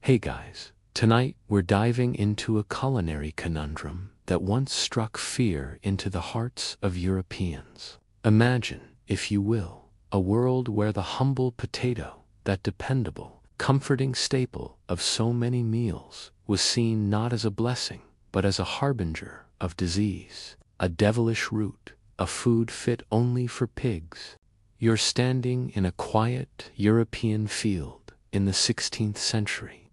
Hey guys, tonight we're diving into a culinary conundrum that once struck fear into the hearts of Europeans. Imagine, if you will, a world where the humble potato, that dependable, comforting staple of so many meals, was seen not as a blessing, but as a harbinger of disease, a devilish root, a food fit only for pigs. You're standing in a quiet European field in the 16th century,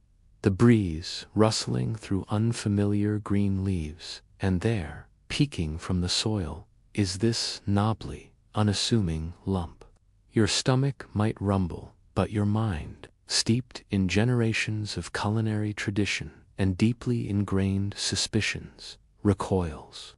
the breeze rustling through unfamiliar green leaves, and there, peeking from the soil, is this knobbly, unassuming lump. Your stomach might rumble, but your mind, steeped in generations of culinary tradition and deeply ingrained suspicions, recoils.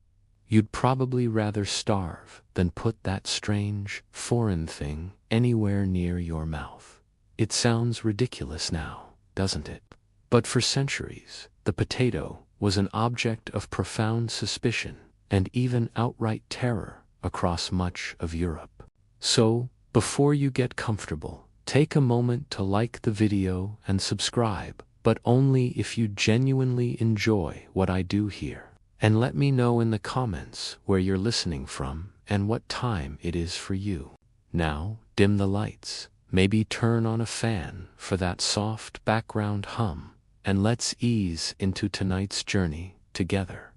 You'd probably rather starve than put that strange, foreign thing anywhere near your mouth. It sounds ridiculous now, doesn't it? But for centuries, the potato was an object of profound suspicion and even outright terror across much of Europe. So, before you get comfortable, take a moment to like the video and subscribe, but only if you genuinely enjoy what I do here. And let me know in the comments where you're listening from and what time it is for you. Now, dim the lights, maybe turn on a fan for that soft background hum, and let's ease into tonight's journey together.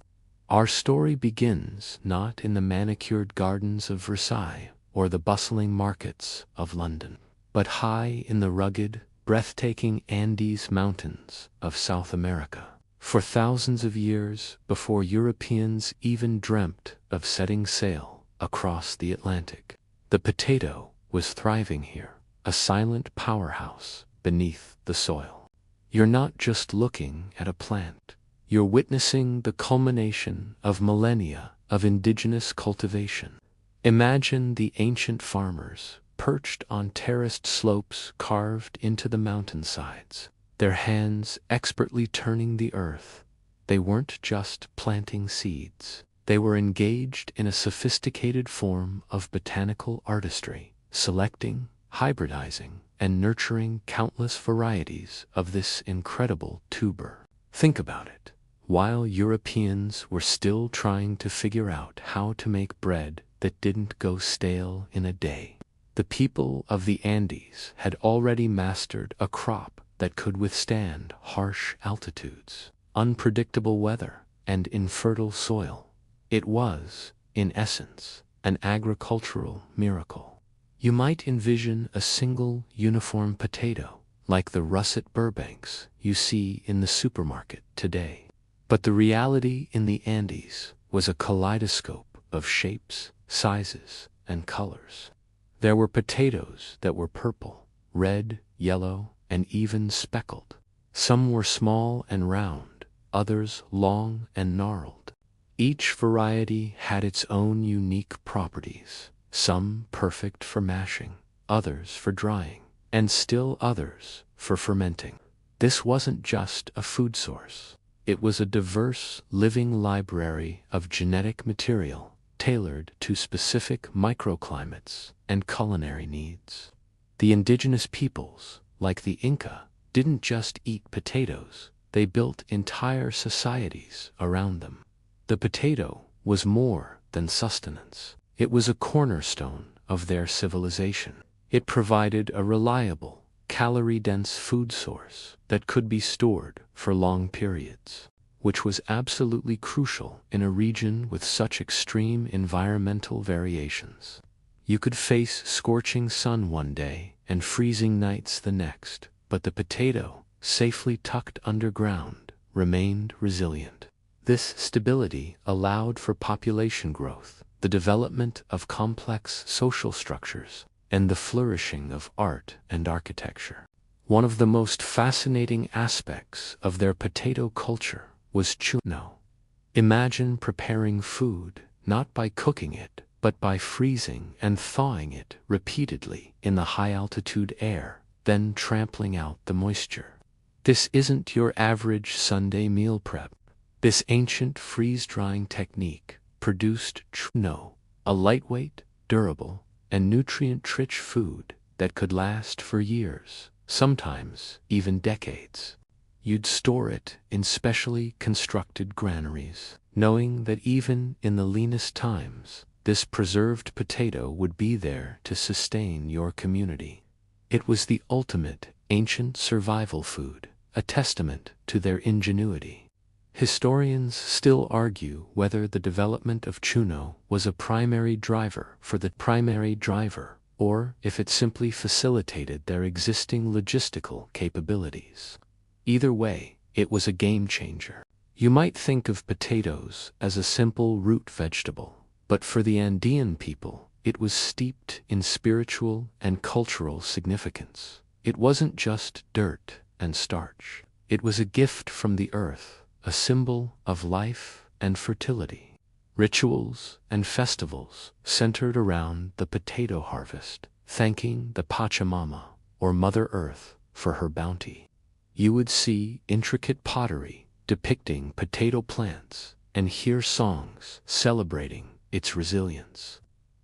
Our story begins not in the manicured gardens of Versailles or the bustling markets of London, but high in the rugged, breathtaking Andes Mountains of South America. For thousands of years before Europeans even dreamt of setting sail across the Atlantic, the potato was thriving here, a silent powerhouse beneath the soil. You're not just looking at a plant, you're witnessing the culmination of millennia of indigenous cultivation. Imagine the ancient farmers perched on terraced slopes carved into the mountainsides, their hands expertly turning the earth. They weren't just planting seeds. They were engaged in a sophisticated form of botanical artistry, selecting, hybridizing, and nurturing countless varieties of this incredible tuber. Think about it. While Europeans were still trying to figure out how to make bread that didn't go stale in a day, the people of the Andes had already mastered a crop that could withstand harsh altitudes, unpredictable weather, and infertile soil. It was, in essence, an agricultural miracle. You might envision a single uniform potato, like the russet Burbanks you see in the supermarket today. But the reality in the Andes was a kaleidoscope of shapes, sizes, and colors. There were potatoes that were purple, red, yellow, and even speckled. Some were small and round, others long and gnarled. Each variety had its own unique properties, some perfect for mashing, others for drying, and still others for fermenting. This wasn't just a food source. It was a diverse, living library of genetic material tailored to specific microclimates and culinary needs. The indigenous peoples, like the Inca, didn't just eat potatoes, they built entire societies around them. The potato was more than sustenance. It was a cornerstone of their civilization. It provided a reliable, calorie-dense food source that could be stored for long periods, which was absolutely crucial in a region with such extreme environmental variations. You could face scorching sun one day and freezing nights the next, but the potato, safely tucked underground, remained resilient. This stability allowed for population growth, the development of complex social structures, and the flourishing of art and architecture. One of the most fascinating aspects of their potato culture was chuno. Imagine preparing food not by cooking it, but by freezing and thawing it repeatedly in the high-altitude air, then trampling out the moisture. This isn't your average Sunday meal prep. This ancient freeze-drying technique produced chuno, a lightweight, durable, and nutrient-rich food that could last for years, sometimes even decades. you'd store it in specially constructed granaries, knowing that even in the leanest times, this preserved potato would be there to sustain your community. It was the ultimate ancient survival food, a testament to their ingenuity. Historians still argue whether the development of chuno was a primary driver, or if it simply facilitated their existing logistical capabilities. Either way, it was a game changer. You might think of potatoes as a simple root vegetable, but for the Andean people, it was steeped in spiritual and cultural significance. It wasn't just dirt and starch. It was a gift from the earth, a symbol of life and fertility. Rituals and festivals centered around the potato harvest, thanking the Pachamama, or Mother Earth, for her bounty. You would see intricate pottery depicting potato plants and hear songs celebrating its resilience.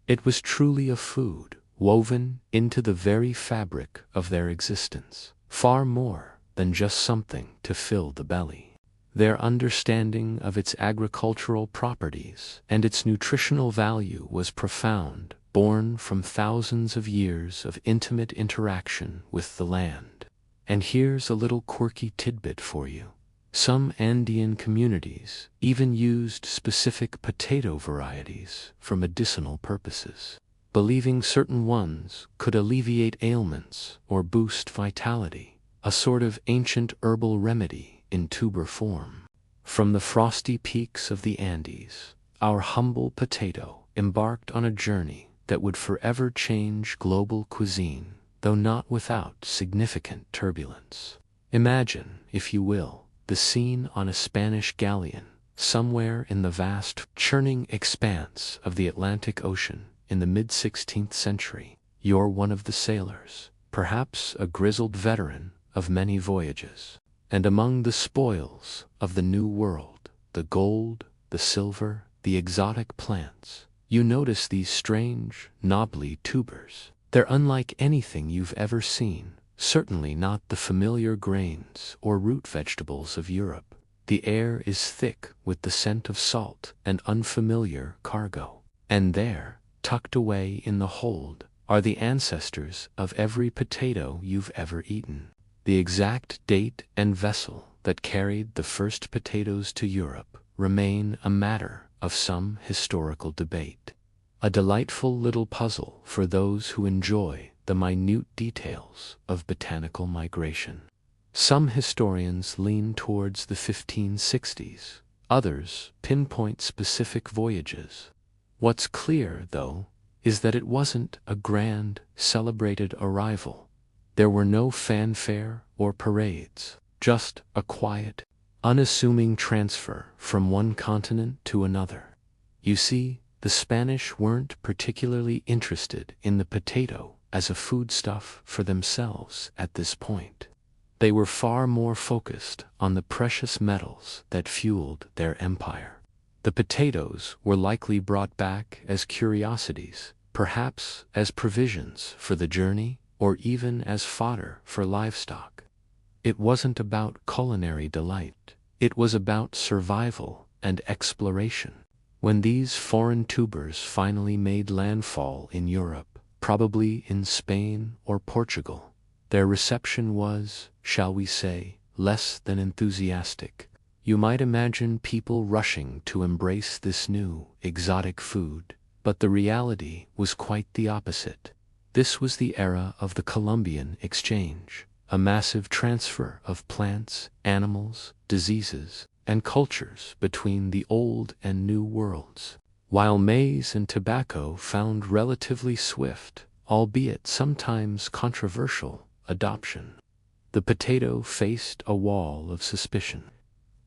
It was truly a food woven into the very fabric of their existence, far more than just something to fill the belly. Their understanding of its agricultural properties and its nutritional value was profound, born from thousands of years of intimate interaction with the land. And here's a little quirky tidbit for you. Some Andean communities even used specific potato varieties for medicinal purposes, believing certain ones could alleviate ailments or boost vitality, a sort of ancient herbal remedy in tuber form. From the frosty peaks of the Andes, our humble potato embarked on a journey that would forever change global cuisine, though not without significant turbulence. Imagine, if you will, the scene on a Spanish galleon, somewhere in the vast, churning expanse of the Atlantic Ocean in the mid-16th century. You're one of the sailors, perhaps a grizzled veteran of many voyages. And among the spoils of the New World, the gold, the silver, the exotic plants, you notice these strange, knobbly tubers. They're unlike anything you've ever seen, certainly not the familiar grains or root vegetables of Europe. The air is thick with the scent of salt and unfamiliar cargo. And there, tucked away in the hold, are the ancestors of every potato you've ever eaten. The exact date and vessel that carried the first potatoes to Europe remain a matter of some historical debate. A delightful little puzzle for those who enjoy the minute details of botanical migration. Some historians lean towards the 1560s, others pinpoint specific voyages. What's clear, though, is that it wasn't a grand, celebrated arrival. There were no fanfare or parades, just a quiet, unassuming transfer from one continent to another. You see, the Spanish weren't particularly interested in the potato as a foodstuff for themselves at this point. They were far more focused on the precious metals that fueled their empire. The potatoes were likely brought back as curiosities, perhaps as provisions for the journey, or even as fodder for livestock. It wasn't about culinary delight. It was about survival and exploration. When these foreign tubers finally made landfall in Europe, probably in Spain or Portugal, their reception was, shall we say, less than enthusiastic. You might imagine people rushing to embrace this new, exotic food, but the reality was quite the opposite. This was the era of the Columbian Exchange, a massive transfer of plants, animals, diseases, and cultures between the old and new worlds. While maize and tobacco found relatively swift, albeit sometimes controversial, adoption, the potato faced a wall of suspicion.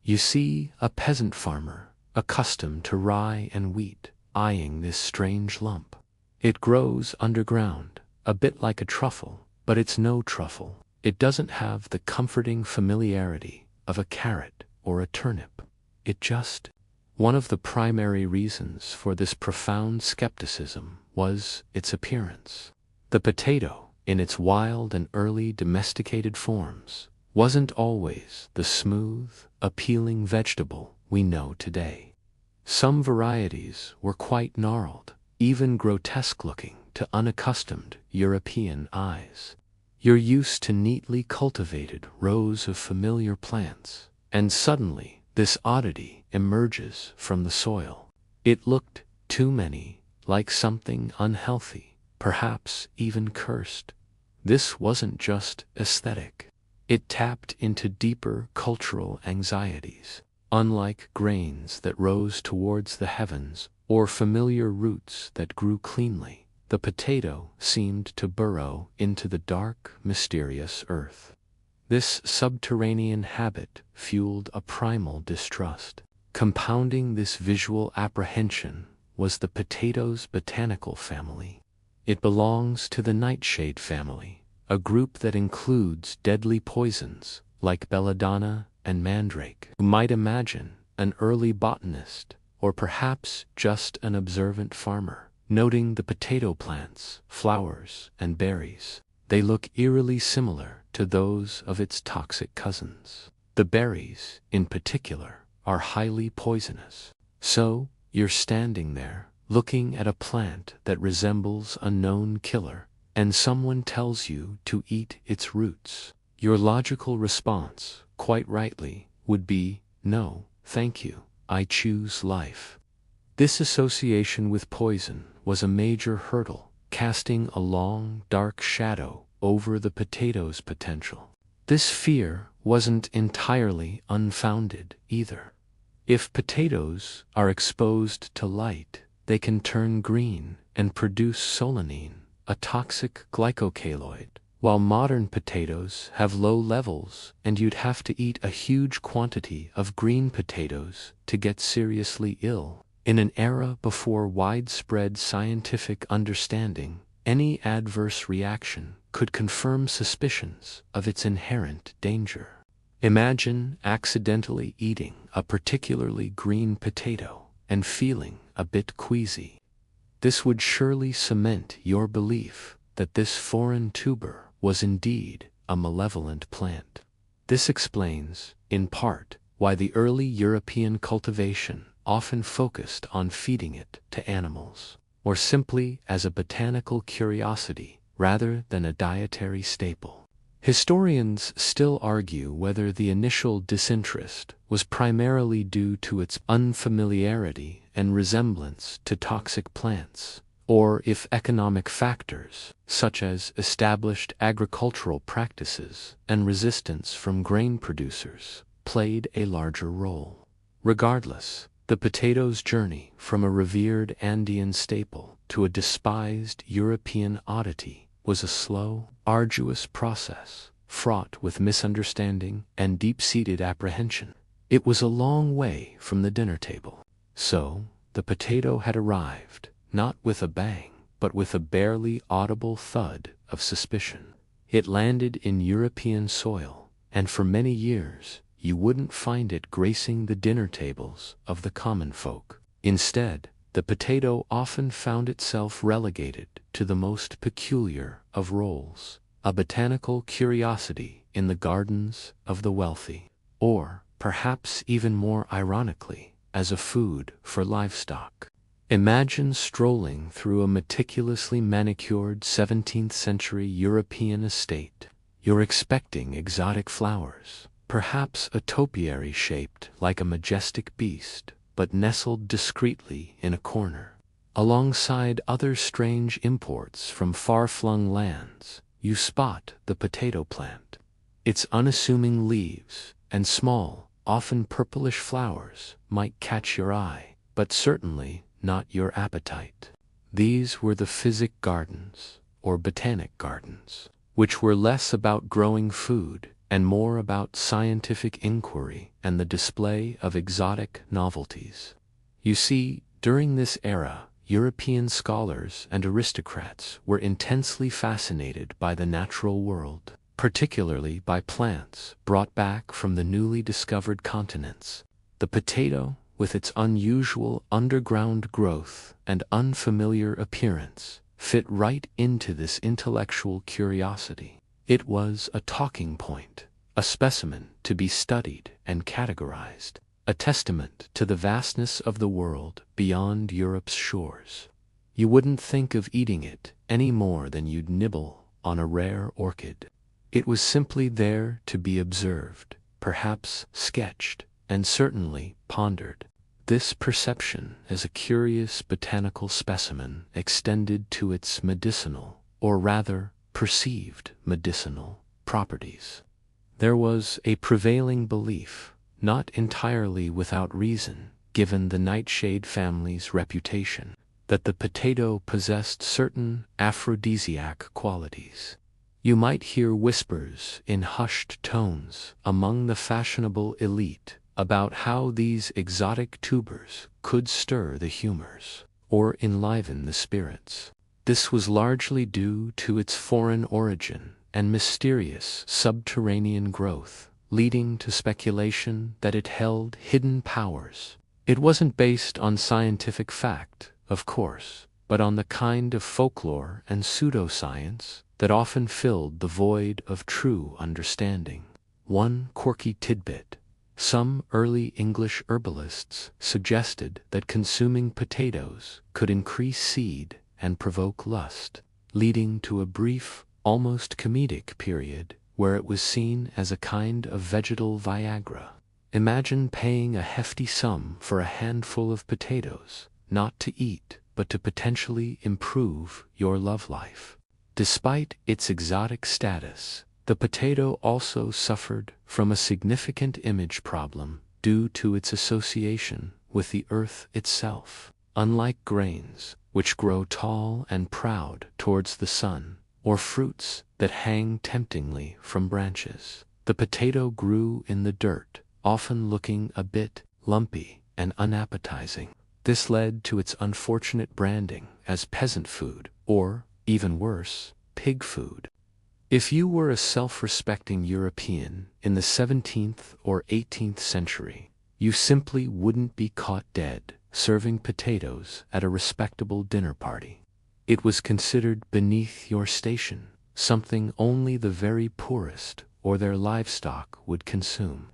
You see a peasant farmer, accustomed to rye and wheat, eyeing this strange lump. It grows underground, a bit like a truffle, but it's no truffle. It doesn't have the comforting familiarity of a carrot or a turnip. It just... One of the primary reasons for this profound skepticism was its appearance. The potato, in its wild and early domesticated forms, wasn't always the smooth, appealing vegetable we know today. Some varieties were quite gnarled, even grotesque-looking to unaccustomed European eyes. You're used to neatly cultivated rows of familiar plants, and suddenly this oddity emerges from the soil. It looked, to many, like something unhealthy, perhaps even cursed. This wasn't just aesthetic. It tapped into deeper cultural anxieties. Unlike grains that rose towards the heavens or familiar roots that grew cleanly, the potato seemed to burrow into the dark, mysterious earth. This subterranean habit fueled a primal distrust. Compounding this visual apprehension was the potato's botanical family. It belongs to the nightshade family, a group that includes deadly poisons like belladonna and mandrake. You might imagine an early botanist, or perhaps just an observant farmer, noting the potato plants, flowers, and berries. They look eerily similar to those of its toxic cousins. The berries, in particular, are highly poisonous. So, you're standing there, looking at a plant that resembles a known killer, and someone tells you to eat its roots. Your logical response, quite rightly, would be, no, thank you, I choose life. This association with poison was a major hurdle, casting a long, dark shadow over the potato's potential. This fear wasn't entirely unfounded either. If potatoes are exposed to light, they can turn green and produce solanine, a toxic glycocaloid, while modern potatoes have low levels and you'd have to eat a huge quantity of green potatoes to get seriously ill. In an era before widespread scientific understanding, any adverse reaction could confirm suspicions of its inherent danger. Imagine accidentally eating a particularly green potato and feeling a bit queasy. This would surely cement your belief that this foreign tuber was indeed a malevolent plant. This explains, in part, why the early European cultivation often focused on feeding it to animals, or simply as a botanical curiosity rather than a dietary staple. Historians still argue whether the initial disinterest was primarily due to its unfamiliarity and resemblance to toxic plants, or if economic factors, such as established agricultural practices and resistance from grain producers, played a larger role. Regardless, the potato's journey from a revered Andean staple to a despised European oddity was a slow, arduous process, fraught with misunderstanding and deep-seated apprehension. It was a long way from the dinner table. So, the potato had arrived, not with a bang, but with a barely audible thud of suspicion. It landed in European soil, and for many years, you wouldn't find it gracing the dinner tables of the common folk. Instead, the potato often found itself relegated to the most peculiar of roles, a botanical curiosity in the gardens of the wealthy, or, perhaps even more ironically, as a food for livestock. Imagine strolling through a meticulously manicured 17th-century European estate. You're expecting exotic flowers, perhaps a topiary shaped like a majestic beast, but nestled discreetly in a corner. Alongside other strange imports from far-flung lands, you spot the potato plant. Its unassuming leaves and small, often purplish flowers might catch your eye, but certainly not your appetite. These were the physic gardens, or botanic gardens, which were less about growing food and more about scientific inquiry and the display of exotic novelties. You see, during this era, European scholars and aristocrats were intensely fascinated by the natural world, particularly by plants brought back from the newly discovered continents. The potato, with its unusual underground growth and unfamiliar appearance, fit right into this intellectual curiosity. It was a talking point, a specimen to be studied and categorized, a testament to the vastness of the world beyond Europe's shores. You wouldn't think of eating it any more than you'd nibble on a rare orchid. It was simply there to be observed, perhaps sketched, and certainly pondered. This perception as a curious botanical specimen extended to its medicinal, or rather perceived medicinal, properties. There was a prevailing belief, not entirely without reason, given the nightshade family's reputation, that the potato possessed certain aphrodisiac qualities. You might hear whispers in hushed tones among the fashionable elite about how these exotic tubers could stir the humors, or enliven the spirits. This was largely due to its foreign origin and mysterious subterranean growth, leading to speculation that it held hidden powers. It wasn't based on scientific fact, of course, but on the kind of folklore and pseudoscience that often filled the void of true understanding. One quirky tidbit: some early English herbalists suggested that consuming potatoes could increase seed and provoke lust, leading to a brief, almost comedic period where it was seen as a kind of vegetal Viagra. Imagine paying a hefty sum for a handful of potatoes, not to eat, but to potentially improve your love life. Despite its exotic status, the potato also suffered from a significant image problem due to its association with the earth itself. Unlike grains, which grow tall and proud towards the sun, or fruits that hang temptingly from branches, the potato grew in the dirt, often looking a bit lumpy and unappetizing. This led to its unfortunate branding as peasant food, or, even worse, pig food. If you were a self-respecting European in the 17th or 18th century, you simply wouldn't be caught dead serving potatoes at a respectable dinner party. It was considered beneath your station, something only the very poorest or their livestock would consume.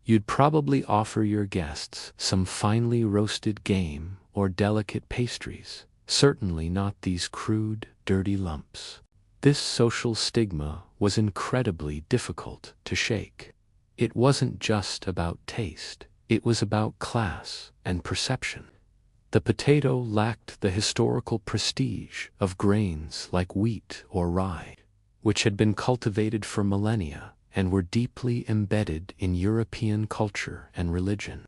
You'd probably offer your guests some finely roasted game or delicate pastries, certainly not these crude, dirty lumps. This social stigma was incredibly difficult to shake. It wasn't just about taste, it was about class and perception. The potato lacked the historical prestige of grains like wheat or rye, which had been cultivated for millennia and were deeply embedded in European culture and religion.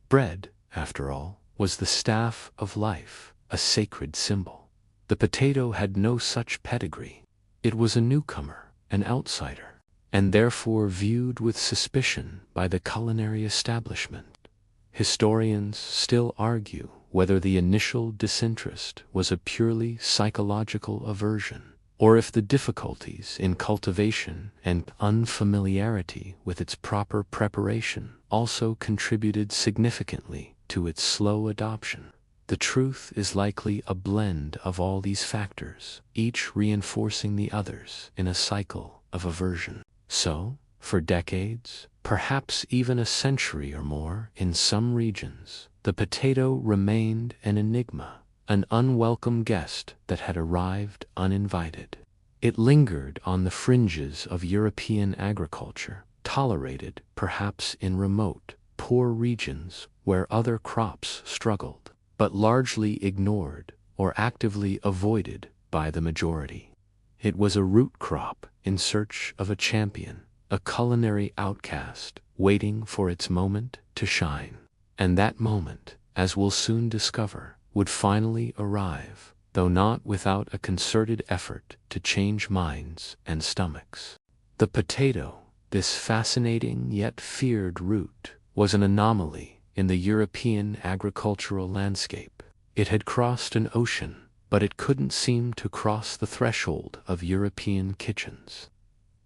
Bread, after all, was the staff of life, a sacred symbol. The potato had no such pedigree. It was a newcomer, an outsider, and therefore viewed with suspicion by the culinary establishment. Historians still argue whether the initial disinterest was a purely psychological aversion, or if the difficulties in cultivation and unfamiliarity with its proper preparation also contributed significantly to its slow adoption. The truth is likely a blend of all these factors, each reinforcing the others in a cycle of aversion. So, for decades, perhaps even a century or more in some regions, the potato remained an enigma, an unwelcome guest that had arrived uninvited. It lingered on the fringes of European agriculture, tolerated perhaps in remote, poor regions where other crops struggled, but largely ignored or actively avoided by the majority. It was a root crop in search of a champion, a culinary outcast waiting for its moment to shine. And that moment, as we'll soon discover, would finally arrive, though not without a concerted effort to change minds and stomachs. The potato, this fascinating yet feared root, was an anomaly in the European agricultural landscape. It had crossed an ocean, but it couldn't seem to cross the threshold of European kitchens.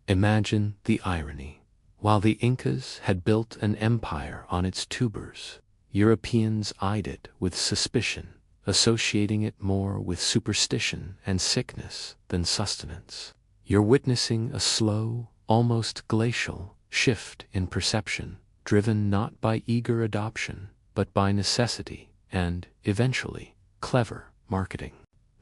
Imagine the irony. While the Incas had built an empire on its tubers, Europeans eyed it with suspicion, associating it more with superstition and sickness than sustenance. You're witnessing a slow, almost glacial, shift in perception, driven not by eager adoption, but by necessity and, eventually, clever marketing.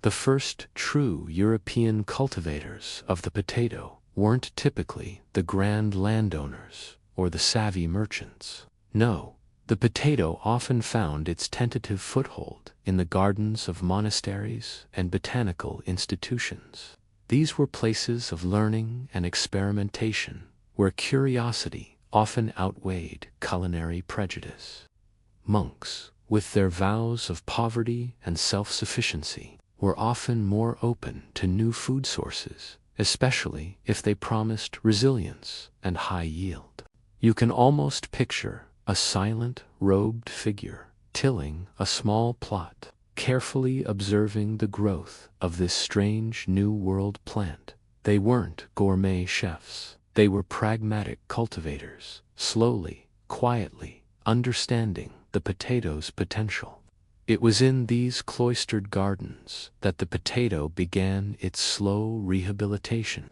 The first true European cultivators of the potato weren't typically the grand landowners or the savvy merchants. No, the potato often found its tentative foothold in the gardens of monasteries and botanical institutions. These were places of learning and experimentation, where curiosity often outweighed culinary prejudice. Monks, with their vows of poverty and self-sufficiency, were often more open to new food sources, especially if they promised resilience and high yield. You can almost picture a silent, robed figure tilling a small plot, carefully observing the growth of this strange new world plant. They weren't gourmet chefs. They were pragmatic cultivators, slowly, quietly, understanding the potato's potential. It was in these cloistered gardens that the potato began its slow rehabilitation.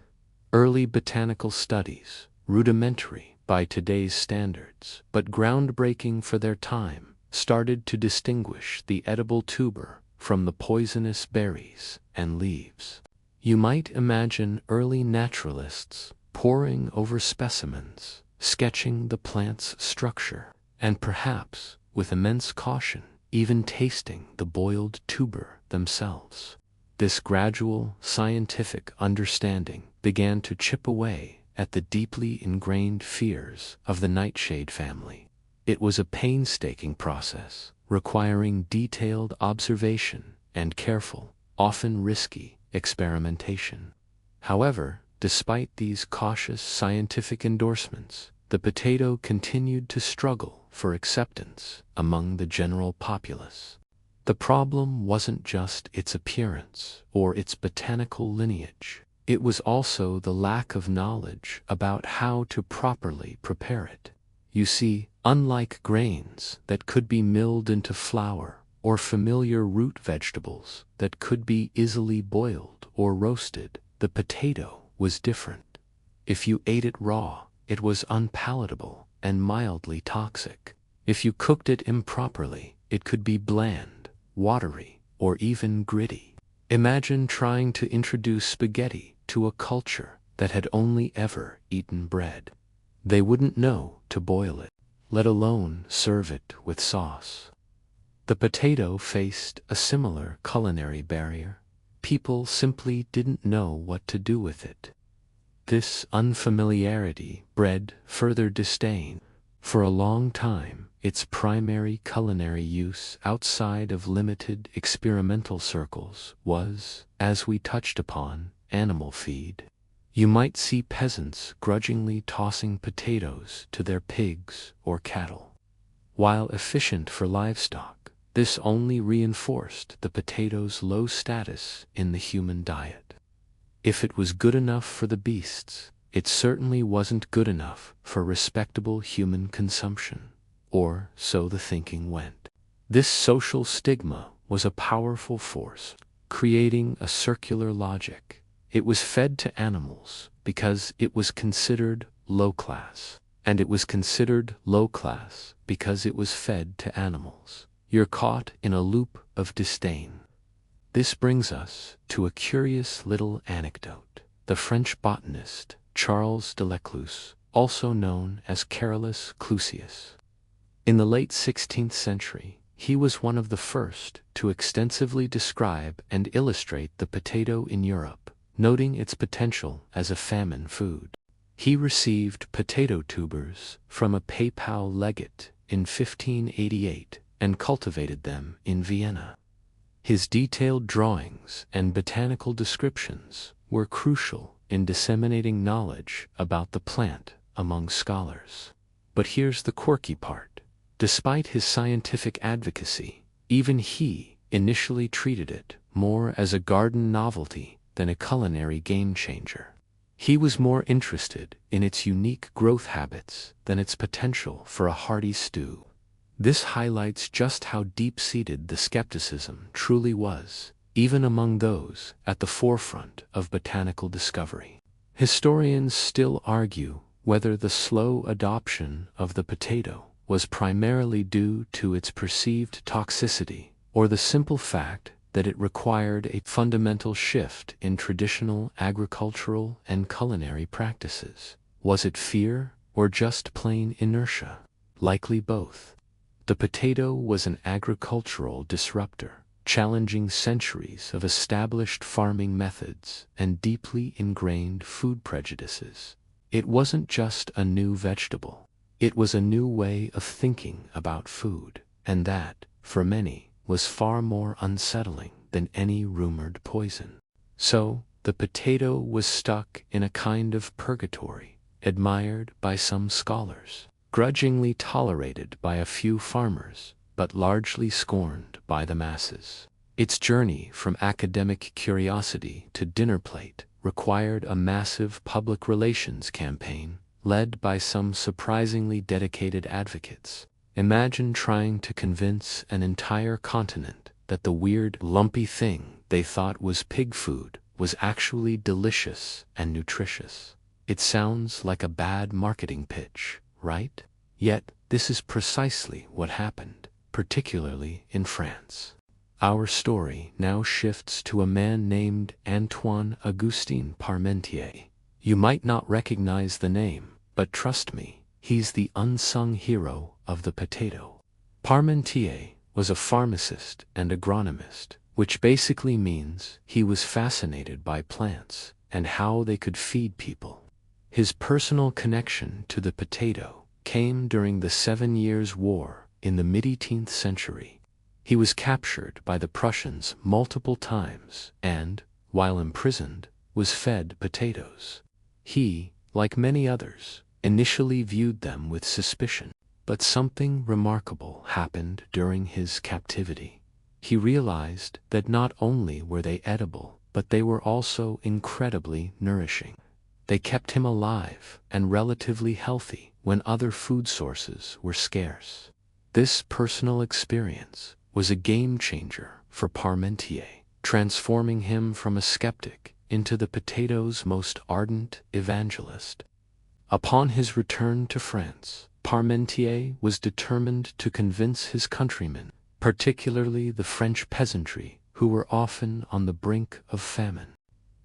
Early botanical studies, rudimentary by today's standards, but groundbreaking for their time, started to distinguish the edible tuber from the poisonous berries and leaves. You might imagine early naturalists poring over specimens, sketching the plant's structure, and perhaps, with immense caution, even tasting the boiled tuber themselves. This gradual, scientific understanding began to chip away at the deeply ingrained fears of the nightshade family. It was a painstaking process, requiring detailed observation and careful, often risky, experimentation. However, despite these cautious scientific endorsements, the potato continued to struggle for acceptance among the general populace. The problem wasn't just its appearance or its botanical lineage. It was also the lack of knowledge about how to properly prepare it. You see, unlike grains that could be milled into flour or familiar root vegetables that could be easily boiled or roasted, the potato was different. If you ate it raw, it was unpalatable and mildly toxic. If you cooked it improperly, it could be bland, watery, or even gritty. Imagine trying to introduce spaghetti to a culture that had only ever eaten bread. They wouldn't know to boil it, let alone serve it with sauce. The potato faced a similar culinary barrier. People simply didn't know what to do with it. This unfamiliarity bred further disdain. For a long time, its primary culinary use outside of limited experimental circles was, as we touched upon, animal feed. You might see peasants grudgingly tossing potatoes to their pigs or cattle. While efficient for livestock, this only reinforced the potato's low status in the human diet. If it was good enough for the beasts, it certainly wasn't good enough for respectable human consumption, or so the thinking went. This social stigma was a powerful force, creating a circular logic. It was fed to animals because it was considered low class, and it was considered low class because it was fed to animals. You're caught in a loop of disdain. This brings us to a curious little anecdote. The French botanist Charles de Lecluse, also known as Carolus Clusius. In the late 16th century, he was one of the first to extensively describe and illustrate the potato in Europe, noting its potential as a famine food. He received potato tubers from a papal legate in 1588 and cultivated them in Vienna. His detailed drawings and botanical descriptions were crucial in disseminating knowledge about the plant among scholars. But here's the quirky part. Despite his scientific advocacy, even he initially treated it more as a garden novelty than a culinary game-changer. He was more interested in its unique growth habits than its potential for a hearty stew. This highlights just how deep-seated the skepticism truly was, even among those at the forefront of botanical discovery. Historians still argue whether the slow adoption of the potato was primarily due to its perceived toxicity, or the simple fact that it required a fundamental shift in traditional agricultural and culinary practices. Was it fear, or just plain inertia? Likely both. The potato was an agricultural disruptor, challenging centuries of established farming methods and deeply ingrained food prejudices. It wasn't just a new vegetable. It was a new way of thinking about food, and that, for many, was far more unsettling than any rumored poison. So, the potato was stuck in a kind of purgatory, admired by some scholars, grudgingly tolerated by a few farmers, but largely scorned by the masses. Its journey from academic curiosity to dinner plate required a massive public relations campaign led by some surprisingly dedicated advocates. Imagine trying to convince an entire continent that the weird, lumpy thing they thought was pig food was actually delicious and nutritious. It sounds like a bad marketing pitch, right? Yet, this is precisely what happened, particularly in France. Our story now shifts to a man named Antoine-Augustin Parmentier. You might not recognize the name, but trust me, he's the unsung hero of the potato. Parmentier was a pharmacist and agronomist, which basically means he was fascinated by plants and how they could feed people. His personal connection to the potato came during the 7 Years' War in the mid-18th century. He was captured by the Prussians multiple times and, while imprisoned, was fed potatoes. He, like many others, initially viewed them with suspicion, but something remarkable happened during his captivity. He realized that not only were they edible, but they were also incredibly nourishing. They kept him alive and relatively healthy when other food sources were scarce. This personal experience was a game changer for Parmentier, transforming him from a skeptic into the potato's most ardent evangelist. Upon his return to France, Parmentier was determined to convince his countrymen, particularly the French peasantry, who were often on the brink of famine,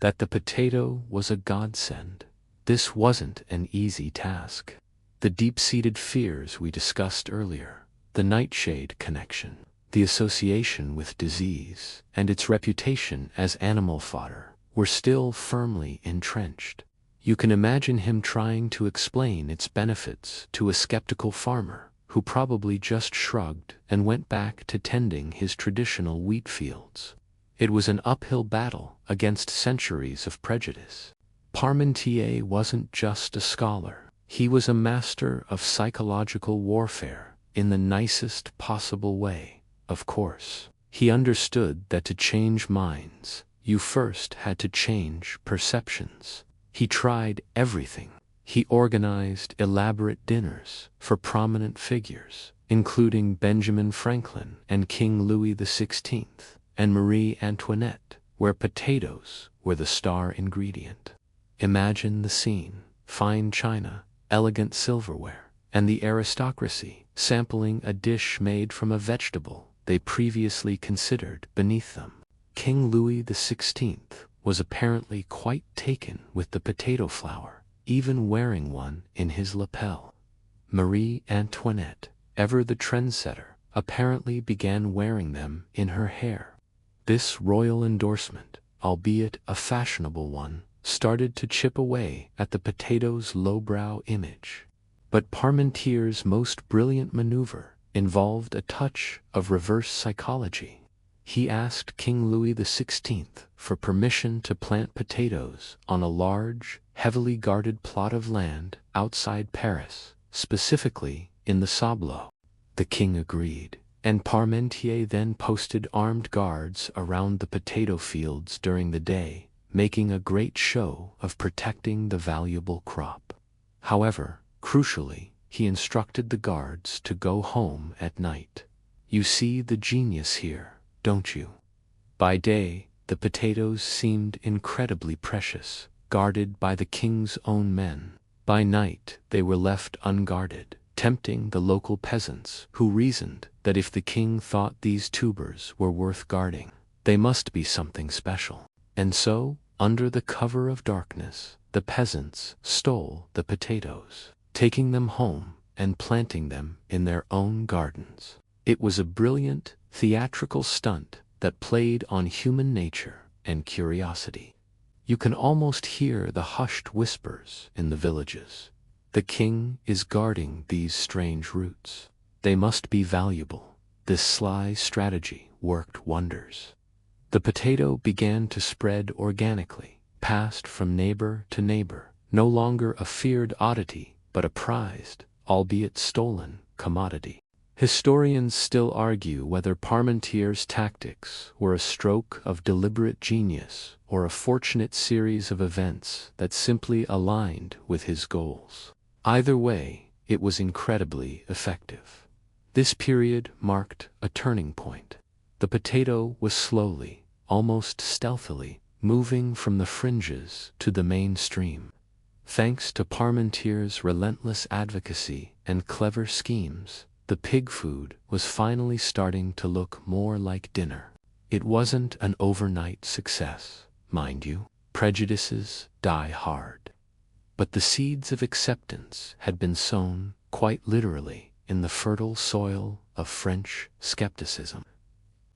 that the potato was a godsend. This wasn't an easy task. The deep-seated fears we discussed earlier, the nightshade connection, the association with disease, and its reputation as animal fodder, were still firmly entrenched. You can imagine him trying to explain its benefits to a skeptical farmer, who probably just shrugged and went back to tending his traditional wheat fields. It was an uphill battle against centuries of prejudice. Parmentier wasn't just a scholar. He was a master of psychological warfare, in the nicest possible way, of course. He understood that to change minds, you first had to change perceptions. He tried everything. He organized elaborate dinners for prominent figures, including Benjamin Franklin and King Louis XVI and Marie Antoinette, where potatoes were the star ingredient. Imagine the scene: fine china, elegant silverware, and the aristocracy sampling a dish made from a vegetable they previously considered beneath them. King Louis XVI was apparently quite taken with the potato flour, even wearing one in his lapel. Marie Antoinette, ever the trendsetter, apparently began wearing them in her hair. This royal endorsement, albeit a fashionable one, started to chip away at the potato's lowbrow image. But Parmentier's most brilliant maneuver involved a touch of reverse psychology. He asked King Louis XVI for permission to plant potatoes on a large, heavily guarded plot of land outside Paris, specifically in the Sablons. The king agreed, and Parmentier then posted armed guards around the potato fields during the day, making a great show of protecting the valuable crop. However, crucially, he instructed the guards to go home at night. You see the genius here, don't you? By day, the potatoes seemed incredibly precious, guarded by the king's own men. By night they were left unguarded, tempting the local peasants, who reasoned that if the king thought these tubers were worth guarding, they must be something special. And so, under the cover of darkness, the peasants stole the potatoes, taking them home and planting them in their own gardens. It was a brilliant, theatrical stunt that played on human nature and curiosity. You can almost hear the hushed whispers in the villages. The king is guarding these strange roots. They must be valuable. This sly strategy worked wonders. The potato began to spread organically, passed from neighbor to neighbor, no longer a feared oddity, but a prized, albeit stolen, commodity. Historians still argue whether Parmentier's tactics were a stroke of deliberate genius or a fortunate series of events that simply aligned with his goals. Either way, it was incredibly effective. This period marked a turning point. The potato was slowly, almost stealthily, moving from the fringes to the mainstream. Thanks to Parmentier's relentless advocacy and clever schemes, the pig food was finally starting to look more like dinner. It wasn't an overnight success, mind you. Prejudices die hard. But the seeds of acceptance had been sown, quite literally, in the fertile soil of French skepticism.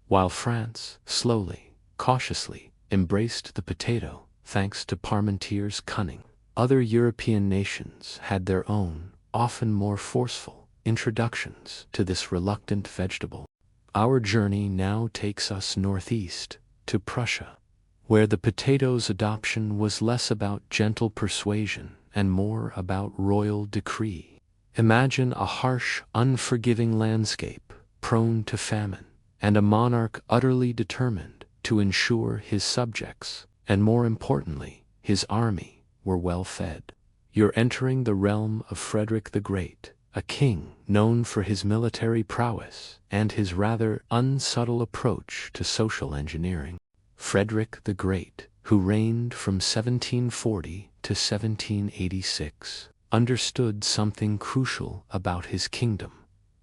While France slowly, cautiously, embraced the potato, thanks to Parmentier's cunning, other European nations had their own, often more forceful, introductions to this reluctant vegetable. Our journey now takes us northeast, to Prussia, where the potato's adoption was less about gentle persuasion and more about royal decree. Imagine a harsh, unforgiving landscape, prone to famine, and a monarch utterly determined to ensure his subjects, and more importantly, his army, were well fed. You're entering the realm of Frederick the Great, a king known for his military prowess and his rather unsubtle approach to social engineering. Frederick the Great, who reigned from 1740 to 1786, understood something crucial about his kingdom.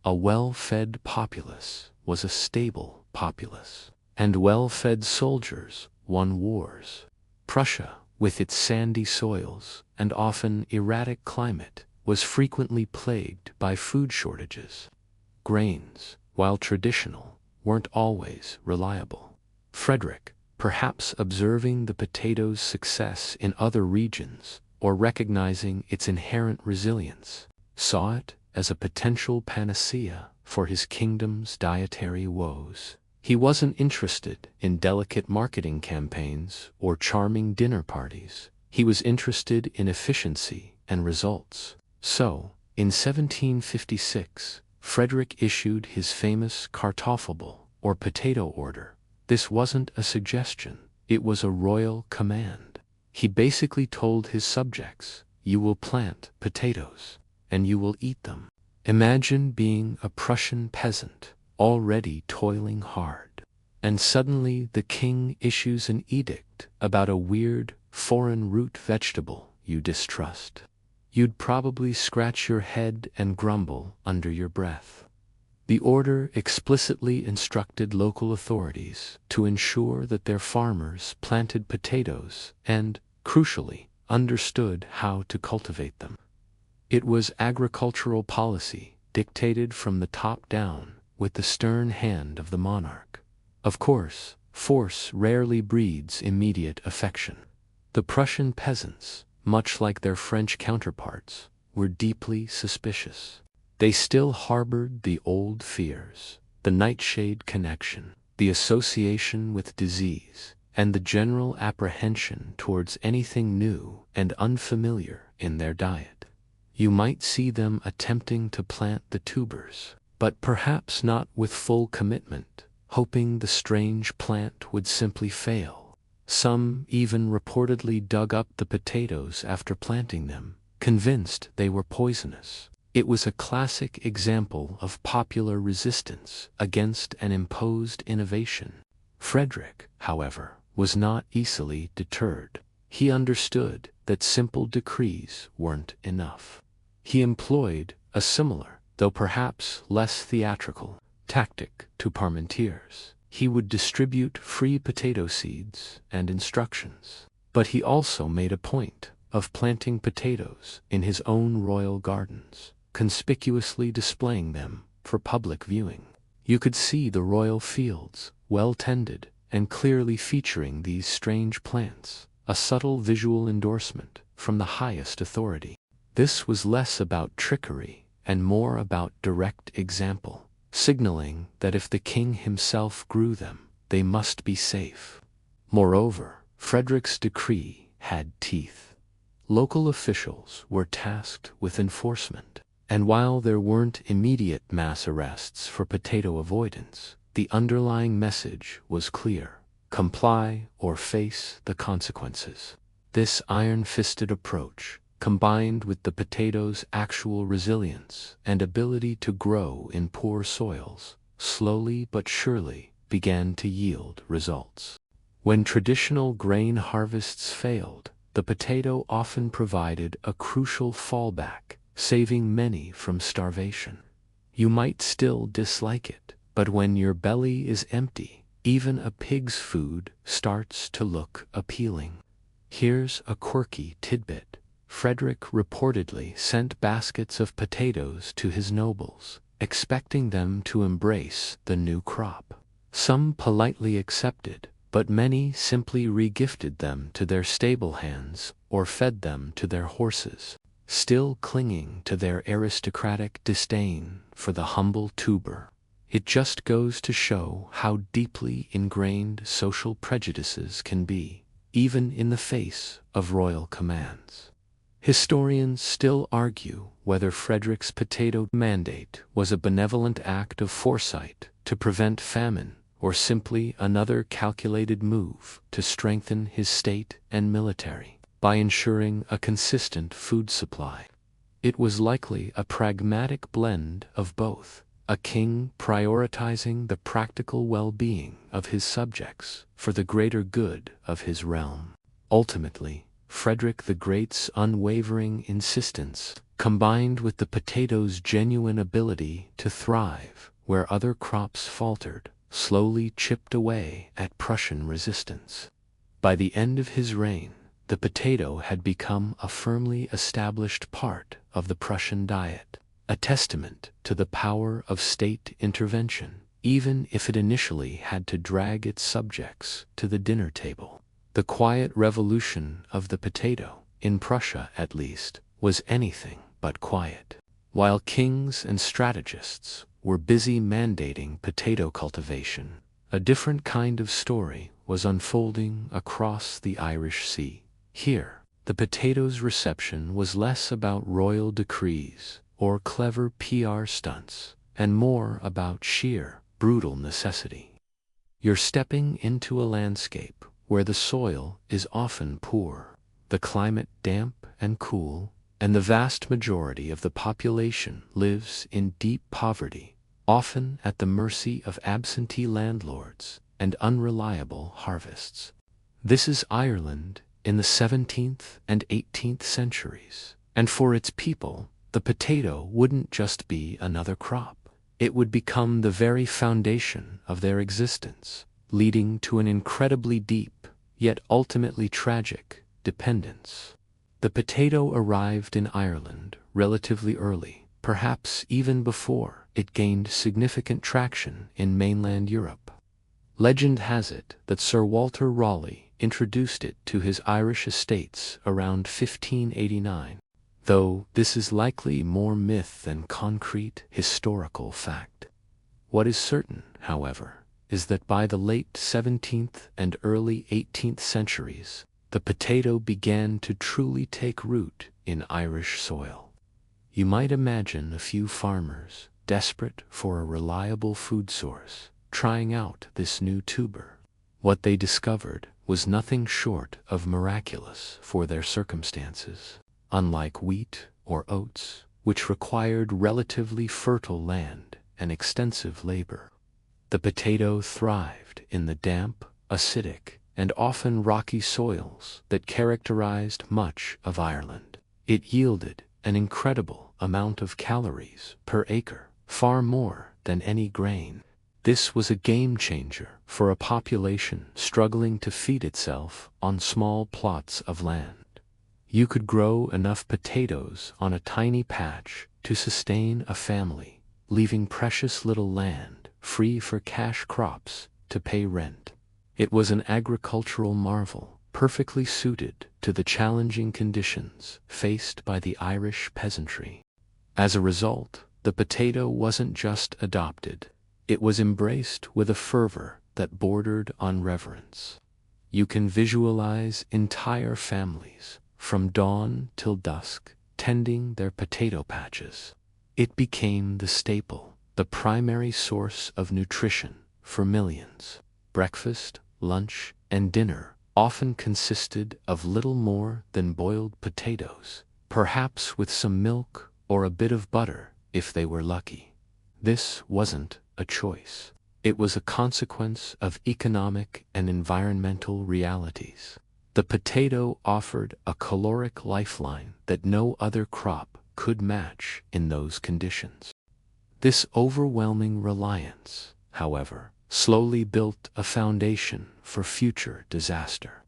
A well-fed populace was a stable populace, and well-fed soldiers won wars. Prussia, with its sandy soils and often erratic climate, was frequently plagued by food shortages. Grains, while traditional, weren't always reliable. Frederick, perhaps observing the potato's success in other regions or recognizing its inherent resilience, saw it as a potential panacea for his kingdom's dietary woes. He wasn't interested in delicate marketing campaigns or charming dinner parties. He was interested in efficiency and results. So, in 1756, Frederick issued his famous Kartoffelbull, or potato order. This wasn't a suggestion, it was a royal command. He basically told his subjects, you will plant potatoes, and you will eat them. Imagine being a Prussian peasant, already toiling hard, and suddenly the king issues an edict about a weird, foreign root vegetable you distrust. You'd probably scratch your head and grumble under your breath. The order explicitly instructed local authorities to ensure that their farmers planted potatoes and, crucially, understood how to cultivate them. It was agricultural policy dictated from the top down with the stern hand of the monarch. Of course, force rarely breeds immediate affection. The Prussian peasants, much like their French counterparts, were deeply suspicious. They still harbored the old fears, the nightshade connection, the association with disease, and the general apprehension towards anything new and unfamiliar in their diet. You might see them attempting to plant the tubers, but perhaps not with full commitment, hoping the strange plant would simply fail. Some even reportedly dug up the potatoes after planting them, convinced they were poisonous. It was a classic example of popular resistance against an imposed innovation. Frederick, however, was not easily deterred. he understood that simple decrees weren't enough. He employed a similar, though perhaps less theatrical, tactic to parmentiers. He would distribute free potato seeds and instructions. But he also made a point of planting potatoes in his own royal gardens, conspicuously displaying them for public viewing. You could see the royal fields, well tended, and clearly featuring these strange plants, a subtle visual endorsement from the highest authority. This was less about trickery and more about direct example, signaling that if the king himself grew them, they must be safe. Moreover, Frederick's decree had teeth. Local officials were tasked with enforcement, and while there weren't immediate mass arrests for potato avoidance, the underlying message was clear: comply or face the consequences. This iron-fisted approach, combined with the potato's actual resilience and ability to grow in poor soils, slowly but surely began to yield results. When traditional grain harvests failed, the potato often provided a crucial fallback, saving many from starvation. You might still dislike it, but when your belly is empty, even a pig's food starts to look appealing. Here's a quirky tidbit. Frederick reportedly sent baskets of potatoes to his nobles, expecting them to embrace the new crop. Some politely accepted, but many simply regifted them to their stable hands or fed them to their horses, still clinging to their aristocratic disdain for the humble tuber. It just goes to show how deeply ingrained social prejudices can be, even in the face of royal commands. Historians still argue whether Frederick's potato mandate was a benevolent act of foresight to prevent famine, or simply another calculated move to strengthen his state and military by ensuring a consistent food supply. It was likely a pragmatic blend of both, a king prioritizing the practical well-being of his subjects for the greater good of his realm. Ultimately, Frederick the Great's unwavering insistence, combined with the potato's genuine ability to thrive where other crops faltered, slowly chipped away at Prussian resistance. By the end of his reign, the potato had become a firmly established part of the Prussian diet, a testament to the power of state intervention, even if it initially had to drag its subjects to the dinner table. The quiet revolution of the potato, in Prussia at least, was anything but quiet. While kings and strategists were busy mandating potato cultivation, a different kind of story was unfolding across the Irish Sea. Here, the potato's reception was less about royal decrees or clever PR stunts, and more about sheer, brutal necessity. You're stepping into a landscape where the soil is often poor, the climate damp and cool, and the vast majority of the population lives in deep poverty, often at the mercy of absentee landlords and unreliable harvests. This is Ireland in the 17th and 18th centuries, and for its people, the potato wouldn't just be another crop. It would become the very foundation of their existence, leading to an incredibly deep, yet ultimately tragic, dependence. The potato arrived in Ireland relatively early, perhaps even before it gained significant traction in mainland Europe. Legend has it that Sir Walter Raleigh introduced it to his Irish estates around 1589, though this is likely more myth than concrete historical fact. What is certain, however, is that by the late 17th and early 18th centuries, the potato began to truly take root in Irish soil. You might imagine a few farmers, desperate for a reliable food source, trying out this new tuber. What they discovered was nothing short of miraculous for their circumstances. Unlike wheat or oats, which required relatively fertile land and extensive labor, the potato thrived in the damp, acidic, and often rocky soils that characterized much of Ireland. It yielded an incredible amount of calories per acre, far more than any grain. This was a game changer for a population struggling to feed itself on small plots of land. You could grow enough potatoes on a tiny patch to sustain a family, leaving precious little land free for cash crops to pay rent. It was an agricultural marvel, perfectly suited to the challenging conditions faced by the Irish peasantry. As a result, the potato wasn't just adopted, it was embraced with a fervor that bordered on reverence. You can visualize entire families, from dawn till dusk, tending their potato patches. It became the staple, the primary source of nutrition for millions. Breakfast, lunch, and dinner often consisted of little more than boiled potatoes, perhaps with some milk or a bit of butter if they were lucky. This wasn't a choice. It was a consequence of economic and environmental realities. The potato offered a caloric lifeline that no other crop could match in those conditions. This overwhelming reliance, however, slowly built a foundation for future disaster.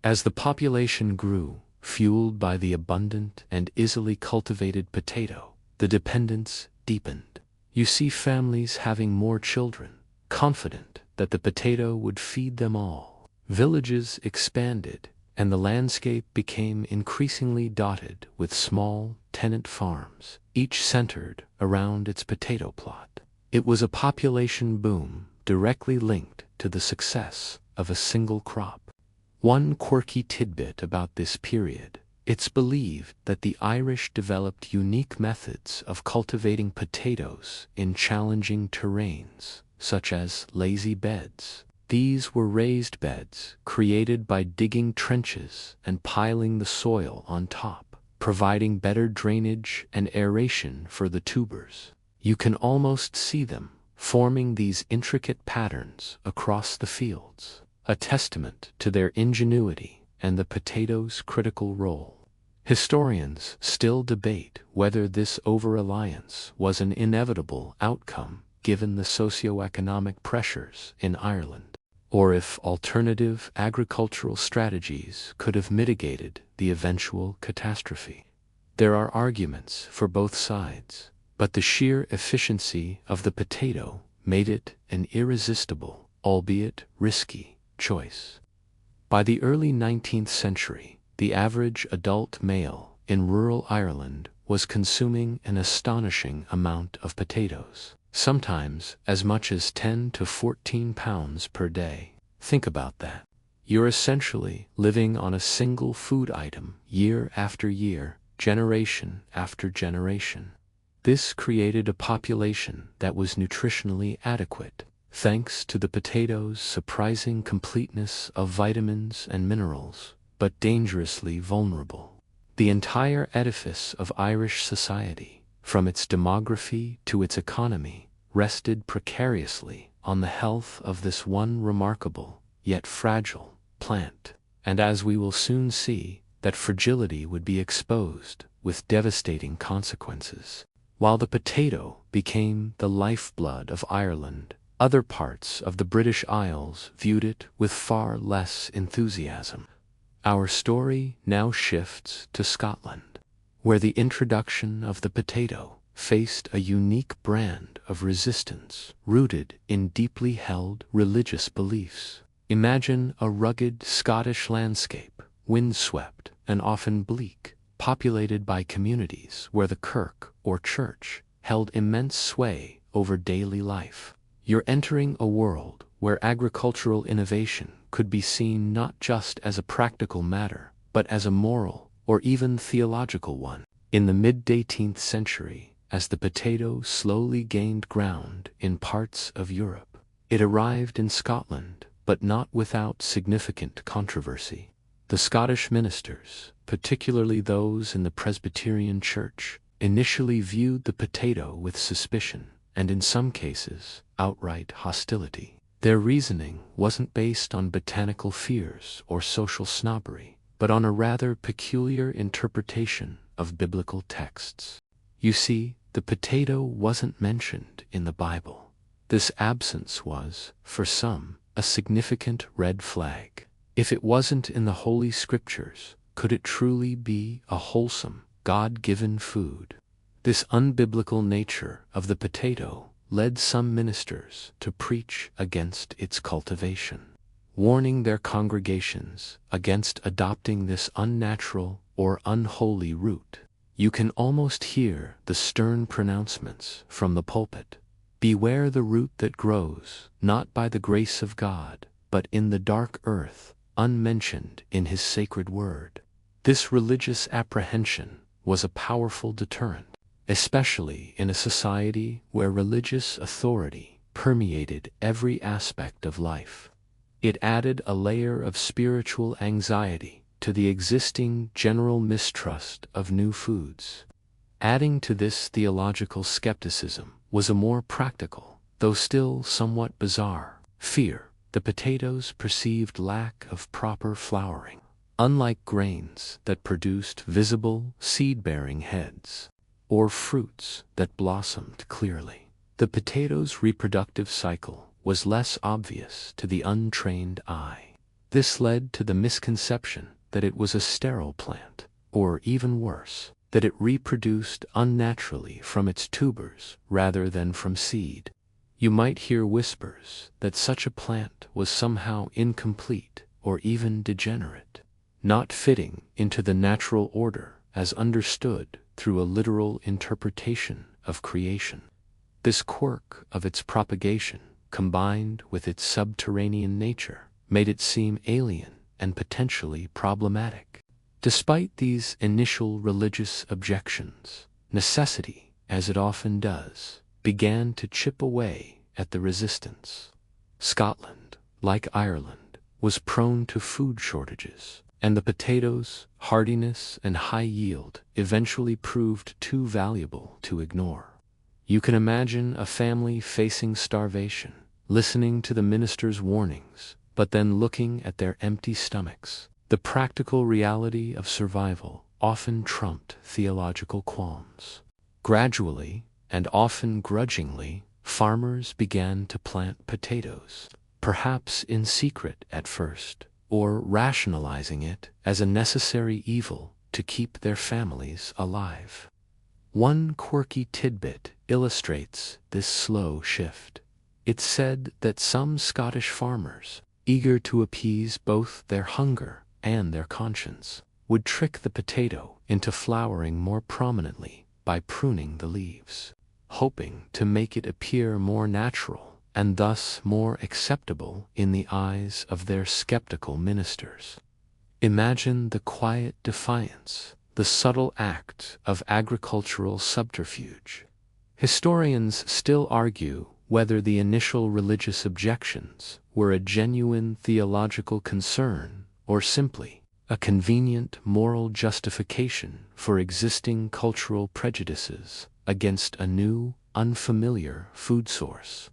As the population grew, fueled by the abundant and easily cultivated potato, the dependence deepened. You see families having more children, confident that the potato would feed them all. Villages expanded, and the landscape became increasingly dotted with small, tenant farms, each centered around its potato plot. It was a population boom directly linked to the success of a single crop. One quirky tidbit about this period: it's believed that the Irish developed unique methods of cultivating potatoes in challenging terrains, such as lazy beds. These were raised beds created by digging trenches and piling the soil on top, providing better drainage and aeration for the tubers. You can almost see them forming these intricate patterns across the fields, a testament to their ingenuity and the potato's critical role. Historians still debate whether this over-reliance was an inevitable outcome given the socio-economic pressures in Ireland, or if alternative agricultural strategies could have mitigated the eventual catastrophe. There are arguments for both sides, but the sheer efficiency of the potato made it an irresistible, albeit risky, choice. By the early 19th century, the average adult male in rural Ireland was consuming an astonishing amount of potatoes, sometimes as much as 10 to 14 pounds per day. Think about that. You're essentially living on a single food item year after year, generation after generation. This created a population that was nutritionally adequate, thanks to the potato's surprising completeness of vitamins and minerals, but dangerously vulnerable. The entire edifice of Irish society, from its demography to its economy, rested precariously on the health of this one remarkable, yet fragile, plant. And as we will soon see, that fragility would be exposed with devastating consequences. While the potato became the lifeblood of Ireland, other parts of the British Isles viewed it with far less enthusiasm. Our story now shifts to Scotland, where the introduction of the potato faced a unique brand of resistance rooted in deeply held religious beliefs. Imagine a rugged Scottish landscape, windswept and often bleak, populated by communities where the kirk or church held immense sway over daily life. You're entering a world where agricultural innovation could be seen not just as a practical matter, but as a moral or even theological one. In the mid-18th century, as the potato slowly gained ground in parts of Europe, it arrived in Scotland, but not without significant controversy. The Scottish ministers, particularly those in the Presbyterian Church, initially viewed the potato with suspicion, and in some cases, outright hostility. Their reasoning wasn't based on botanical fears or social snobbery, but on a rather peculiar interpretation of biblical texts. You see, the potato wasn't mentioned in the Bible. This absence was, for some, a significant red flag. If it wasn't in the Holy Scriptures, could it truly be a wholesome, God-given food? This unbiblical nature of the potato led some ministers to preach against its cultivation, warning their congregations against adopting this unnatural or unholy root. You can almost hear the stern pronouncements from the pulpit. Beware the root that grows, not by the grace of God, but in the dark earth, unmentioned in His sacred word. This religious apprehension was a powerful deterrent, especially in a society where religious authority permeated every aspect of life. It added a layer of spiritual anxiety to the existing general mistrust of new foods. Adding to this theological skepticism was a more practical, though still somewhat bizarre, fear: the potato's perceived lack of proper flowering. Unlike grains that produced visible, seed-bearing heads, or fruits that blossomed clearly, the potato's reproductive cycle was less obvious to the untrained eye. This led to the misconception that it was a sterile plant, or even worse, that it reproduced unnaturally from its tubers rather than from seed. You might hear whispers that such a plant was somehow incomplete or even degenerate, not fitting into the natural order as understood through a literal interpretation of creation. This quirk of its propagation, combined with its subterranean nature, made it seem alien and potentially problematic. Despite these initial religious objections, necessity, as it often does, began to chip away at the resistance. Scotland, like Ireland, was prone to food shortages, and the potato's hardiness and high yield eventually proved too valuable to ignore. You can imagine a family facing starvation, listening to the minister's warnings, but then looking at their empty stomachs. The practical reality of survival often trumped theological qualms. Gradually, and often grudgingly, farmers began to plant potatoes, perhaps in secret at first, or rationalizing it as a necessary evil to keep their families alive. One quirky tidbit illustrates this slow shift. It's said that some Scottish farmers, eager to appease both their hunger and their conscience, would trick the potato into flowering more prominently by pruning the leaves, hoping to make it appear more natural and thus more acceptable in the eyes of their skeptical ministers. Imagine the quiet defiance, the subtle act of agricultural subterfuge. Historians still argue whether the initial religious objections were a genuine theological concern or simply a convenient moral justification for existing cultural prejudices against a new, unfamiliar food source.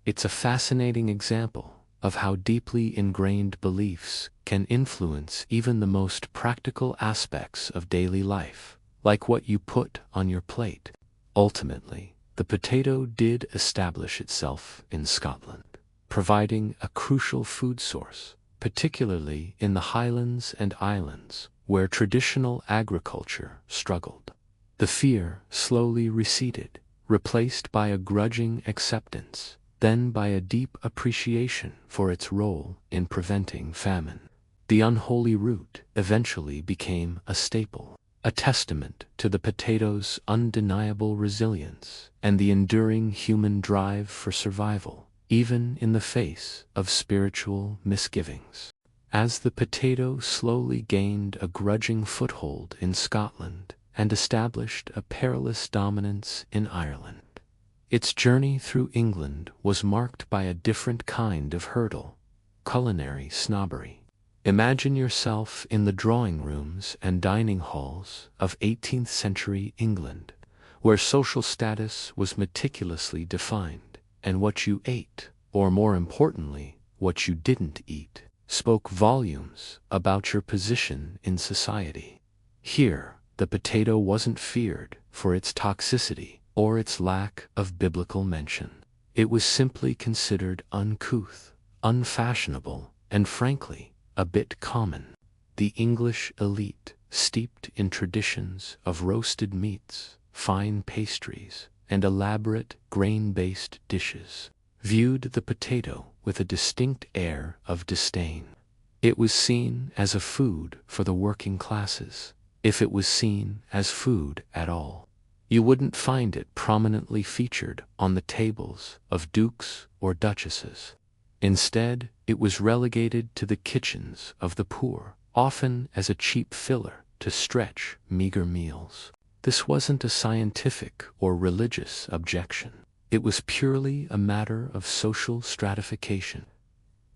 It's a fascinating example of how deeply ingrained beliefs can influence even the most practical aspects of daily life, like what you put on your plate. Ultimately, the potato did establish itself in Scotland, providing a crucial food source, particularly in the Highlands and Islands, where traditional agriculture struggled. The fear slowly receded, replaced by a grudging acceptance, then by a deep appreciation for its role in preventing famine. The unholy root eventually became a staple, a testament to the potato's undeniable resilience and the enduring human drive for survival, even in the face of spiritual misgivings. As the potato slowly gained a grudging foothold in Scotland and established a perilous dominance in Ireland, its journey through England was marked by a different kind of hurdle: culinary snobbery. Imagine yourself in the drawing rooms and dining halls of 18th century England, where social status was meticulously defined, and what you ate or more importantly, what you didn't eat, spoke volumes about your position in society. Here, the potato wasn't feared for its toxicity or its lack of biblical mention. It was simply considered uncouth, unfashionable, and frankly, a bit common. The English elite, steeped in traditions of roasted meats, fine pastries, and elaborate grain-based dishes, viewed the potato with a distinct air of disdain. It was seen as a food for the working classes, if it was seen as food at all. You wouldn't find it prominently featured on the tables of dukes or duchesses. Instead, it was relegated to the kitchens of the poor, often as a cheap filler to stretch meager meals. This wasn't a scientific or religious objection. It was purely a matter of social stratification.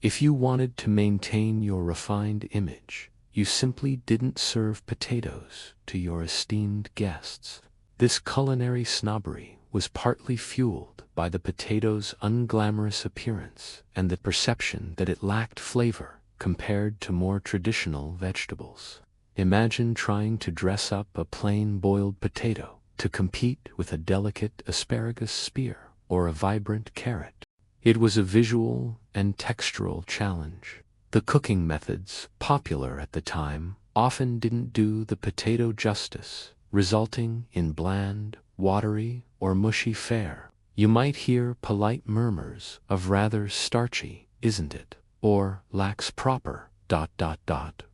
If you wanted to maintain your refined image, you simply didn't serve potatoes to your esteemed guests. This culinary snobbery was partly fueled by the potato's unglamorous appearance and the perception that it lacked flavor compared to more traditional vegetables. Imagine trying to dress up a plain boiled potato to compete with a delicate asparagus spear or a vibrant carrot. It was a visual and textural challenge. The cooking methods popular at the time often didn't do the potato justice, resulting in bland, watery, or mushy fare. You might hear polite murmurs of rather starchy, isn't it, or lacks proper ...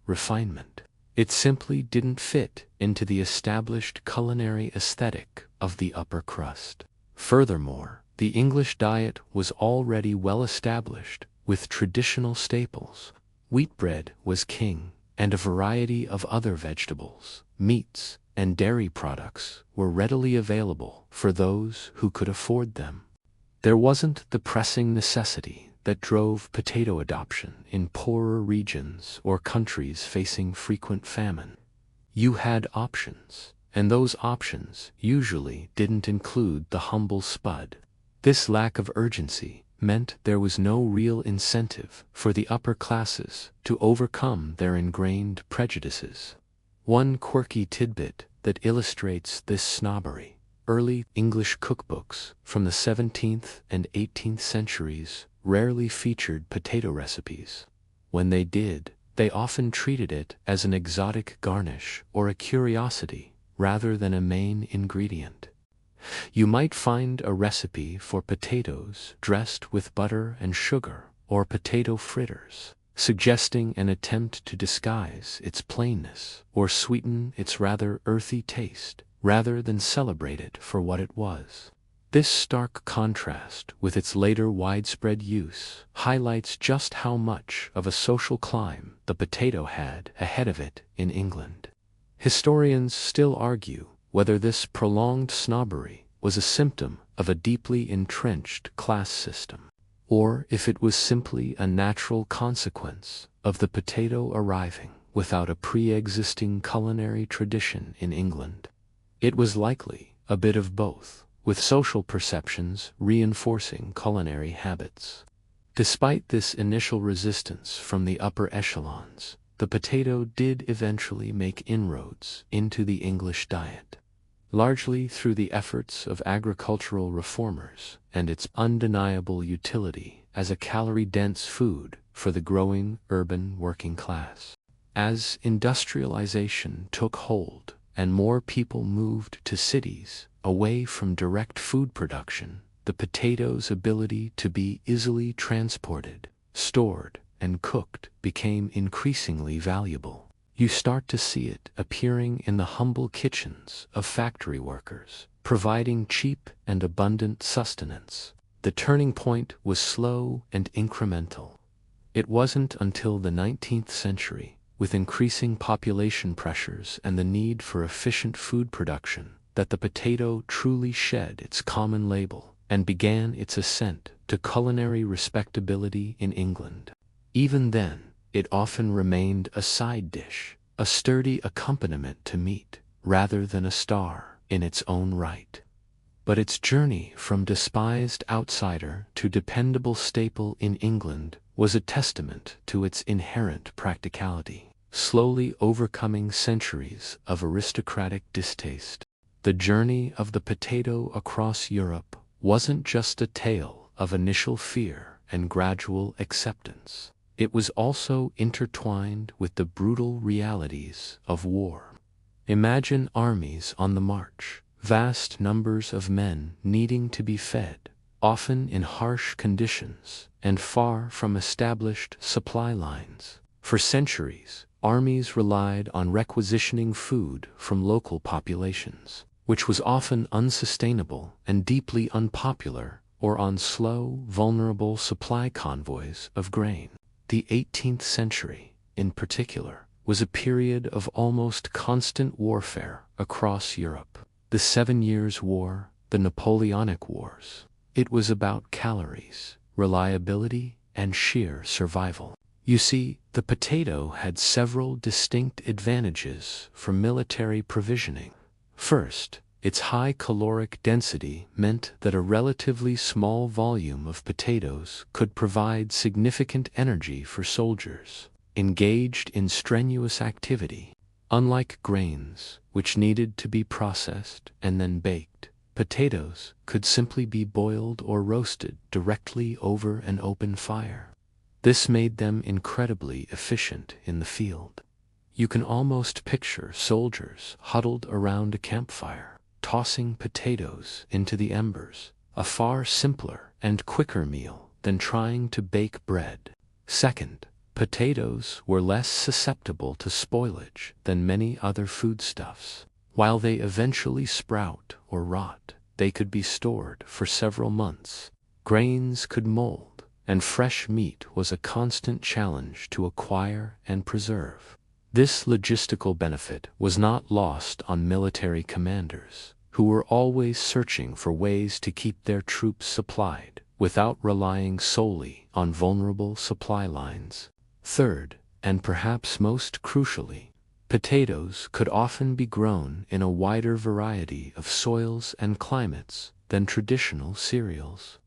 refinement. It simply didn't fit into the established culinary aesthetic of the upper crust. Furthermore, the English diet was already well established with traditional staples. Wheat bread was king, and a variety of other vegetables, meats, and dairy products were readily available for those who could afford them. There wasn't the pressing necessity that drove potato adoption in poorer regions or countries facing frequent famine. You had options, and those options usually didn't include the humble spud. This lack of urgency meant there was no real incentive for the upper classes to overcome their ingrained prejudices. One quirky tidbit that illustrates this snobbery: early English cookbooks from the 17th and 18th centuries rarely featured potato recipes. When they did, they often treated it as an exotic garnish or a curiosity rather than a main ingredient. You might find a recipe for potatoes dressed with butter and sugar, or potato fritters, suggesting an attempt to disguise its plainness or sweeten its rather earthy taste, rather than celebrate it for what it was. This stark contrast with its later widespread use highlights just how much of a social climb the potato had ahead of it in England. Historians still argue whether this prolonged snobbery was a symptom of a deeply entrenched class system, or if it was simply a natural consequence of the potato arriving without a pre-existing culinary tradition in England. It was likely a bit of both, with social perceptions reinforcing culinary habits. Despite this initial resistance from the upper echelons, the potato did eventually make inroads into the English diet, largely through the efforts of agricultural reformers and its undeniable utility as a calorie-dense food for the growing urban working class. As industrialization took hold and more people moved to cities away from direct food production, the potato's ability to be easily transported, stored, and cooked became increasingly valuable. You start to see it appearing in the humble kitchens of factory workers, providing cheap and abundant sustenance. The turning point was slow and incremental. It wasn't until the 19th century, with increasing population pressures and the need for efficient food production, that the potato truly shed its common label and began its ascent to culinary respectability in England. Even then, it often remained a side dish, a sturdy accompaniment to meat, rather than a star in its own right. But its journey from despised outsider to dependable staple in England was a testament to its inherent practicality, slowly overcoming centuries of aristocratic distaste. The journey of the potato across Europe wasn't just a tale of initial fear and gradual acceptance. It was also intertwined with the brutal realities of war. Imagine armies on the march, vast numbers of men needing to be fed, often in harsh conditions and far from established supply lines. For centuries, armies relied on requisitioning food from local populations, which was often unsustainable and deeply unpopular, or on slow, vulnerable supply convoys of grain. The 18th century, in particular, was a period of almost constant warfare across Europe. The 7 Years' War, the Napoleonic Wars. It was about calories, reliability, and sheer survival. You see, the potato had several distinct advantages for military provisioning. First, its high caloric density meant that a relatively small volume of potatoes could provide significant energy for soldiers engaged in strenuous activity. Unlike grains, which needed to be processed and then baked, potatoes could simply be boiled or roasted directly over an open fire. This made them incredibly efficient in the field. You can almost picture soldiers huddled around a campfire, tossing potatoes into the embers, a far simpler and quicker meal than trying to bake bread. Second, potatoes were less susceptible to spoilage than many other foodstuffs. While they eventually sprout or rot, they could be stored for several months. Grains could mold, and fresh meat was a constant challenge to acquire and preserve. This logistical benefit was not lost on military commanders, who were always searching for ways to keep their troops supplied without relying solely on vulnerable supply lines. Third, and perhaps most crucially, potatoes could often be grown in a wider variety of soils and climates than traditional cereals.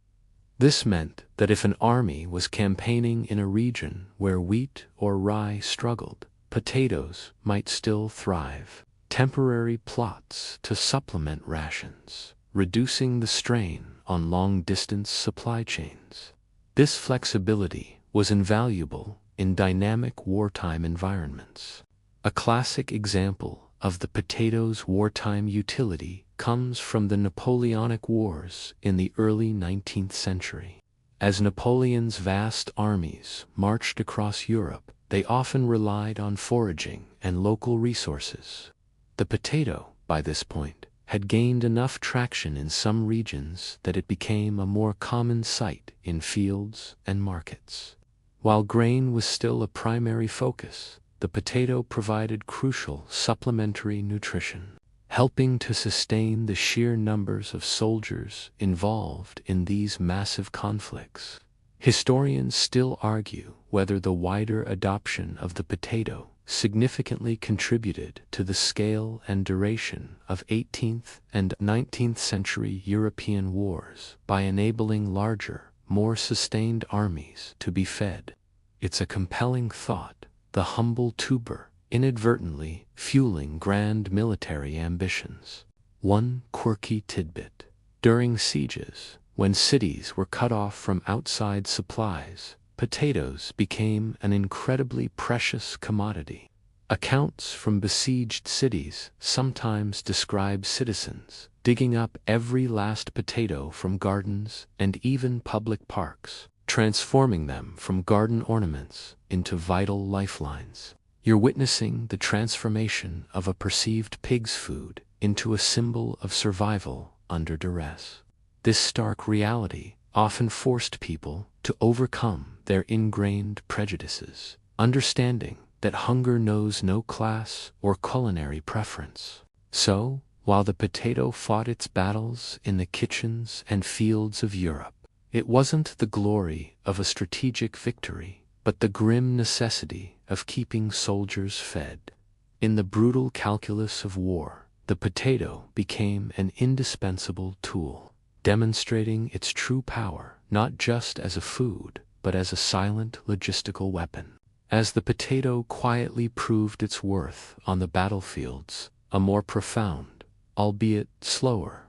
This meant that if an army was campaigning in a region where wheat or rye struggled, potatoes might still thrive. Temporary plots to supplement rations, reducing the strain on long-distance supply chains. This flexibility was invaluable in dynamic wartime environments. A classic example of the potato's wartime utility comes from the Napoleonic Wars in the early 19th century. As Napoleon's vast armies marched across Europe, they often relied on foraging and local resources. The potato, by this point, had gained enough traction in some regions that it became a more common sight in fields and markets. While grain was still a primary focus, the potato provided crucial supplementary nutrition, helping to sustain the sheer numbers of soldiers involved in these massive conflicts. Historians still argue whether the wider adoption of the potato significantly contributed to the scale and duration of 18th and 19th century European wars by enabling larger, more sustained armies to be fed. It's a compelling thought, the humble tuber inadvertently fueling grand military ambitions. One quirky tidbit. During sieges, when cities were cut off from outside supplies, potatoes became an incredibly precious commodity. Accounts from besieged cities sometimes describe citizens digging up every last potato from gardens and even public parks, transforming them from garden ornaments into vital lifelines. You're witnessing the transformation of a perceived pig's food into a symbol of survival under duress. This stark reality often forced people to overcome their ingrained prejudices, understanding that hunger knows no class or culinary preference. So, while the potato fought its battles in the kitchens and fields of Europe, it wasn't the glory of a strategic victory, but the grim necessity of keeping soldiers fed. In the brutal calculus of war, the potato became an indispensable tool, demonstrating its true power not just as a food, but as a silent logistical weapon. As the potato quietly proved its worth on the battlefields, a more profound, albeit slower,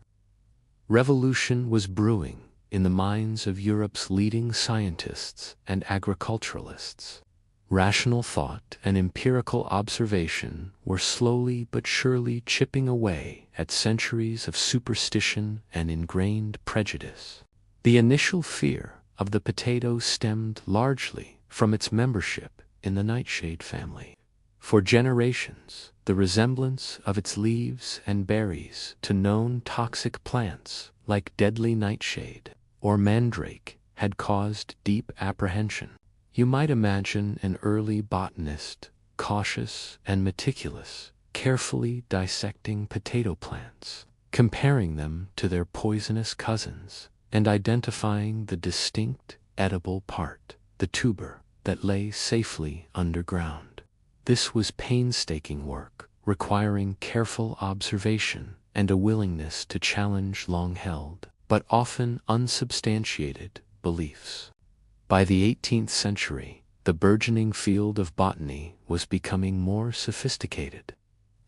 revolution was brewing in the minds of Europe's leading scientists and agriculturalists. Rational thought and empirical observation were slowly but surely chipping away at centuries of superstition and ingrained prejudice. The initial fear of the potato stemmed largely from its membership in the nightshade family. For generations, the resemblance of its leaves and berries to known toxic plants like deadly nightshade or mandrake had caused deep apprehension. You might imagine an early botanist, cautious and meticulous, carefully dissecting potato plants, comparing them to their poisonous cousins, and identifying the distinct edible part, the tuber, that lay safely underground. This was painstaking work, requiring careful observation and a willingness to challenge long-held, but often unsubstantiated, beliefs. By the 18th century, the burgeoning field of botany was becoming more sophisticated.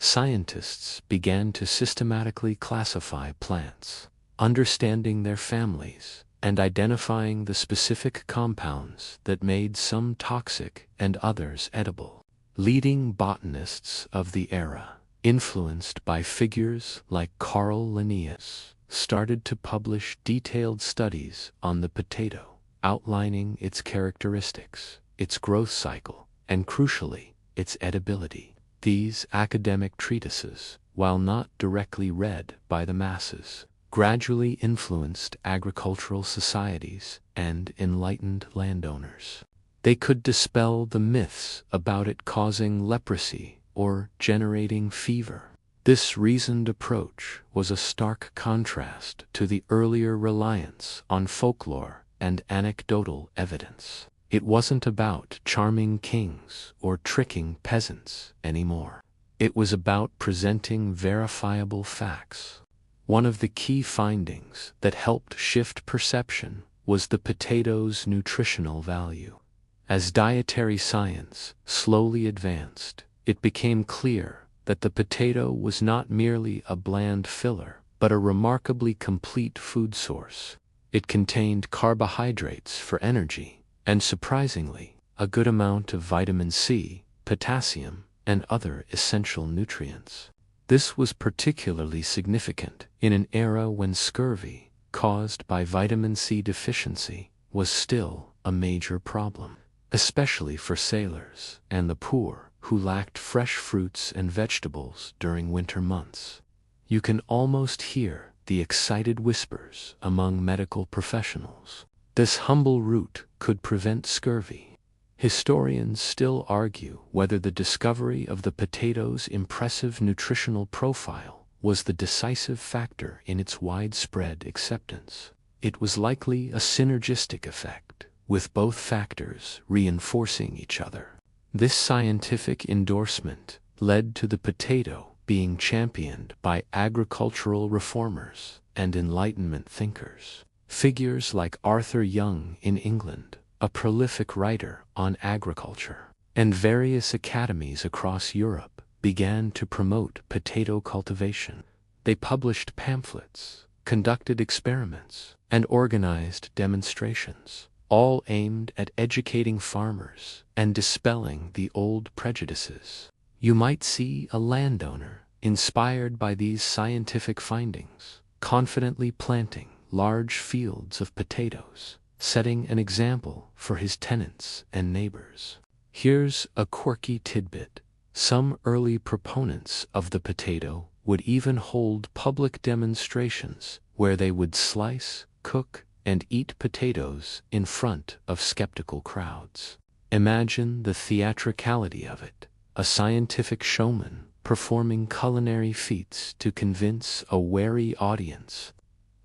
Scientists began to systematically classify plants, understanding their families, and identifying the specific compounds that made some toxic and others edible. Leading botanists of the era, influenced by figures like Carl Linnaeus, started to publish detailed studies on the potato, outlining its characteristics, its growth cycle, and crucially, its edibility. These academic treatises, while not directly read by the masses, gradually influenced agricultural societies and enlightened landowners. They could dispel the myths about it causing leprosy or generating fever. This reasoned approach was a stark contrast to the earlier reliance on folklore and anecdotal evidence. It wasn't about charming kings or tricking peasants anymore. It was about presenting verifiable facts. One of the key findings that helped shift perception was the potato's nutritional value. As dietary science slowly advanced, it became clear that the potato was not merely a bland filler, but a remarkably complete food source. It contained carbohydrates for energy, and surprisingly, a good amount of vitamin C, potassium, and other essential nutrients. This was particularly significant in an era when scurvy, caused by vitamin C deficiency, was still a major problem, especially for sailors and the poor who lacked fresh fruits and vegetables during winter months. You can almost hear the excited whispers among medical professionals. This humble root could prevent scurvy. Historians still argue whether the discovery of the potato's impressive nutritional profile was the decisive factor in its widespread acceptance. It was likely a synergistic effect, with both factors reinforcing each other. This scientific endorsement led to the potato being championed by agricultural reformers and Enlightenment thinkers. Figures like Arthur Young in England, a prolific writer on agriculture, and various academies across Europe began to promote potato cultivation. They published pamphlets, conducted experiments, and organized demonstrations, all aimed at educating farmers and dispelling the old prejudices. You might see a landowner, inspired by these scientific findings, confidently planting large fields of potatoes, setting an example for his tenants and neighbors. Here's a quirky tidbit. Some early proponents of the potato would even hold public demonstrations where they would slice, cook, and eat potatoes in front of skeptical crowds. Imagine the theatricality of it, a scientific showman performing culinary feats to convince a wary audience.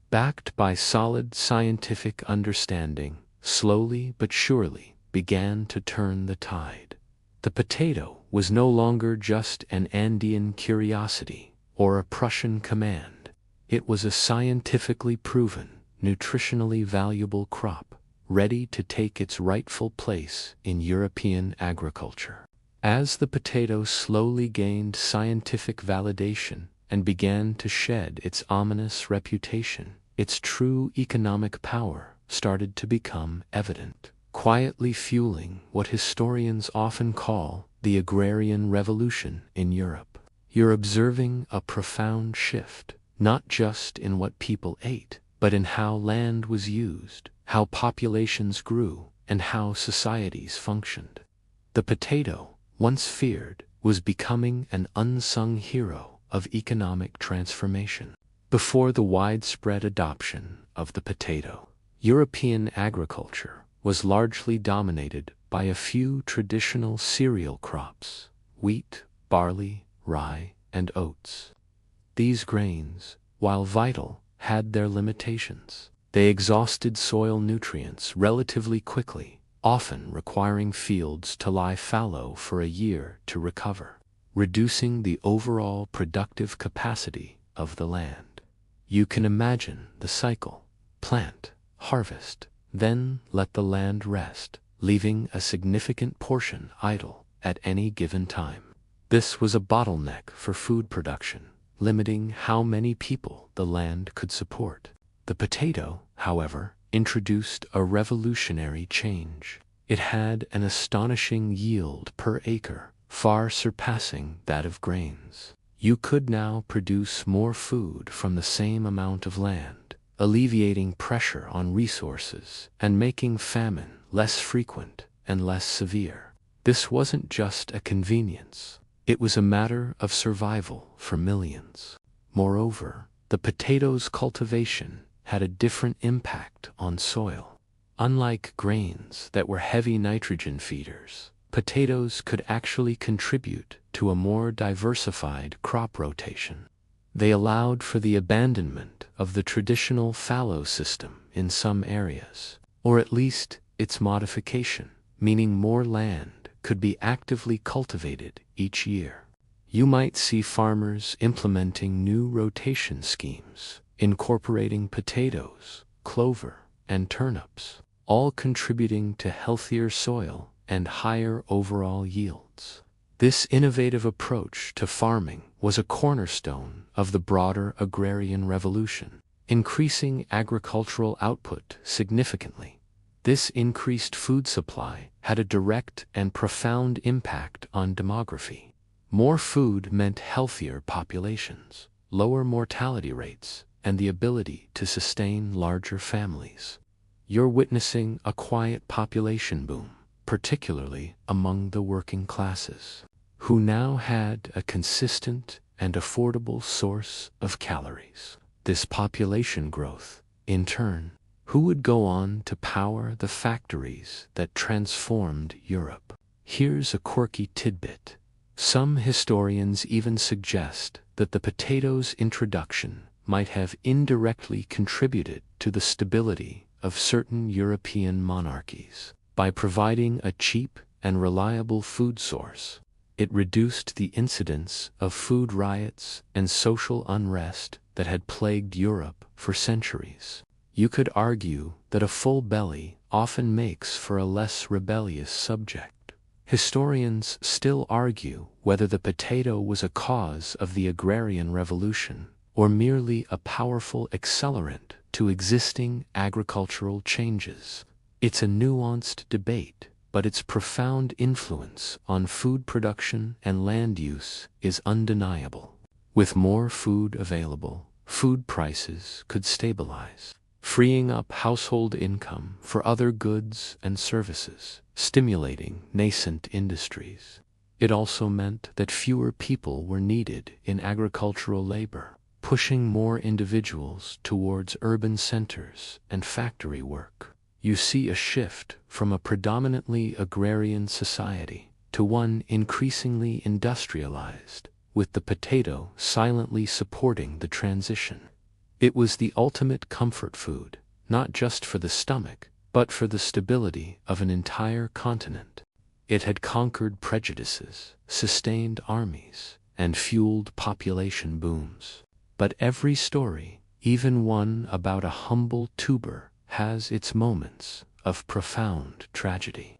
Backed by solid scientific understanding, slowly but surely began to turn the tide. The potato was no longer just an Andean curiosity or a Prussian command. It was a scientifically proven, nutritionally valuable crop, ready to take its rightful place in European agriculture. As the potato slowly gained scientific validation and began to shed its ominous reputation, its true economic power started to become evident, quietly fueling what historians often call the agrarian revolution in Europe. You're observing a profound shift, not just in what people ate, but in how land was used, how populations grew, and how societies functioned. The potato, once feared, was becoming an unsung hero of economic transformation. Before the widespread adoption of the potato, European agriculture was largely dominated by a few traditional cereal crops: wheat, barley, rye, and oats. These grains, while vital, had their limitations. They exhausted soil nutrients relatively quickly, often requiring fields to lie fallow for a year to recover, reducing the overall productive capacity of the land. You can imagine the cycle: plant, harvest, then let the land rest, leaving a significant portion idle at any given time. This was a bottleneck for food production, limiting how many people the land could support. The potato, however, introduced a revolutionary change. It had an astonishing yield per acre, far surpassing that of grains. You could now produce more food from the same amount of land, alleviating pressure on resources and making famine less frequent and less severe. This wasn't just a convenience. It was a matter of survival for millions. Moreover, the potato's cultivation had a different impact on soil. Unlike grains that were heavy nitrogen feeders, potatoes could actually contribute to a more diversified crop rotation. They allowed for the abandonment of the traditional fallow system in some areas, or at least its modification, meaning more land could be actively cultivated each year. You might see farmers implementing new rotation schemes, incorporating potatoes, clover, and turnips, all contributing to healthier soil and higher overall yields. This innovative approach to farming was a cornerstone of the broader agrarian revolution, increasing agricultural output significantly. This increased food supply had a direct and profound impact on demography. More food meant healthier populations, lower mortality rates, and the ability to sustain larger families. You're witnessing a quiet population boom, particularly among the working classes, who now had a consistent and affordable source of calories. This population growth, in turn, who would go on to power the factories that transformed Europe? Here's a quirky tidbit. Some historians even suggest that the potato's introduction might have indirectly contributed to the stability of certain European monarchies. By providing a cheap and reliable food source, it reduced the incidence of food riots and social unrest that had plagued Europe for centuries. You could argue that a full belly often makes for a less rebellious subject. Historians still argue whether the potato was a cause of the agrarian revolution or merely a powerful accelerant to existing agricultural changes. It's a nuanced debate, but its profound influence on food production and land use is undeniable. With more food available, food prices could stabilize, freeing up household income for other goods and services, stimulating nascent industries. It also meant that fewer people were needed in agricultural labor, pushing more individuals towards urban centers and factory work. You see a shift from a predominantly agrarian society to one increasingly industrialized, with the potato silently supporting the transition. It was the ultimate comfort food, not just for the stomach, but for the stability of an entire continent. It had conquered prejudices, sustained armies, and fueled population booms. But every story, even one about a humble tuber, has its moments of profound tragedy.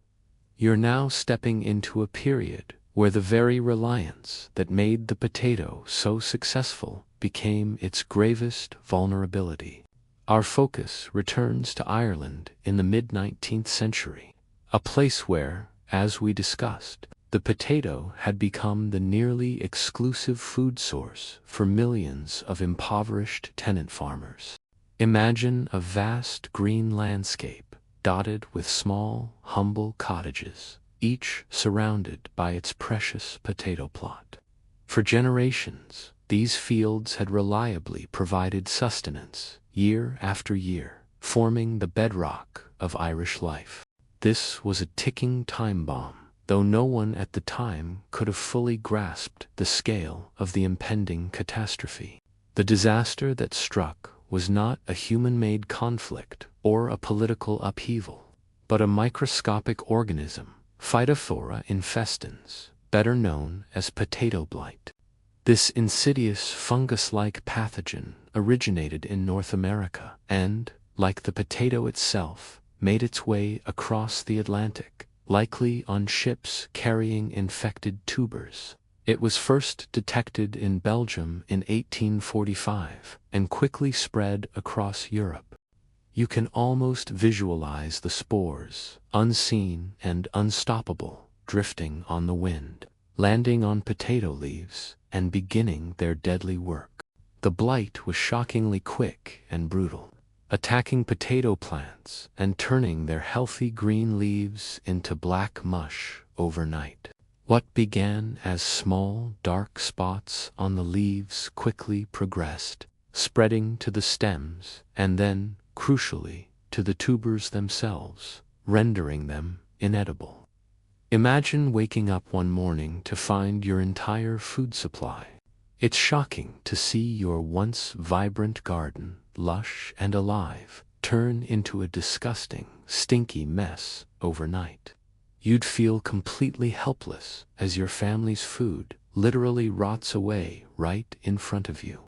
You're now stepping into a period where the very reliance that made the potato so successful became its gravest vulnerability. Our focus returns to Ireland in the mid-19th century, a place where, as we discussed, the potato had become the nearly exclusive food source for millions of impoverished tenant farmers. Imagine a vast green landscape dotted with small, humble cottages, each surrounded by its precious potato plot. For generations, these fields had reliably provided sustenance, year after year, forming the bedrock of Irish life. This was a ticking time bomb, though no one at the time could have fully grasped the scale of the impending catastrophe. The disaster that struck was not a human-made conflict or a political upheaval, but a microscopic organism, Phytophthora infestans, better known as potato blight. This insidious fungus-like pathogen originated in North America and, like the potato itself, made its way across the Atlantic, likely on ships carrying infected tubers. It was first detected in Belgium in 1845 and quickly spread across Europe. You can almost visualize the spores, unseen and unstoppable, drifting on the wind, landing on potato leaves, and beginning their deadly work. The blight was shockingly quick and brutal, attacking potato plants and turning their healthy green leaves into black mush overnight. What began as small, dark spots on the leaves quickly progressed, spreading to the stems and then, crucially, to the tubers themselves, rendering them inedible. Imagine waking up one morning to find your entire food supply. It's shocking to see your once vibrant garden, lush and alive, turn into a disgusting, stinky mess overnight. You'd feel completely helpless as your family's food literally rots away right in front of you.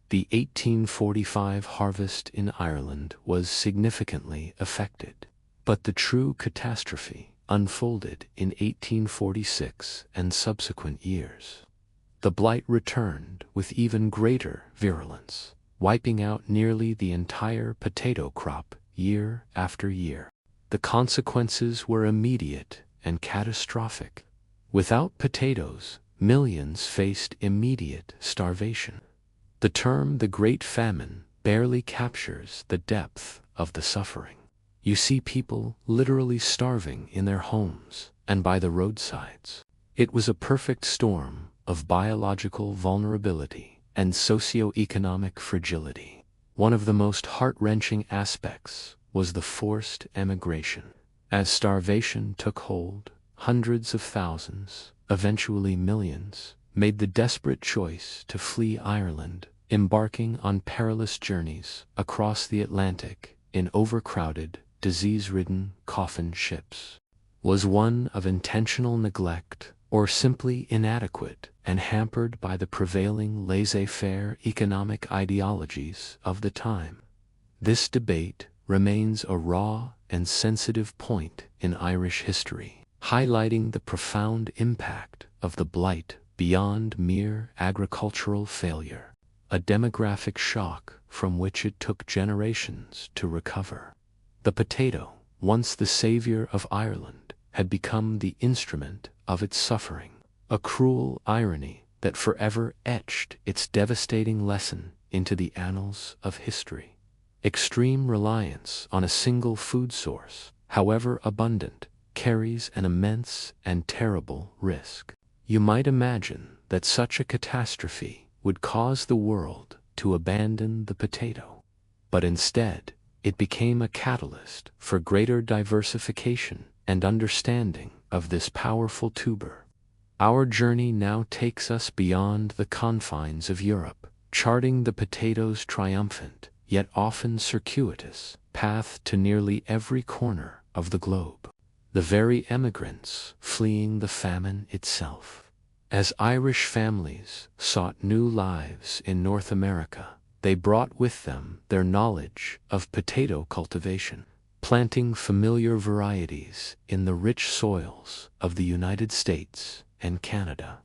The 1845 harvest in Ireland was significantly affected, but the true catastrophe unfolded in 1846 and subsequent years. The blight returned with even greater virulence, wiping out nearly the entire potato crop year after year. The consequences were immediate and catastrophic. Without potatoes, millions faced immediate starvation. The term the Great Famine barely captures the depth of the suffering. You see people literally starving in their homes and by the roadsides. It was a perfect storm of biological vulnerability and socio-economic fragility. One of the most heart-wrenching aspects was the forced emigration. As starvation took hold, hundreds of thousands, eventually millions, made the desperate choice to flee Ireland, embarking on perilous journeys across the Atlantic in overcrowded, disease-ridden coffin ships. Was one of intentional neglect or simply inadequate and hampered by the prevailing laissez-faire economic ideologies of the time? This debate remains a raw and sensitive point in Irish history, highlighting the profound impact of the blight beyond mere agricultural failure, a demographic shock from which it took generations to recover. The potato, once the savior of Ireland, had become the instrument of its suffering, a cruel irony that forever etched its devastating lesson into the annals of history. Extreme reliance on a single food source, however abundant, carries an immense and terrible risk. You might imagine that such a catastrophe would cause the world to abandon the potato, but instead, it became a catalyst for greater diversification and understanding of this powerful tuber. Our journey now takes us beyond the confines of Europe, charting the potato's triumphant, yet often circuitous, path to nearly every corner of the globe. The very emigrants fleeing the famine itself. As Irish families sought new lives in North America, they brought with them their knowledge of potato cultivation, planting familiar varieties in the rich soils of the United States and Canada.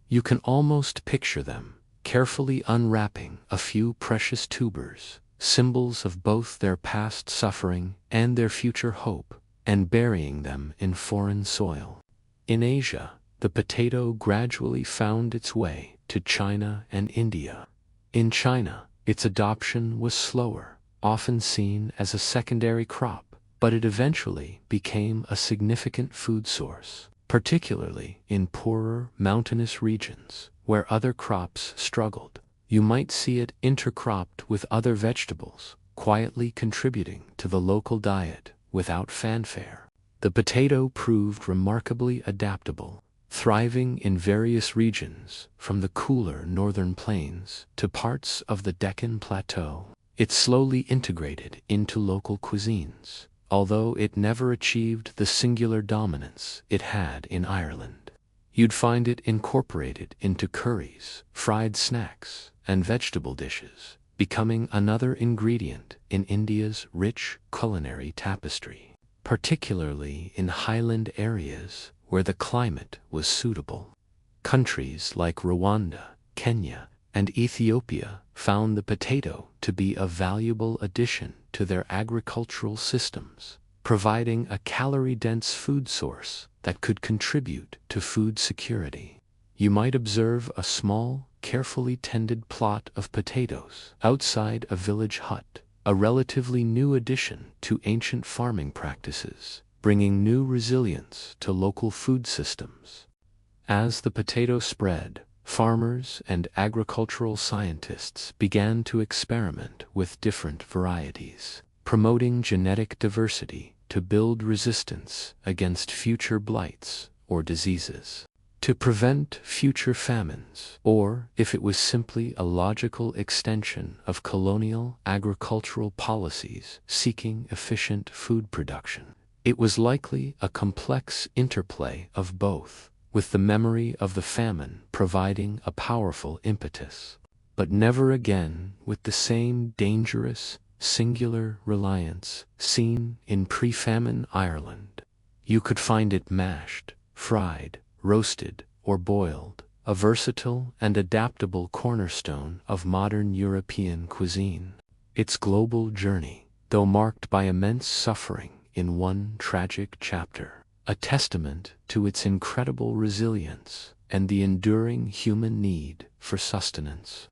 You can almost picture them carefully unwrapping a few precious tubers, symbols of both their past suffering and their future hope, and burying them in foreign soil. In Asia, the potato gradually found its way to China and India. In China, its adoption was slower, often seen as a secondary crop, but it eventually became a significant food source, particularly in poorer mountainous regions where other crops struggled. You might see it intercropped with other vegetables, quietly contributing to the local diet without fanfare. The potato proved remarkably adaptable, thriving in various regions from the cooler northern plains to parts of the Deccan Plateau. It slowly integrated into local cuisines, although it never achieved the singular dominance it had in Ireland. You'd find it incorporated into curries, fried snacks, and vegetable dishes, becoming another ingredient in India's rich culinary tapestry, particularly in highland areas where the climate was suitable. Countries like Rwanda, Kenya, and Ethiopia found the potato to be a valuable addition to their agricultural systems, providing a calorie-dense food source that could contribute to food security. You might observe a small, carefully tended plot of potatoes outside a village hut, a relatively new addition to ancient farming practices, bringing new resilience to local food systems. As the potato spread, farmers and agricultural scientists began to experiment with different varieties, promoting genetic diversity to build resistance against future blights or diseases, to prevent future famines, or if it was simply a logical extension of colonial agricultural policies seeking efficient food production. It was likely a complex interplay of both, with the memory of the famine providing a powerful impetus, but never again with the same dangerous, singular reliance seen in pre-famine Ireland. You could find it mashed, fried, roasted, or boiled, a versatile and adaptable cornerstone of modern European cuisine. Its global journey, though marked by immense suffering in one tragic chapter, a testament to its incredible resilience and the enduring human need for sustenance.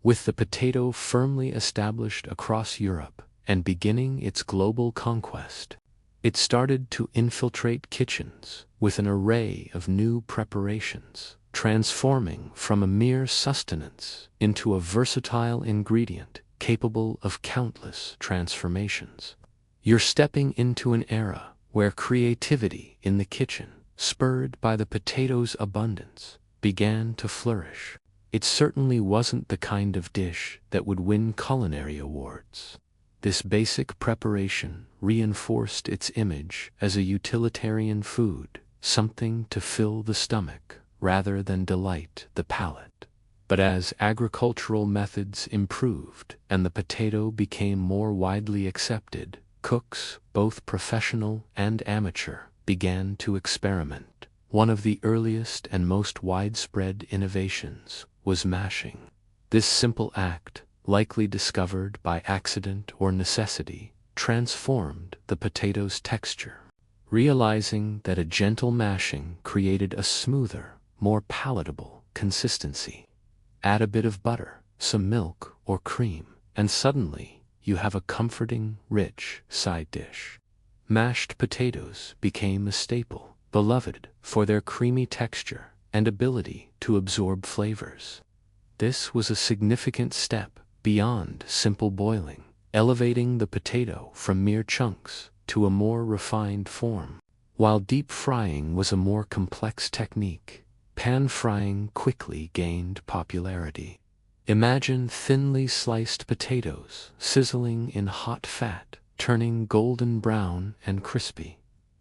With the potato firmly established across Europe and beginning its global conquest, it started to infiltrate kitchens with an array of new preparations, transforming from a mere sustenance into a versatile ingredient capable of countless transformations. You're stepping into an era where creativity in the kitchen, spurred by the potato's abundance, began to flourish. It certainly wasn't the kind of dish that would win culinary awards. This basic preparation reinforced its image as a utilitarian food, something to fill the stomach rather than delight the palate. But as agricultural methods improved and the potato became more widely accepted, cooks, both professional and amateur, began to experiment. One of the earliest and most widespread innovations was mashing. This simple act, likely discovered by accident or necessity, transformed the potato's texture. Realizing that a gentle mashing created a smoother, more palatable consistency. Add a bit of butter, some milk or cream, and suddenly you have a comforting, rich side dish. Mashed potatoes became a staple, beloved for their creamy texture and ability to absorb flavors. This was a significant step beyond simple boiling, elevating the potato from mere chunks to a more refined form. While deep frying was a more complex technique, pan frying quickly gained popularity. Imagine thinly sliced potatoes sizzling in hot fat, turning golden brown and crispy.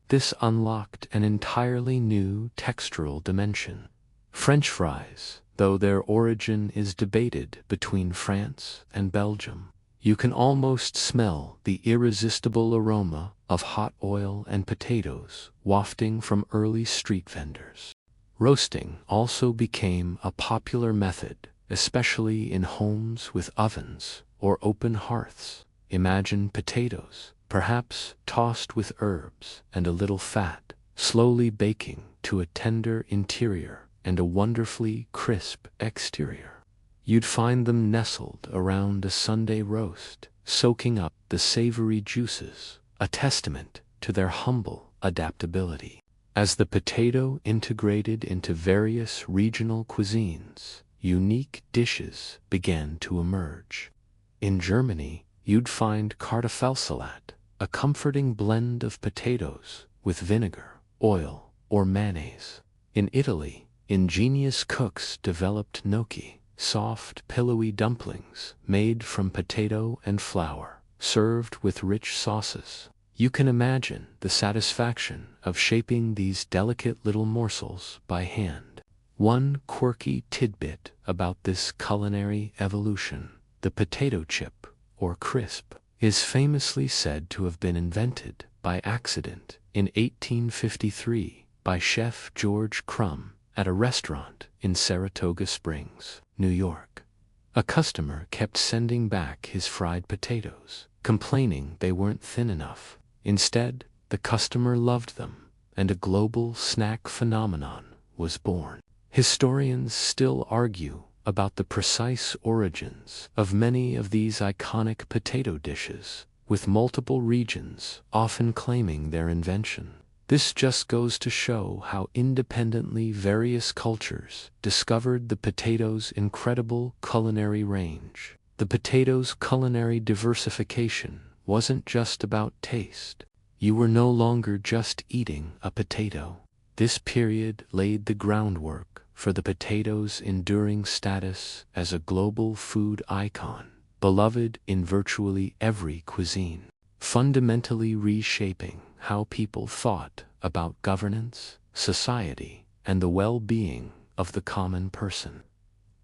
This unlocked an entirely new textural dimension. French fries, though their origin is debated between France and Belgium. You can almost smell the irresistible aroma of hot oil and potatoes wafting from early street vendors. Roasting also became a popular method, especially in homes with ovens or open hearths. Imagine potatoes, perhaps tossed with herbs and a little fat, slowly baking to a tender interior and a wonderfully crisp exterior. You'd find them nestled around a Sunday roast, soaking up the savory juices, a testament to their humble adaptability. As the potato integrated into various regional cuisines, unique dishes began to emerge. In Germany, you'd find Kartoffelsalat, a comforting blend of potatoes with vinegar, oil, or mayonnaise. In Italy, ingenious cooks developed gnocchi, soft, pillowy dumplings made from potato and flour, served with rich sauces. You can imagine the satisfaction of shaping these delicate little morsels by hand. One quirky tidbit about this culinary evolution: the potato chip, or crisp, is famously said to have been invented by accident in 1853 by chef George Crumb at a restaurant in Saratoga Springs, New York. A customer kept sending back his fried potatoes, complaining they weren't thin enough. Instead, the customer loved them, and a global snack phenomenon was born. Historians still argue about the precise origins of many of these iconic potato dishes, with multiple regions often claiming their invention. This just goes to show how independently various cultures discovered the potato's incredible culinary range. The potato's culinary diversification wasn't just about taste. You were no longer just eating a potato. This period laid the groundwork for the potato's enduring status as a global food icon, beloved in virtually every cuisine, fundamentally reshaping how people thought about governance, society, and the well-being of the common person.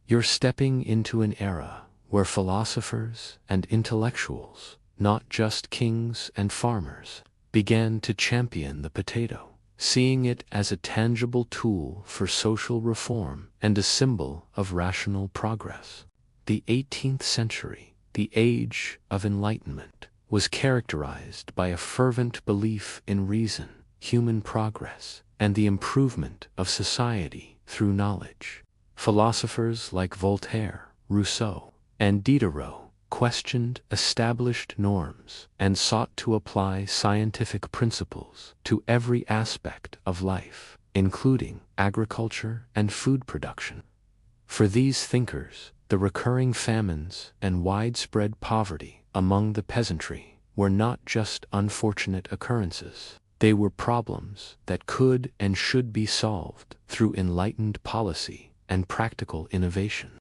You're stepping into an era where philosophers and intellectuals, not just kings and farmers, began to champion the potato, seeing it as a tangible tool for social reform and a symbol of rational progress. The 18th century, the age of enlightenment, was characterized by a fervent belief in reason, human progress, and the improvement of society through knowledge. Philosophers like Voltaire, Rousseau, and Diderot questioned established norms and sought to apply scientific principles to every aspect of life, including agriculture and food production. For these thinkers, the recurring famines and widespread poverty among the peasantry were not just unfortunate occurrences. They were problems that could and should be solved through enlightened policy and practical innovation.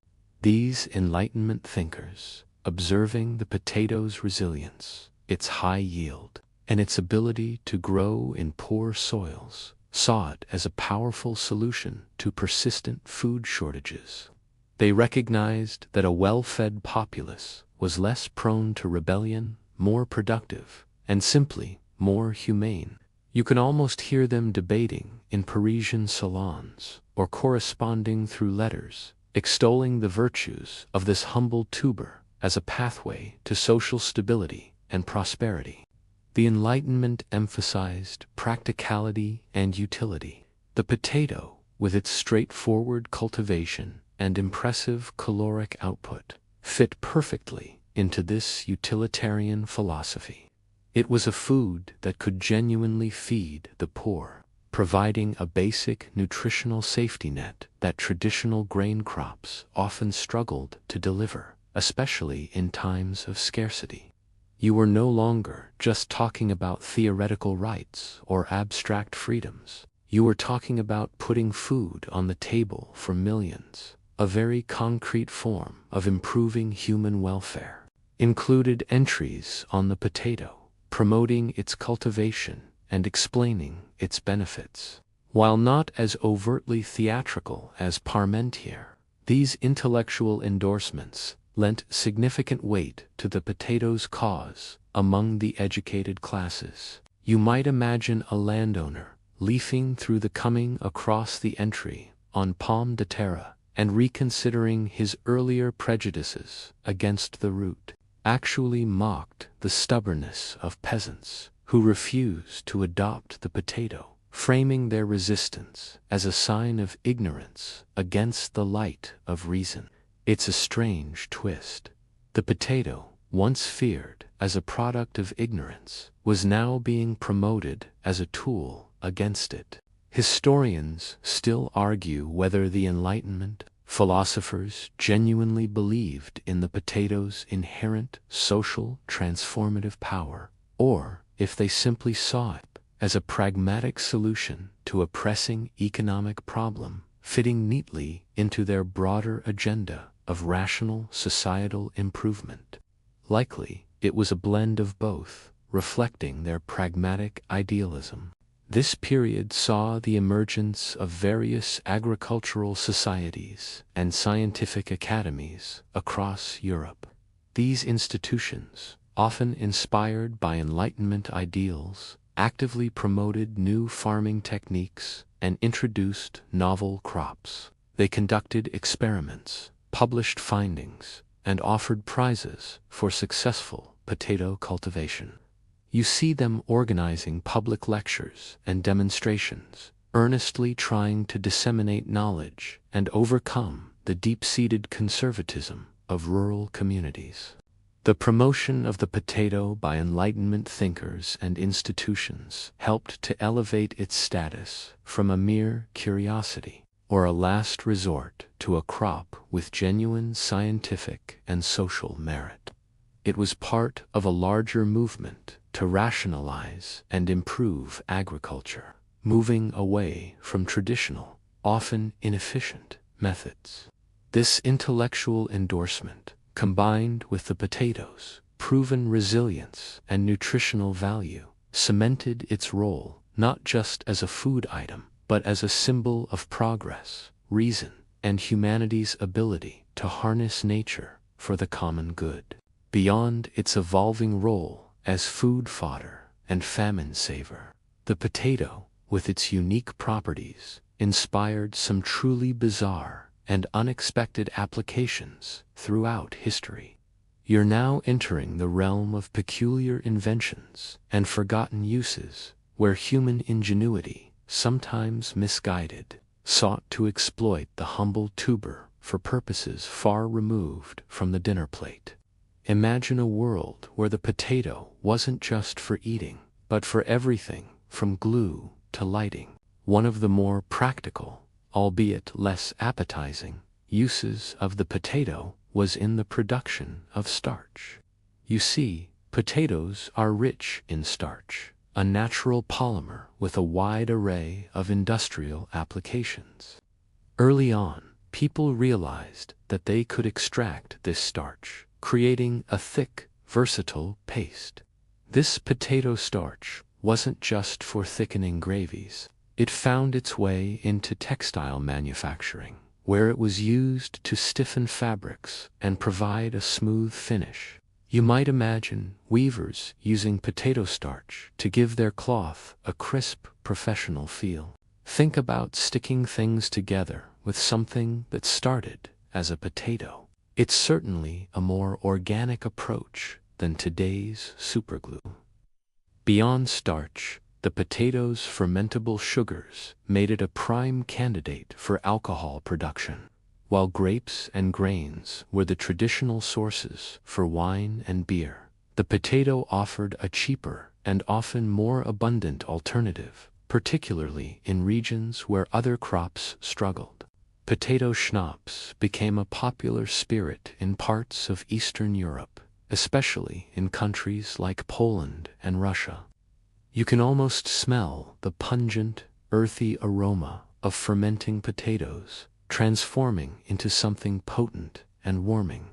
These Enlightenment thinkers, observing the potato's resilience, its high yield, and its ability to grow in poor soils, saw it as a powerful solution to persistent food shortages. They recognized that a well-fed populace was less prone to rebellion, more productive, and simply more humane. You can almost hear them debating in Parisian salons or corresponding through letters, extolling the virtues of this humble tuber as a pathway to social stability and prosperity. The Enlightenment emphasized practicality and utility. The potato, with its straightforward cultivation and impressive caloric output, fit perfectly into this utilitarian philosophy. It was a food that could genuinely feed the poor, providing a basic nutritional safety net that traditional grain crops often struggled to deliver, especially in times of scarcity. You were no longer just talking about theoretical rights or abstract freedoms. You were talking about putting food on the table for millions. A very concrete form of improving human welfare. Included entries on the potato, promoting its cultivation and explaining its benefits. While not as overtly theatrical as Parmentier, these intellectual endorsements lent significant weight to the potato's cause among the educated classes. You might imagine a landowner leafing through the coming across the entry on pomme de terre and reconsidering his earlier prejudices against the root, actually mocked the stubbornness of peasants who refused to adopt the potato, framing their resistance as a sign of ignorance against the light of reason. It's a strange twist. The potato, once feared as a product of ignorance, was now being promoted as a tool against it. Historians still argue whether the Enlightenment philosophers genuinely believed in the potato's inherent social transformative power, or if they simply saw it as a pragmatic solution to a pressing economic problem fitting neatly into their broader agenda of rational societal improvement. Likely, it was a blend of both, reflecting their pragmatic idealism. This period saw the emergence of various agricultural societies and scientific academies across Europe. These institutions, often inspired by Enlightenment ideals, actively promoted new farming techniques and introduced novel crops. They conducted experiments, published findings, and offered prizes for successful potato cultivation. You see them organizing public lectures and demonstrations, earnestly trying to disseminate knowledge and overcome the deep-seated conservatism of rural communities. The promotion of the potato by Enlightenment thinkers and institutions helped to elevate its status from a mere curiosity or a last resort to a crop with genuine scientific and social merit. It was part of a larger movement to rationalize and improve agriculture, moving away from traditional, often inefficient, methods. This intellectual endorsement, combined with the potato's proven resilience and nutritional value, cemented its role not just as a food item, but as a symbol of progress, reason, and humanity's ability to harness nature for the common good. Beyond its evolving role as food fodder and famine saver, the potato, with its unique properties, inspired some truly bizarre and unexpected applications throughout history. You're now entering the realm of peculiar inventions and forgotten uses, where human ingenuity, sometimes misguided, sought to exploit the humble tuber for purposes far removed from the dinner plate. Imagine a world where the potato wasn't just for eating, but for everything from glue to lighting. One of the more practical, albeit less appetizing, uses of the potato was in the production of starch. You see, potatoes are rich in starch, a natural polymer with a wide array of industrial applications. Early on, people realized that they could extract this starch, creating a thick, versatile paste. This potato starch wasn't just for thickening gravies. It found its way into textile manufacturing, where it was used to stiffen fabrics and provide a smooth finish. You might imagine weavers using potato starch to give their cloth a crisp, professional feel. Think about sticking things together with something that started as a potato. It's certainly a more organic approach than today's superglue. Beyond starch, the potato's fermentable sugars made it a prime candidate for alcohol production. While grapes and grains were the traditional sources for wine and beer, the potato offered a cheaper and often more abundant alternative, particularly in regions where other crops struggled. Potato schnapps became a popular spirit in parts of Eastern Europe, especially in countries like Poland and Russia. You can almost smell the pungent, earthy aroma of fermenting potatoes, transforming into something potent and warming.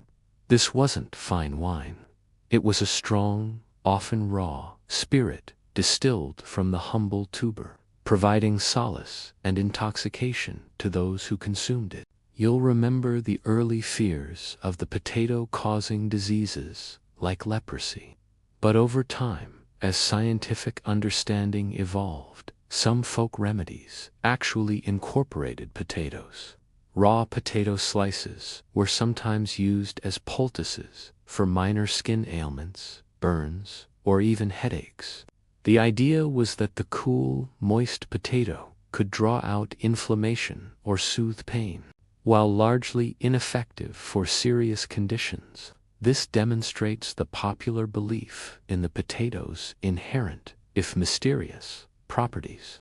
This wasn't fine wine. It was a strong, often raw, spirit distilled from the humble tuber, providing solace and intoxication to those who consumed it. You'll remember the early fears of the potato causing diseases like leprosy. But over time, as scientific understanding evolved, some folk remedies actually incorporated potatoes. Raw potato slices were sometimes used as poultices for minor skin ailments, burns, or even headaches. The idea was that the cool, moist potato could draw out inflammation or soothe pain. While largely ineffective for serious conditions, this demonstrates the popular belief in the potato's inherent, if mysterious, properties.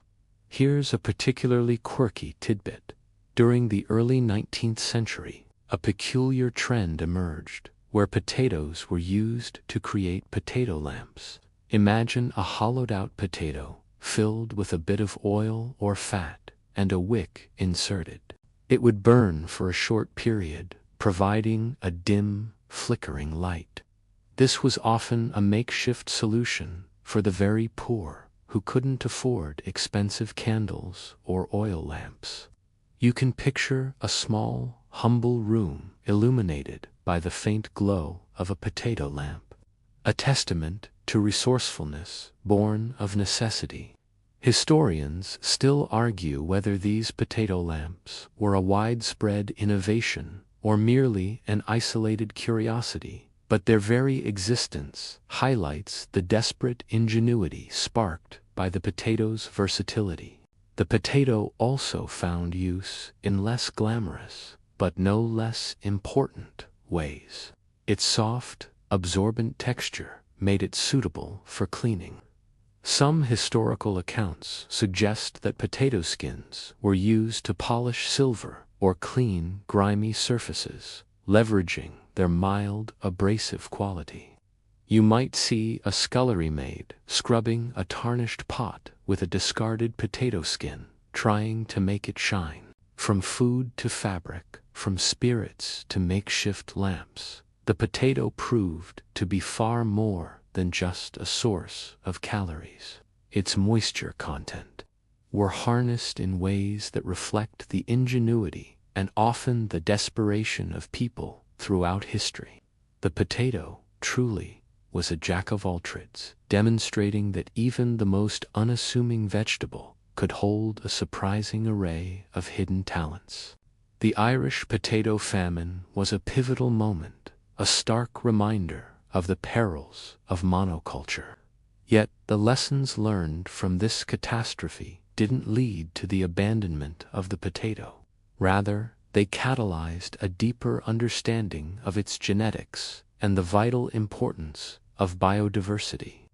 Here's a particularly quirky tidbit. During the early 19th century, a peculiar trend emerged where potatoes were used to create potato lamps. Imagine a hollowed-out potato filled with a bit of oil or fat and a wick inserted. It would burn for a short period, providing a dim, flickering light. This was often a makeshift solution for the very poor who couldn't afford expensive candles or oil lamps. You can picture a small, humble room illuminated by the faint glow of a potato lamp, a testament to resourcefulness born of necessity. Historians still argue whether these potato lamps were a widespread innovation or merely an isolated curiosity, but their very existence highlights the desperate ingenuity sparked by the potato's versatility. The potato also found use in less glamorous, but no less important, ways. Its soft, absorbent texture made it suitable for cleaning. Some historical accounts suggest that potato skins were used to polish silver or clean grimy surfaces, leveraging their mild, abrasive quality. You might see a scullery maid scrubbing a tarnished pot with a discarded potato skin, trying to make it shine. From food to fabric, from spirits to makeshift lamps, the potato proved to be far more than just a source of calories. Its moisture content were harnessed in ways that reflect the ingenuity and often the desperation of people throughout history. The potato, truly, was a jack of all trades, demonstrating that even the most unassuming vegetable could hold a surprising array of hidden talents. The Irish potato famine was a pivotal moment, a stark reminder of the perils of monoculture. Yet the lessons learned from this catastrophe didn't lead to the abandonment of the potato. Rather, they catalyzed a deeper understanding of its genetics and the vital importance of biodiversity.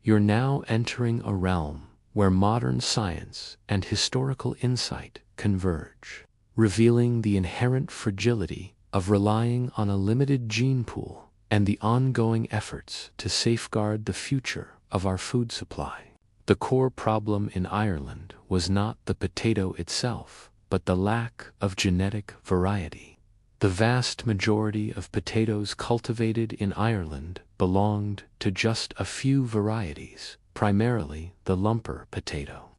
You're now entering a realm where modern science and historical insight converge, revealing the inherent fragility of relying on a limited gene pool and the ongoing efforts to safeguard the future of our food supply. The core problem in Ireland was not the potato itself, but the lack of genetic variety. The vast majority of potatoes cultivated in Ireland belonged to just a few varieties, primarily the lumper potato.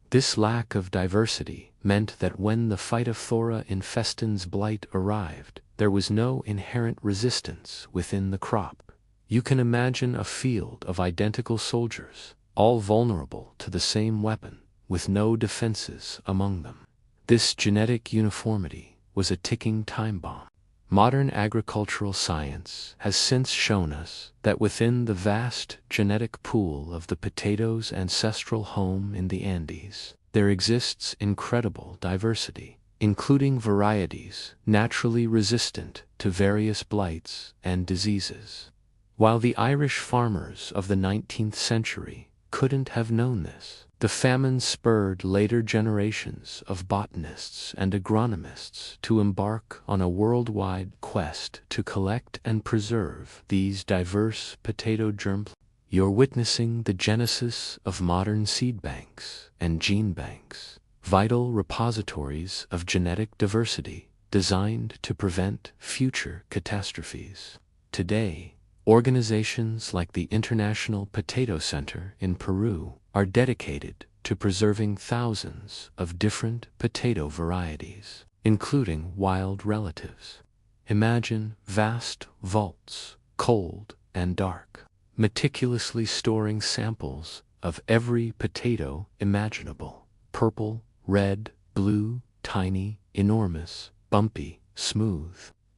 This lack of diversity meant that when the Phytophthora infestans blight arrived, there was no inherent resistance within the crop. You can imagine a field of identical soldiers, all vulnerable to the same weapon, with no defenses among them. This genetic uniformity was a ticking time bomb. Modern agricultural science has since shown us that within the vast genetic pool of the potato's ancestral home in the Andes, there exists incredible diversity, including varieties naturally resistant to various blights and diseases. While the Irish farmers of the 19th century couldn't have known this, the famine spurred later generations of botanists and agronomists to embark on a worldwide quest to collect and preserve these diverse potato germplasms. You're witnessing the genesis of modern seed banks and gene banks, vital repositories of genetic diversity designed to prevent future catastrophes. Today, organizations like the International Potato Center in Peru are dedicated to preserving thousands of different potato varieties, including wild relatives. Imagine vast vaults, cold and dark, meticulously storing samples of every potato imaginable: purple, red, blue, tiny, enormous, bumpy, smooth.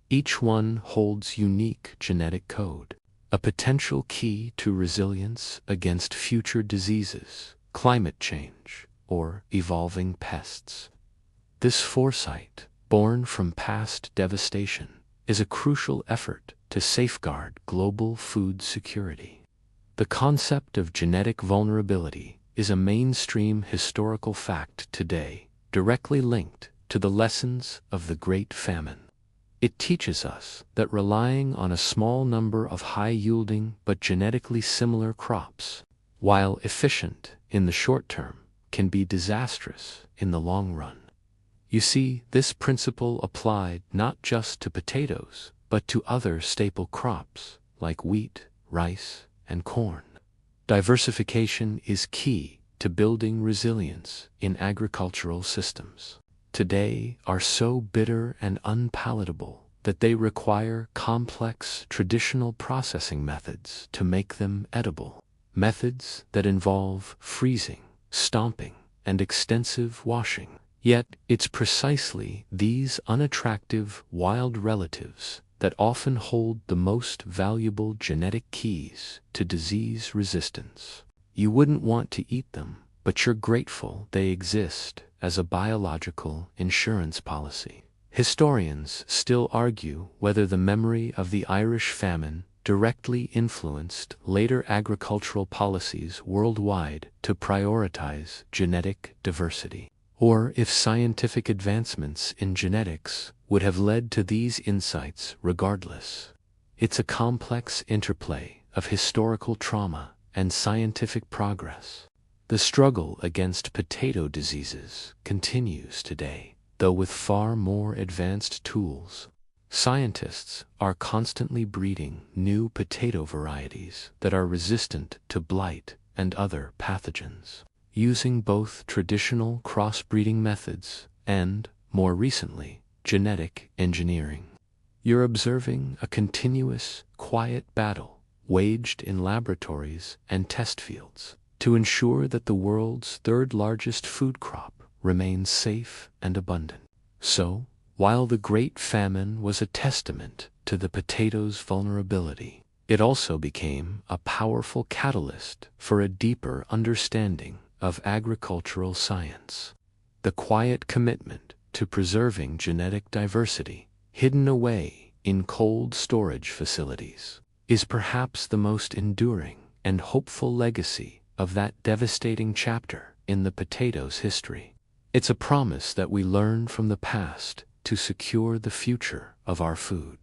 Each one holds unique genetic code, a potential key to resilience against future diseases, climate change, or evolving pests. This foresight, born from past devastation, is a crucial effort to safeguard global food security. The concept of genetic vulnerability is a mainstream historical fact today, directly linked to the lessons of the Great Famine. It teaches us that relying on a small number of high-yielding but genetically similar crops, while efficient in the short term, can be disastrous in the long run. You see, this principle applied not just to potatoes, but to other staple crops like wheat, rice, and corn. Diversification is key to building resilience in agricultural systems. Today are so bitter and unpalatable that they require complex traditional processing methods to make them edible. Methods that involve freezing, stomping, and extensive washing. Yet it's precisely these unattractive wild relatives that often hold the most valuable genetic keys to disease resistance. You wouldn't want to eat them, but you're grateful they exist as a biological insurance policy. Historians still argue whether the memory of the Irish famine directly influenced later agricultural policies worldwide to prioritize genetic diversity, or if scientific advancements in genetics would have led to these insights regardless. It's a complex interplay of historical trauma and scientific progress. The struggle against potato diseases continues today, though with far more advanced tools. Scientists are constantly breeding new potato varieties that are resistant to blight and other pathogens, using both traditional crossbreeding methods and, more recently, genetic engineering. You're observing a continuous, quiet battle waged in laboratories and test fields to ensure that the world's third-largest food crop remains safe and abundant. So, while the Great Famine was a testament to the potato's vulnerability, it also became a powerful catalyst for a deeper understanding of agricultural science. The quiet commitment to preserving genetic diversity, hidden away in cold storage facilities, is perhaps the most enduring and hopeful legacy of that devastating chapter in the potato's history. It's a promise that we learn from the past to secure the future of our food.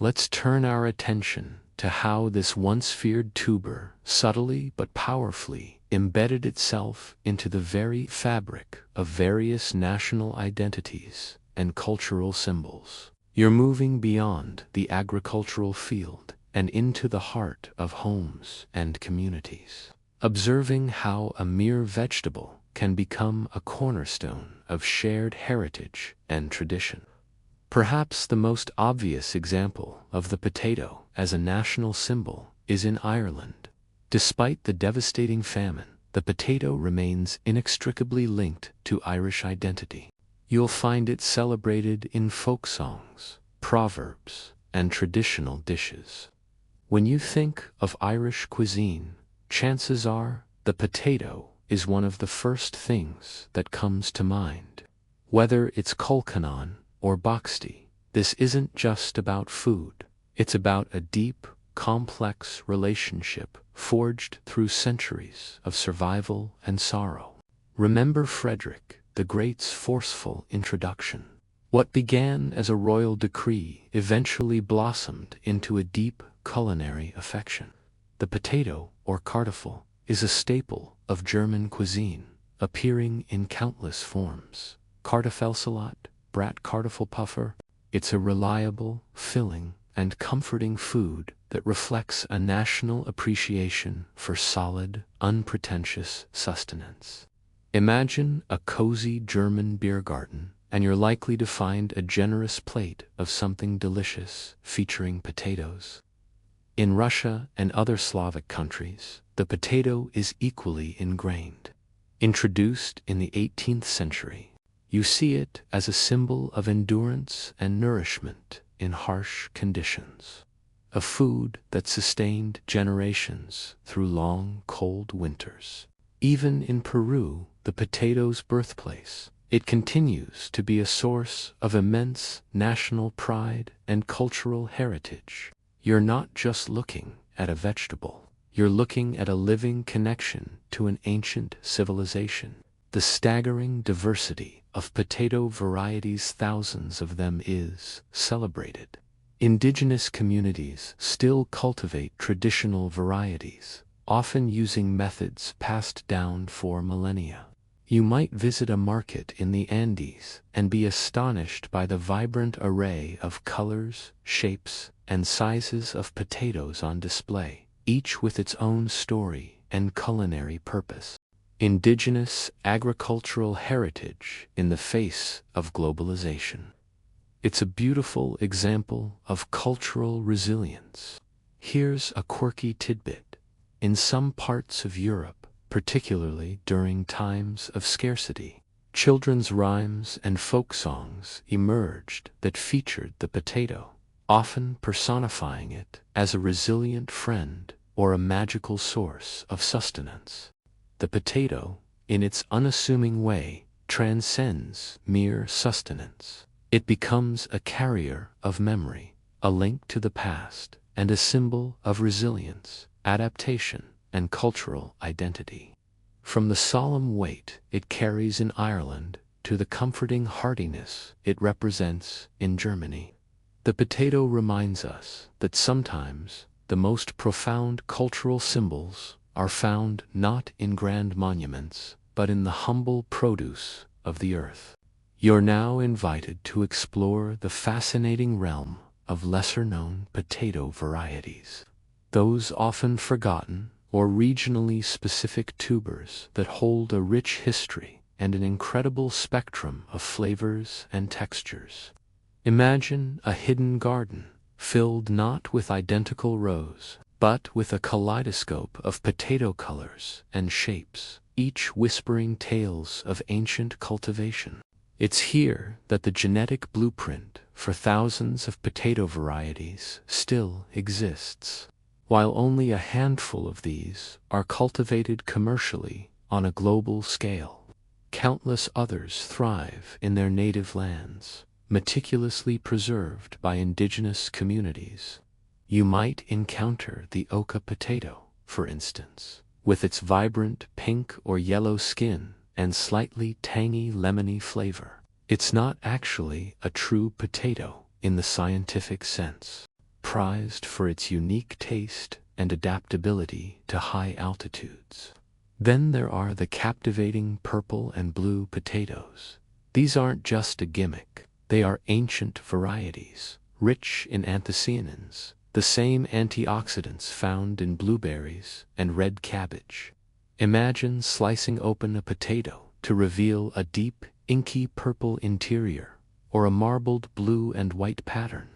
Let's turn our attention to how this once feared tuber subtly but powerfully embedded itself into the very fabric of various national identities and cultural symbols. You're moving beyond the agricultural field and into the heart of homes and communities, observing how a mere vegetable can become a cornerstone of shared heritage and tradition. Perhaps the most obvious example of the potato as a national symbol is in Ireland. Despite the devastating famine, the potato remains inextricably linked to Irish identity. You'll find it celebrated in folk songs, proverbs, and traditional dishes. When you think of Irish cuisine, chances are the potato is one of the first things that comes to mind. Whether it's colcannon or boxty, this isn't just about food. It's about a deep, complex relationship forged through centuries of survival and sorrow. Remember Frederick the Great's forceful introduction. What began as a royal decree eventually blossomed into a deep culinary affection. The potato, or kartoffel, is a staple of German cuisine, appearing in countless forms. Kartoffelsalat, Bratkartoffelpuffer. It's a reliable, filling, and comforting food that reflects a national appreciation for solid, unpretentious sustenance. Imagine a cozy German beer garden, and you're likely to find a generous plate of something delicious featuring potatoes. In Russia and other Slavic countries, the potato is equally ingrained. Introduced in the 18th century, you see it as a symbol of endurance and nourishment in harsh conditions. A food that sustained generations through long, cold winters. Even in Peru, the potato's birthplace, it continues to be a source of immense national pride and cultural heritage. You're not just looking at a vegetable. You're looking at a living connection to an ancient civilization. The staggering diversity of potato varieties, thousands of them, is celebrated. Indigenous communities still cultivate traditional varieties, often using methods passed down for millennia. You might visit a market in the Andes and be astonished by the vibrant array of colors, shapes, and sizes of potatoes on display, each with its own story and culinary purpose. Indigenous agricultural heritage in the face of globalization. It's a beautiful example of cultural resilience. Here's a quirky tidbit. In some parts of Europe, particularly during times of scarcity, children's rhymes and folk songs emerged that featured the potato, often personifying it as a resilient friend or a magical source of sustenance. The potato, in its unassuming way, transcends mere sustenance. It becomes a carrier of memory, a link to the past, and a symbol of resilience, adaptation, and cultural identity. From the solemn weight it carries in Ireland to the comforting heartiness it represents in Germany, the potato reminds us that sometimes the most profound cultural symbols are found not in grand monuments, but in the humble produce of the earth. You're now invited to explore the fascinating realm of lesser-known potato varieties. Those often forgotten or regionally specific tubers that hold a rich history and an incredible spectrum of flavors and textures. Imagine a hidden garden filled not with identical rows, but with a kaleidoscope of potato colors and shapes, each whispering tales of ancient cultivation. It's here that the genetic blueprint for thousands of potato varieties still exists. While only a handful of these are cultivated commercially on a global scale, countless others thrive in their native lands, meticulously preserved by indigenous communities. You might encounter the oca potato, for instance, with its vibrant pink or yellow skin and slightly tangy lemony flavor. It's not actually a true potato in the scientific sense, prized for its unique taste and adaptability to high altitudes. Then there are the captivating purple and blue potatoes. These aren't just a gimmick, they are ancient varieties, rich in anthocyanins, the same antioxidants found in blueberries and red cabbage. Imagine slicing open a potato to reveal a deep, inky purple interior, or a marbled blue and white pattern.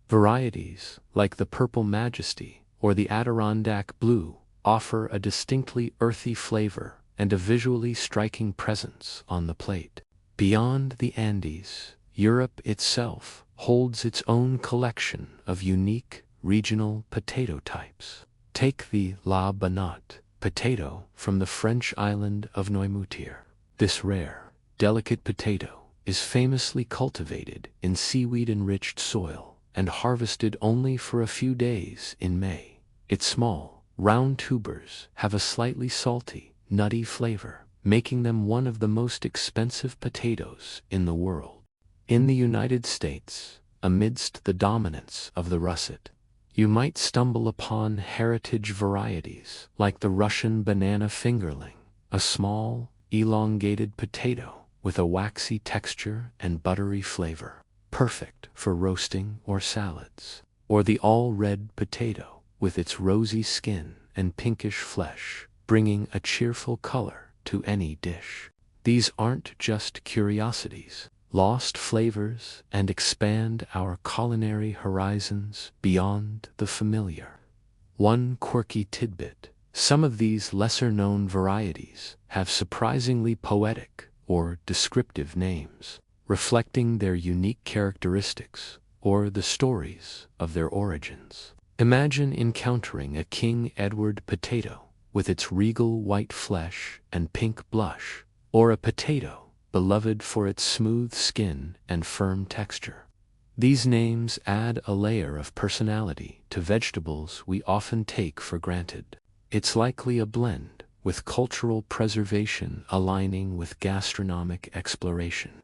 Varieties like the Purple Majesty or the Adirondack Blue offer a distinctly earthy flavor and a visually striking presence on the plate. Beyond the Andes, Europe itself holds its own collection of unique regional potato types. Take the La Banotte potato from the French island of Noirmoutier. This rare, delicate potato is famously cultivated in seaweed-enriched soil and harvested only for a few days in May. Its small, round tubers have a slightly salty, nutty flavor, making them one of the most expensive potatoes in the world. In the United States, amidst the dominance of the russet, you might stumble upon heritage varieties like the Russian banana fingerling, a small, elongated potato with a waxy texture and buttery flavor, perfect for roasting or salads, or the all-red potato with its rosy skin and pinkish flesh, bringing a cheerful color to any dish. These aren't just curiosities, lost flavors, and expand our culinary horizons beyond the familiar. One quirky tidbit: some of these lesser-known varieties have surprisingly poetic or descriptive names, reflecting their unique characteristics or the stories of their origins. Imagine encountering a King Edward potato with its regal white flesh and pink blush, or a potato beloved for its smooth skin and firm texture. These names add a layer of personality to vegetables we often take for granted. It's likely a blend, with cultural preservation aligning with gastronomic exploration.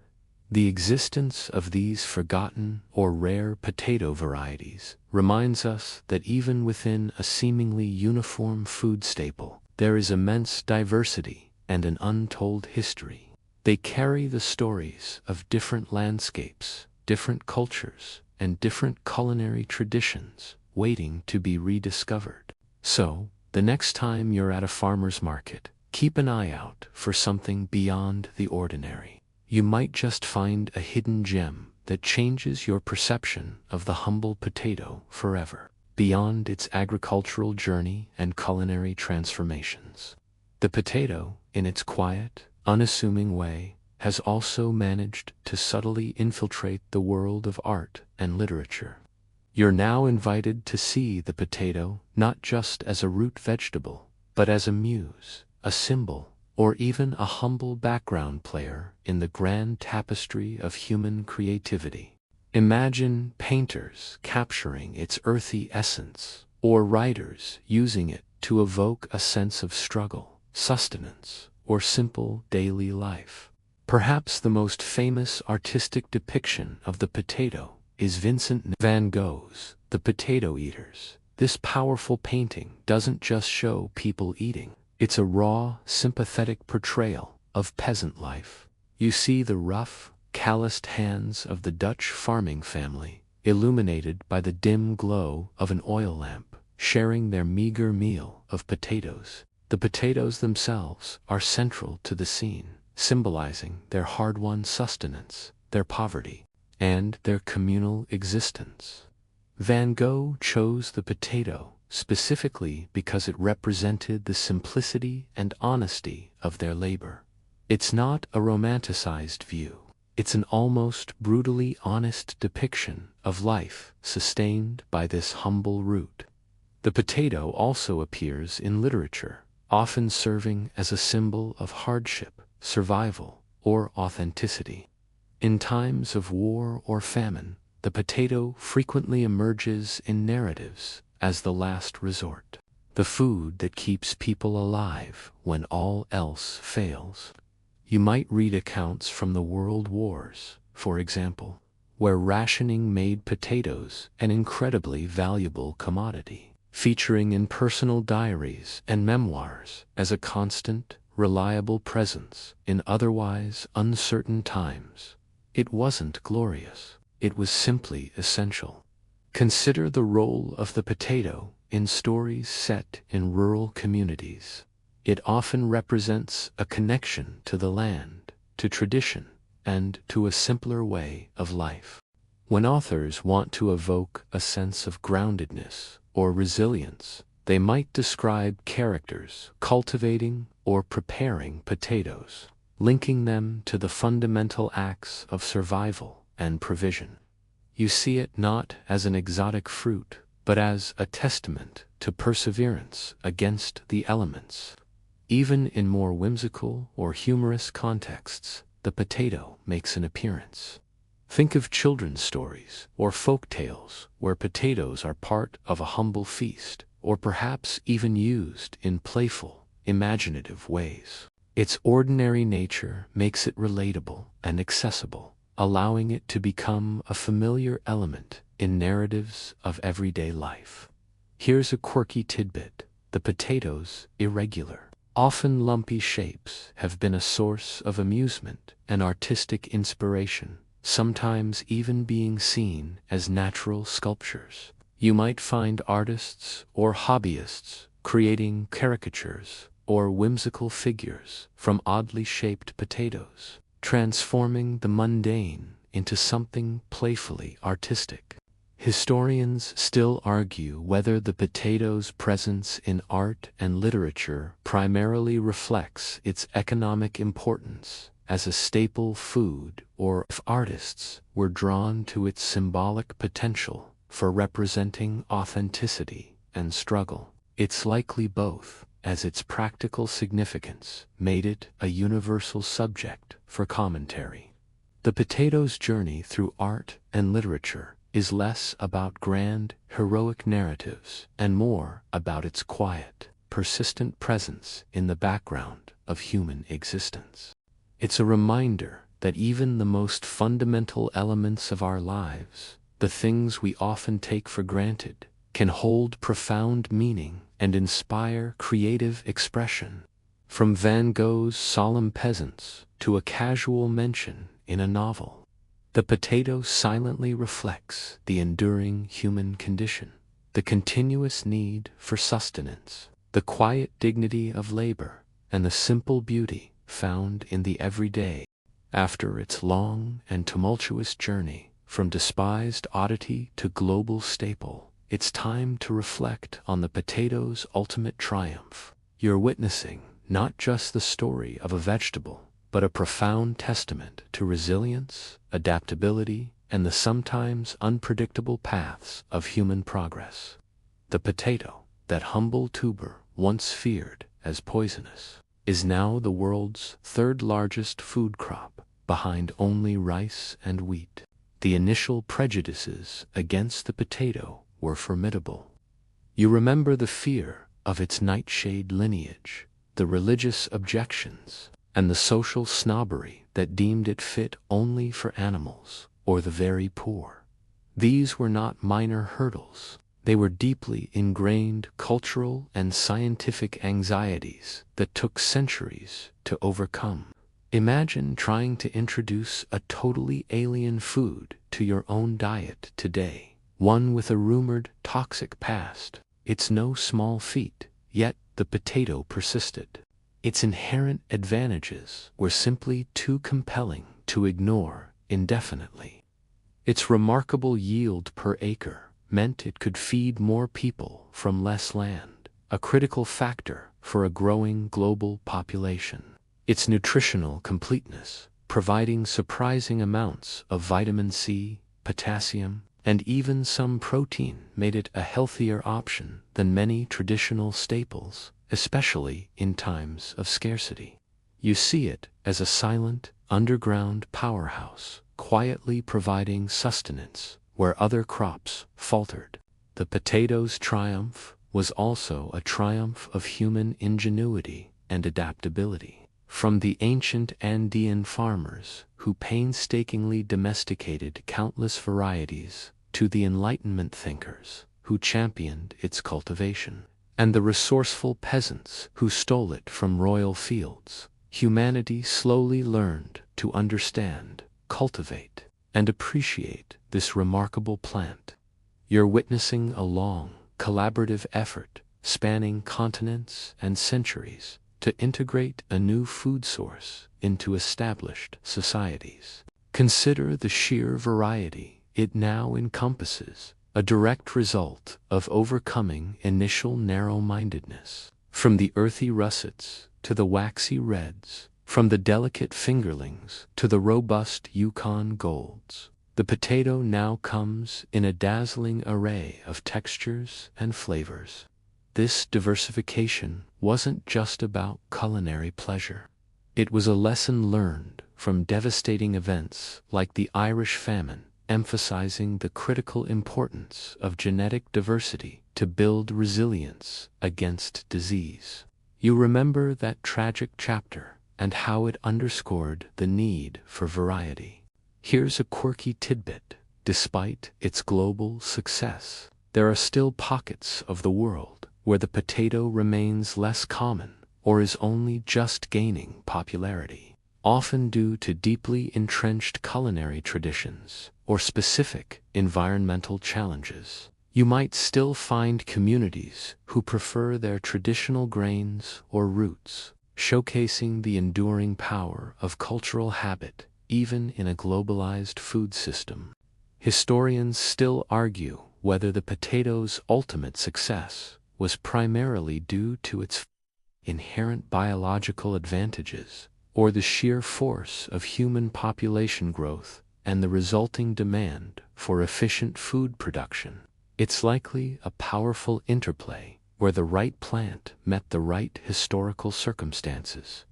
The existence of these forgotten or rare potato varieties reminds us that even within a seemingly uniform food staple, there is immense diversity and an untold history. They carry the stories of different landscapes, different cultures, and different culinary traditions waiting to be rediscovered. So, the next time you're at a farmer's market, keep an eye out for something beyond the ordinary. You might just find a hidden gem that changes your perception of the humble potato forever, beyond its agricultural journey and culinary transformations. The potato, in its quiet, unassuming way, has also managed to subtly infiltrate the world of art and literature. You're now invited to see the potato not just as a root vegetable, but as a muse, a symbol, or even a humble background player in the grand tapestry of human creativity. Imagine painters capturing its earthy essence, or writers using it to evoke a sense of struggle, sustenance, or simple daily life. Perhaps the most famous artistic depiction of the potato is Vincent van Gogh's The Potato Eaters. This powerful painting doesn't just show people eating. It's a raw, sympathetic portrayal of peasant life. You see the rough, calloused hands of the Dutch farming family, illuminated by the dim glow of an oil lamp, sharing their meager meal of potatoes. The potatoes themselves are central to the scene, symbolizing their hard-won sustenance, their poverty, and their communal existence. Van Gogh chose the potato specifically because it represented the simplicity and honesty of their labor. It's not a romanticized view. It's an almost brutally honest depiction of life sustained by this humble root. The potato also appears in literature, often serving as a symbol of hardship, survival, or authenticity. In times of war or famine, the potato frequently emerges in narratives as the last resort, the food that keeps people alive when all else fails. You might read accounts from the World Wars, for example, where rationing made potatoes an incredibly valuable commodity, featuring in personal diaries and memoirs as a constant, reliable presence in otherwise uncertain times. It wasn't glorious. It was simply essential. Consider the role of the potato in stories set in rural communities. It often represents a connection to the land, to tradition, and to a simpler way of life. When authors want to evoke a sense of groundedness or resilience, they might describe characters cultivating or preparing potatoes, linking them to the fundamental acts of survival and provision. You see it not as an exotic fruit, but as a testament to perseverance against the elements. Even in more whimsical or humorous contexts, the potato makes an appearance. Think of children's stories or folk tales where potatoes are part of a humble feast, or perhaps even used in playful, imaginative ways. Its ordinary nature makes it relatable and accessible, allowing it to become a familiar element in narratives of everyday life. Here's a quirky tidbit: the potato's irregular, often lumpy shapes have been a source of amusement and artistic inspiration, sometimes even being seen as natural sculptures. You might find artists or hobbyists creating caricatures or whimsical figures from oddly shaped potatoes, transforming the mundane into something playfully artistic. Historians still argue whether the potato's presence in art and literature primarily reflects its economic importance as a staple food, or if artists were drawn to its symbolic potential for representing authenticity and struggle. It's likely both, as its practical significance made it a universal subject for commentary. The potato's journey through art and literature is less about grand, heroic narratives and more about its quiet, persistent presence in the background of human existence. It's a reminder that even the most fundamental elements of our lives, the things we often take for granted, can hold profound meaning and inspire creative expression. From Van Gogh's solemn peasants to a casual mention in a novel, the potato silently reflects the enduring human condition, the continuous need for sustenance, the quiet dignity of labor, and the simple beauty found in the everyday. After its long and tumultuous journey from despised oddity to global staple, it's time to reflect on the potato's ultimate triumph. You're witnessing not just the story of a vegetable, but a profound testament to resilience, adaptability, and the sometimes unpredictable paths of human progress. The potato, that humble tuber once feared as poisonous, is now the world's third largest food crop, behind only rice and wheat. The initial prejudices against the potato were formidable. You remember the fear of its nightshade lineage, the religious objections, and the social snobbery that deemed it fit only for animals or the very poor. These were not minor hurdles. They were deeply ingrained cultural and scientific anxieties that took centuries to overcome. Imagine trying to introduce a totally alien food to your own diet today, one with a rumored toxic past. It's no small feat, yet the potato persisted. Its inherent advantages were simply too compelling to ignore indefinitely. Its remarkable yield per acre meant it could feed more people from less land, a critical factor for a growing global population. Its nutritional completeness, providing surprising amounts of vitamin C, potassium, and even some protein, made it a healthier option than many traditional staples, especially in times of scarcity. You see it as a silent, underground powerhouse, quietly providing sustenance where other crops faltered. The potato's triumph was also a triumph of human ingenuity and adaptability. From the ancient Andean farmers who painstakingly domesticated countless varieties to the Enlightenment thinkers who championed its cultivation, and the resourceful peasants who stole it from royal fields, humanity slowly learned to understand, cultivate, and appreciate this remarkable plant. You're witnessing a long, collaborative effort spanning continents and centuries to integrate a new food source into established societies. Consider the sheer variety it now encompasses, a direct result of overcoming initial narrow-mindedness. From the earthy russets to the waxy reds, from the delicate fingerlings to the robust Yukon golds, the potato now comes in a dazzling array of textures and flavors. This diversification wasn't just about culinary pleasure. It was a lesson learned from devastating events like the Irish famine, emphasizing the critical importance of genetic diversity to build resilience against disease. You remember that tragic chapter and how it underscored the need for variety. Here's a quirky tidbit. Despite its global success, there are still pockets of the world where the potato remains less common or is only just gaining popularity, often due to deeply entrenched culinary traditions or specific environmental challenges. You might still find communities who prefer their traditional grains or roots, showcasing the enduring power of cultural habit even in a globalized food system. Historians still argue whether the potato's ultimate success was primarily due to its inherent biological advantages or the sheer force of human population growth and the resulting demand for efficient food production. It's likely a powerful interplay where the right plant met the right historical circumstances.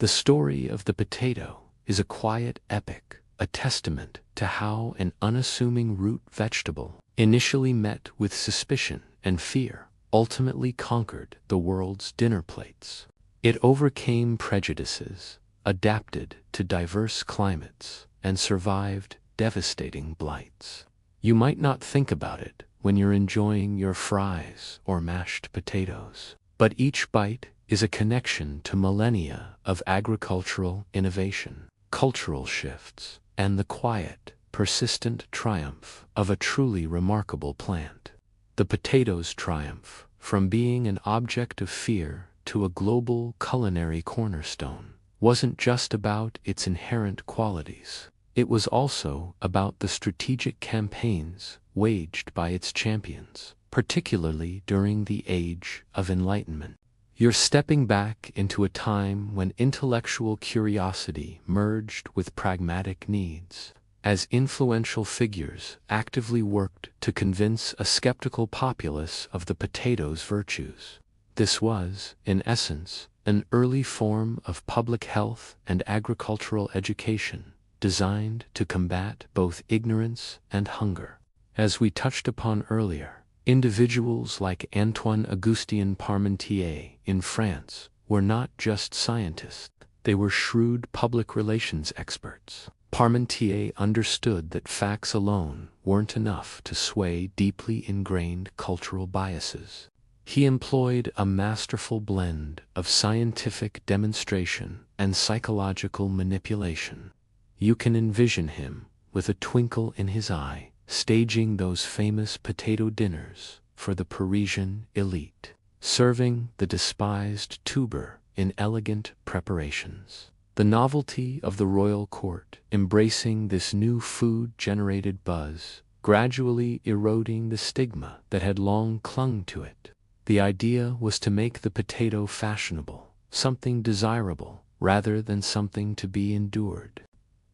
The story of the potato is a quiet epic, a testament to how an unassuming root vegetable, initially met with suspicion and fear, ultimately conquered the world's dinner plates. It overcame prejudices, adapted to diverse climates, and survived devastating blights. You might not think about it when you're enjoying your fries or mashed potatoes, but each bite is a connection to millennia of agricultural innovation, cultural shifts, and the quiet, persistent triumph of a truly remarkable plant. The potato's triumph, from being an object of fear to a global culinary cornerstone, wasn't just about its inherent qualities. It was also about the strategic campaigns waged by its champions, particularly during the Age of Enlightenment. You're stepping back into a time when intellectual curiosity merged with pragmatic needs, as influential figures actively worked to convince a skeptical populace of the potato's virtues. This was, in essence, an early form of public health and agricultural education, designed to combat both ignorance and hunger. As we touched upon earlier, individuals like Antoine-Augustin Parmentier in France were not just scientists, they were shrewd public relations experts. Parmentier understood that facts alone weren't enough to sway deeply ingrained cultural biases. He employed a masterful blend of scientific demonstration and psychological manipulation. You can envision him, with a twinkle in his eye, staging those famous potato dinners for the Parisian elite, serving the despised tuber in elegant preparations. The novelty of the royal court, embracing this new food-generated buzz, gradually eroding the stigma that had long clung to it. The idea was to make the potato fashionable, something desirable, rather than something to be endured.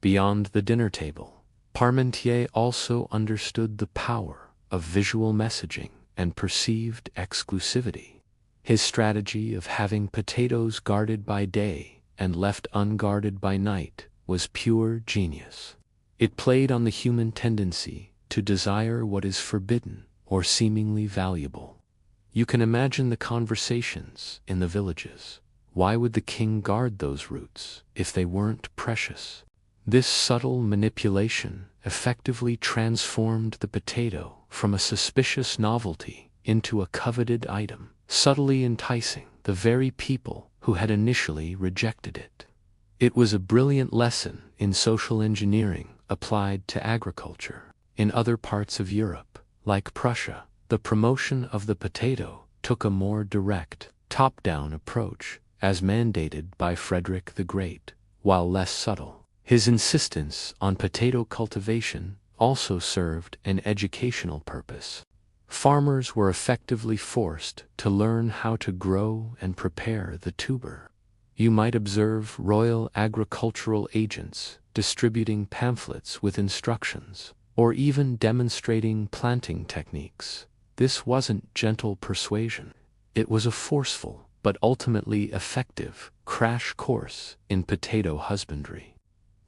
Beyond the dinner table, Parmentier also understood the power of visual messaging and perceived exclusivity. His strategy of having potatoes guarded by day and left unguarded by night was pure genius. It played on the human tendency to desire what is forbidden or seemingly valuable. You can imagine the conversations in the villages. Why would the king guard those roots if they weren't precious? This subtle manipulation effectively transformed the potato from a suspicious novelty into a coveted item, subtly enticing the very people who had initially rejected it. It was a brilliant lesson in social engineering applied to agriculture. In other parts of Europe, like Prussia, the promotion of the potato took a more direct, top-down approach, as mandated by Frederick the Great, while less subtle. His insistence on potato cultivation also served an educational purpose. Farmers were effectively forced to learn how to grow and prepare the tuber. You might observe royal agricultural agents distributing pamphlets with instructions, or even demonstrating planting techniques. This wasn't gentle persuasion. It was a forceful, but ultimately effective, crash course in potato husbandry.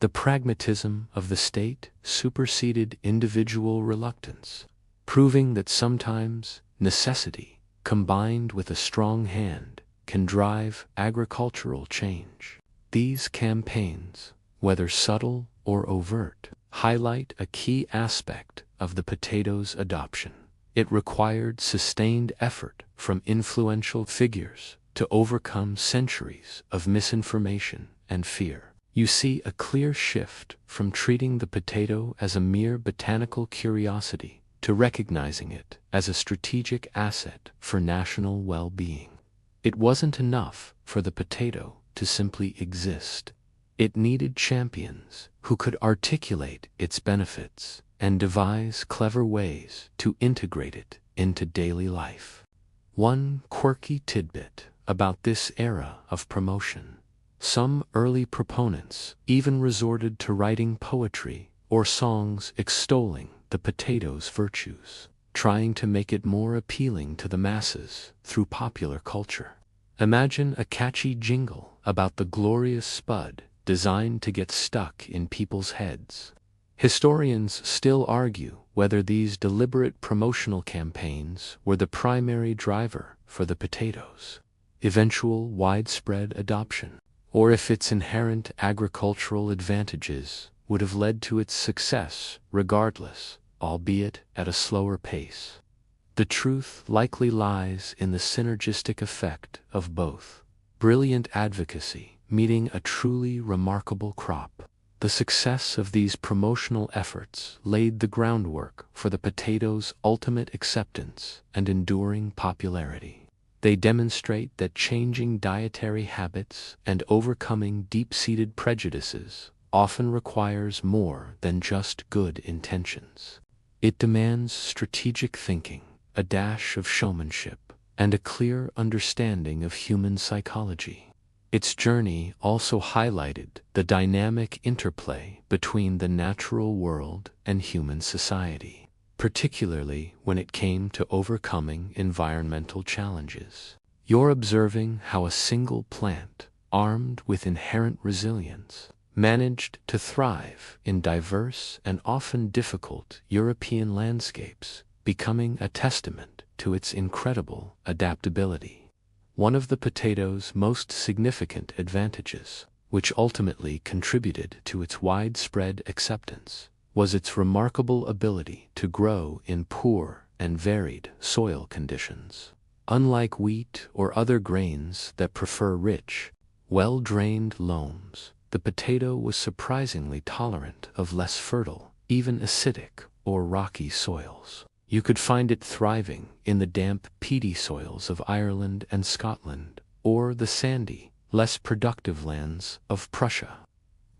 The pragmatism of the state superseded individual reluctance, proving that sometimes necessity, combined with a strong hand, can drive agricultural change. These campaigns, whether subtle or overt, highlight a key aspect of the potato's adoption. It required sustained effort from influential figures to overcome centuries of misinformation and fear. You see a clear shift from treating the potato as a mere botanical curiosity to recognizing it as a strategic asset for national well-being. It wasn't enough for the potato to simply exist. It needed champions who could articulate its benefits and devise clever ways to integrate it into daily life. One quirky tidbit about this era of promotion: some early proponents even resorted to writing poetry or songs extolling the potato's virtues, trying to make it more appealing to the masses through popular culture. Imagine a catchy jingle about the glorious spud designed to get stuck in people's heads. Historians still argue whether these deliberate promotional campaigns were the primary driver for the potato's eventual widespread adoption, or if its inherent agricultural advantages would have led to its success regardless, albeit at a slower pace. The truth likely lies in the synergistic effect of both: brilliant advocacy meeting a truly remarkable crop. The success of these promotional efforts laid the groundwork for the potato's ultimate acceptance and enduring popularity. They demonstrate that changing dietary habits and overcoming deep-seated prejudices often requires more than just good intentions. It demands strategic thinking, a dash of showmanship, and a clear understanding of human psychology. Its journey also highlighted the dynamic interplay between the natural world and human society, particularly when it came to overcoming environmental challenges. You're observing how a single plant, armed with inherent resilience, managed to thrive in diverse and often difficult European landscapes, becoming a testament to its incredible adaptability. One of the potato's most significant advantages, which ultimately contributed to its widespread acceptance, was its remarkable ability to grow in poor and varied soil conditions. Unlike wheat or other grains that prefer rich, well-drained loams, the potato was surprisingly tolerant of less fertile, even acidic or rocky soils. You could find it thriving in the damp, peaty soils of Ireland and Scotland, or the sandy, less productive lands of Prussia.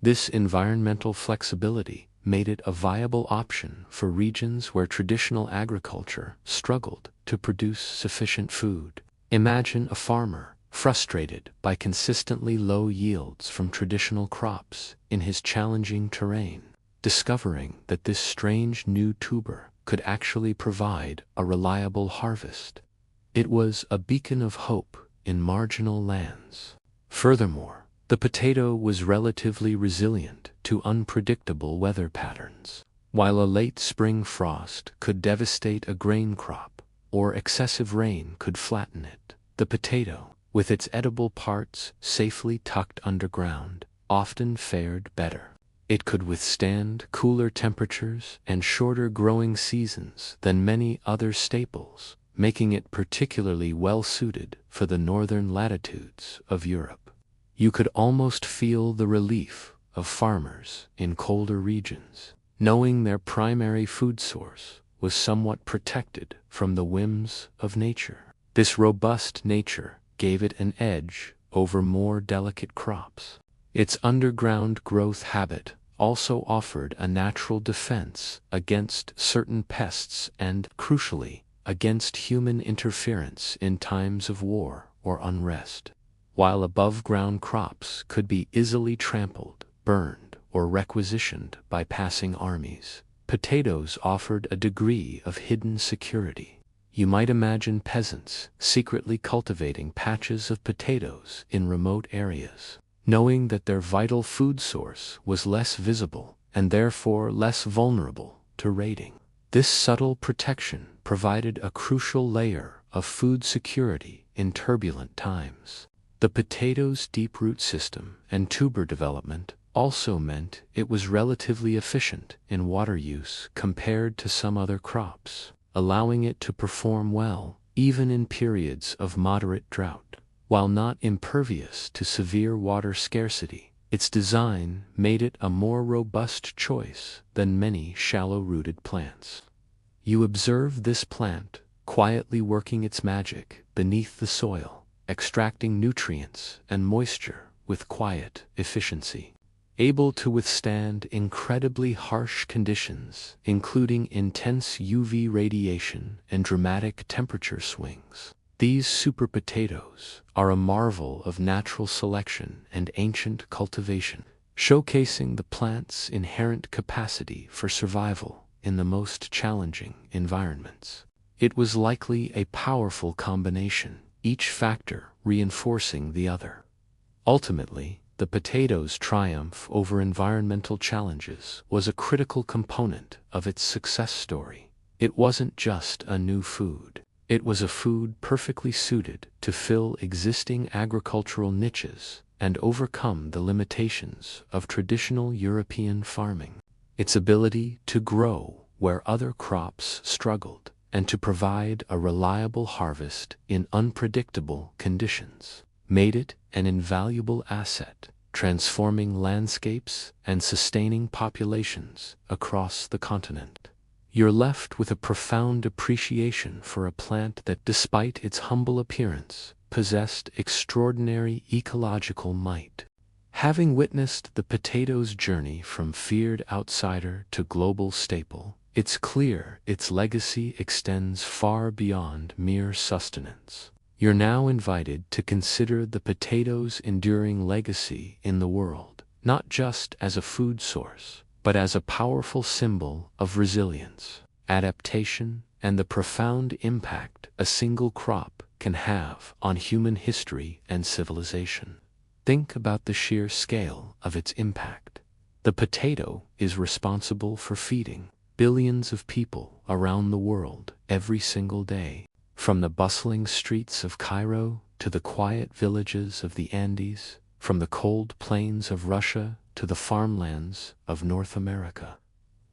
This environmental flexibility made it a viable option for regions where traditional agriculture struggled to produce sufficient food. Imagine a farmer frustrated by consistently low yields from traditional crops in his challenging terrain, discovering that this strange new tuber could actually provide a reliable harvest. It was a beacon of hope in marginal lands. Furthermore, the potato was relatively resilient to unpredictable weather patterns. While a late spring frost could devastate a grain crop, or excessive rain could flatten it, the potato, with its edible parts safely tucked underground, often fared better. It could withstand cooler temperatures and shorter growing seasons than many other staples, making it particularly well-suited for the northern latitudes of Europe. You could almost feel the relief of farmers in colder regions, knowing their primary food source was somewhat protected from the whims of nature. This robust nature gave it an edge over more delicate crops. Its underground growth habit also offered a natural defense against certain pests and, crucially, against human interference in times of war or unrest. While above-ground crops could be easily trampled, burned, or requisitioned by passing armies, potatoes offered a degree of hidden security. You might imagine peasants secretly cultivating patches of potatoes in remote areas, knowing that their vital food source was less visible and therefore less vulnerable to raiding. This subtle protection provided a crucial layer of food security in turbulent times. The potato's deep root system and tuber development also meant it was relatively efficient in water use compared to some other crops, allowing it to perform well even in periods of moderate drought. While not impervious to severe water scarcity, its design made it a more robust choice than many shallow-rooted plants. You observe this plant, quietly working its magic beneath the soil, extracting nutrients and moisture with quiet efficiency. Able to withstand incredibly harsh conditions, including intense UV radiation and dramatic temperature swings. These super potatoes are a marvel of natural selection and ancient cultivation, showcasing the plant's inherent capacity for survival in the most challenging environments. It was likely a powerful combination, each factor reinforcing the other. Ultimately, the potato's triumph over environmental challenges was a critical component of its success story. It wasn't just a new food. It was a food perfectly suited to fill existing agricultural niches and overcome the limitations of traditional European farming. Its ability to grow where other crops struggled and to provide a reliable harvest in unpredictable conditions made it an invaluable asset, transforming landscapes and sustaining populations across the continent. You're left with a profound appreciation for a plant that, despite its humble appearance, possessed extraordinary ecological might. Having witnessed the potato's journey from feared outsider to global staple, it's clear its legacy extends far beyond mere sustenance. You're now invited to consider the potato's enduring legacy in the world, not just as a food source, but as a powerful symbol of resilience, adaptation, and the profound impact a single crop can have on human history and civilization. Think about the sheer scale of its impact. The potato is responsible for feeding billions of people around the world every single day. From the bustling streets of Cairo to the quiet villages of the Andes, from the cold plains of Russia to the farmlands of North America,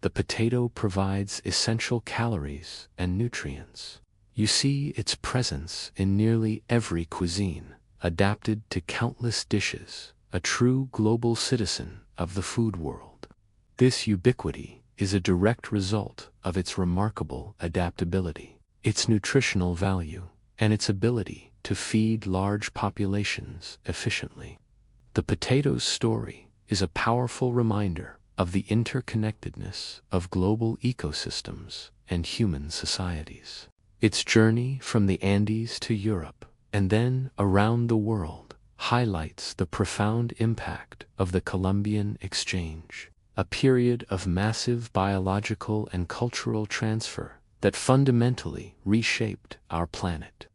the potato provides essential calories and nutrients. You see its presence in nearly every cuisine, adapted to countless dishes, a true global citizen of the food world. This ubiquity is a direct result of its remarkable adaptability, its nutritional value, and its ability to feed large populations efficiently. The potato's story is a powerful reminder of the interconnectedness of global ecosystems and human societies. Its journey from the Andes to Europe and then around the world highlights the profound impact of the Columbian Exchange, a period of massive biological and cultural transfer that fundamentally reshaped our planet.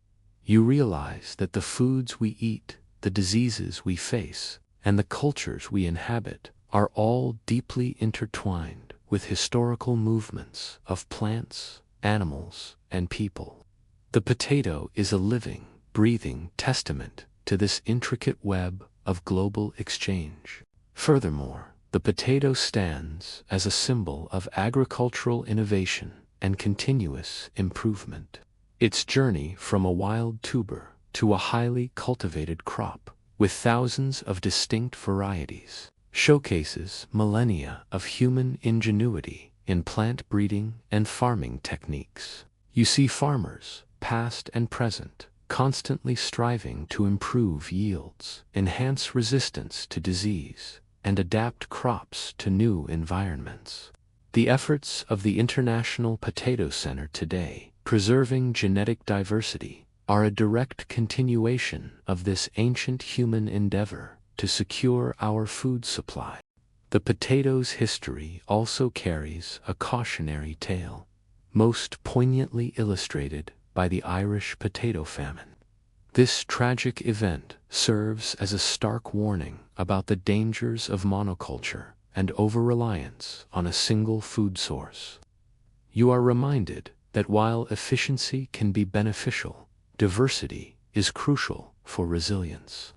You realize that the foods we eat, the diseases we face, and the cultures we inhabit are all deeply intertwined with historical movements of plants, animals, and people. The potato is a living, breathing testament to this intricate web of global exchange. Furthermore, the potato stands as a symbol of agricultural innovation and continuous improvement. Its journey from a wild tuber to a highly cultivated crop, with thousands of distinct varieties, showcases millennia of human ingenuity in plant breeding and farming techniques. You see farmers, past and present, constantly striving to improve yields, enhance resistance to disease, and adapt crops to new environments. The efforts of the International Potato Center today, preserving genetic diversity, are a direct continuation of this ancient human endeavor to secure our food supply. The potato's history also carries a cautionary tale, most poignantly illustrated by the Irish potato famine. This tragic event serves as a stark warning about the dangers of monoculture and over-reliance on a single food source. You are reminded that while efficiency can be beneficial, diversity is crucial for resilience.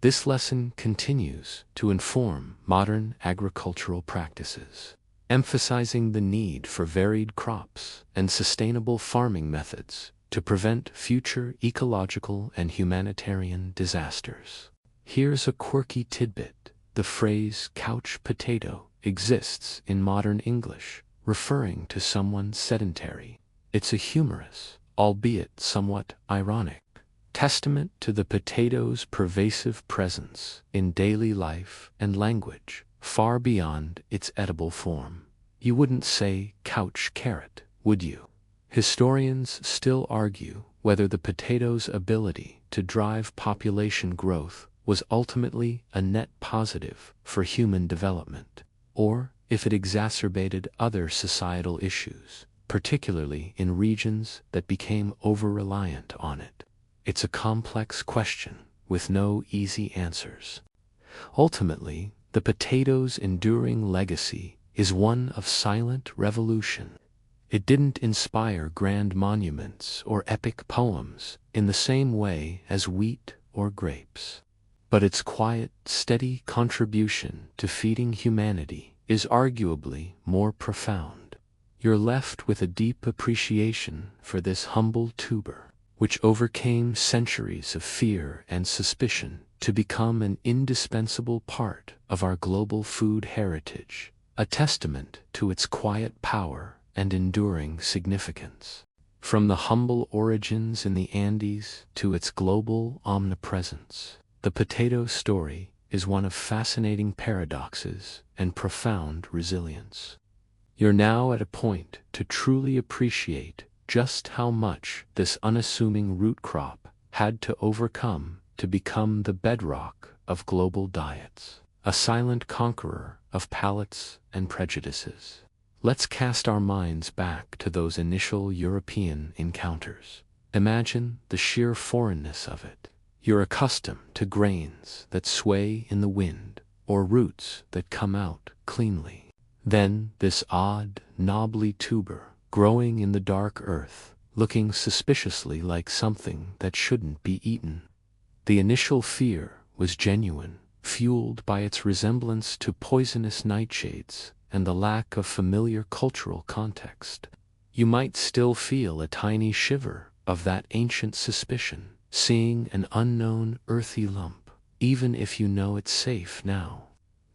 This lesson continues to inform modern agricultural practices, emphasizing the need for varied crops and sustainable farming methods to prevent future ecological and humanitarian disasters. Here's a quirky tidbit. The phrase couch potato exists in modern English, referring to someone sedentary. It's a humorous, albeit somewhat ironic, testament to the potato's pervasive presence in daily life and language, far beyond its edible form. You wouldn't say couch carrot, would you? Historians still argue whether the potato's ability to drive population growth was ultimately a net positive for human development, or if it exacerbated other societal issues, particularly in regions that became over-reliant on it. It's a complex question with no easy answers. Ultimately, the potato's enduring legacy is one of silent revolution. It didn't inspire grand monuments or epic poems in the same way as wheat or grapes. But its quiet, steady contribution to feeding humanity is arguably more profound. You're left with a deep appreciation for this humble tuber, which overcame centuries of fear and suspicion to become an indispensable part of our global food heritage, a testament to its quiet power and enduring significance. From the humble origins in the Andes to its global omnipresence, the potato story is one of fascinating paradoxes and profound resilience. You're now at a point to truly appreciate just how much this unassuming root crop had to overcome to become the bedrock of global diets, a silent conqueror of palates and prejudices. Let's cast our minds back to those initial European encounters. Imagine the sheer foreignness of it. You're accustomed to grains that sway in the wind, or roots that come out cleanly. Then this odd, knobbly tuber, growing in the dark earth, looking suspiciously like something that shouldn't be eaten. The initial fear was genuine, fueled by its resemblance to poisonous nightshades and the lack of familiar cultural context. You might still feel a tiny shiver of that ancient suspicion, seeing an unknown earthy lump, even if you know it's safe now.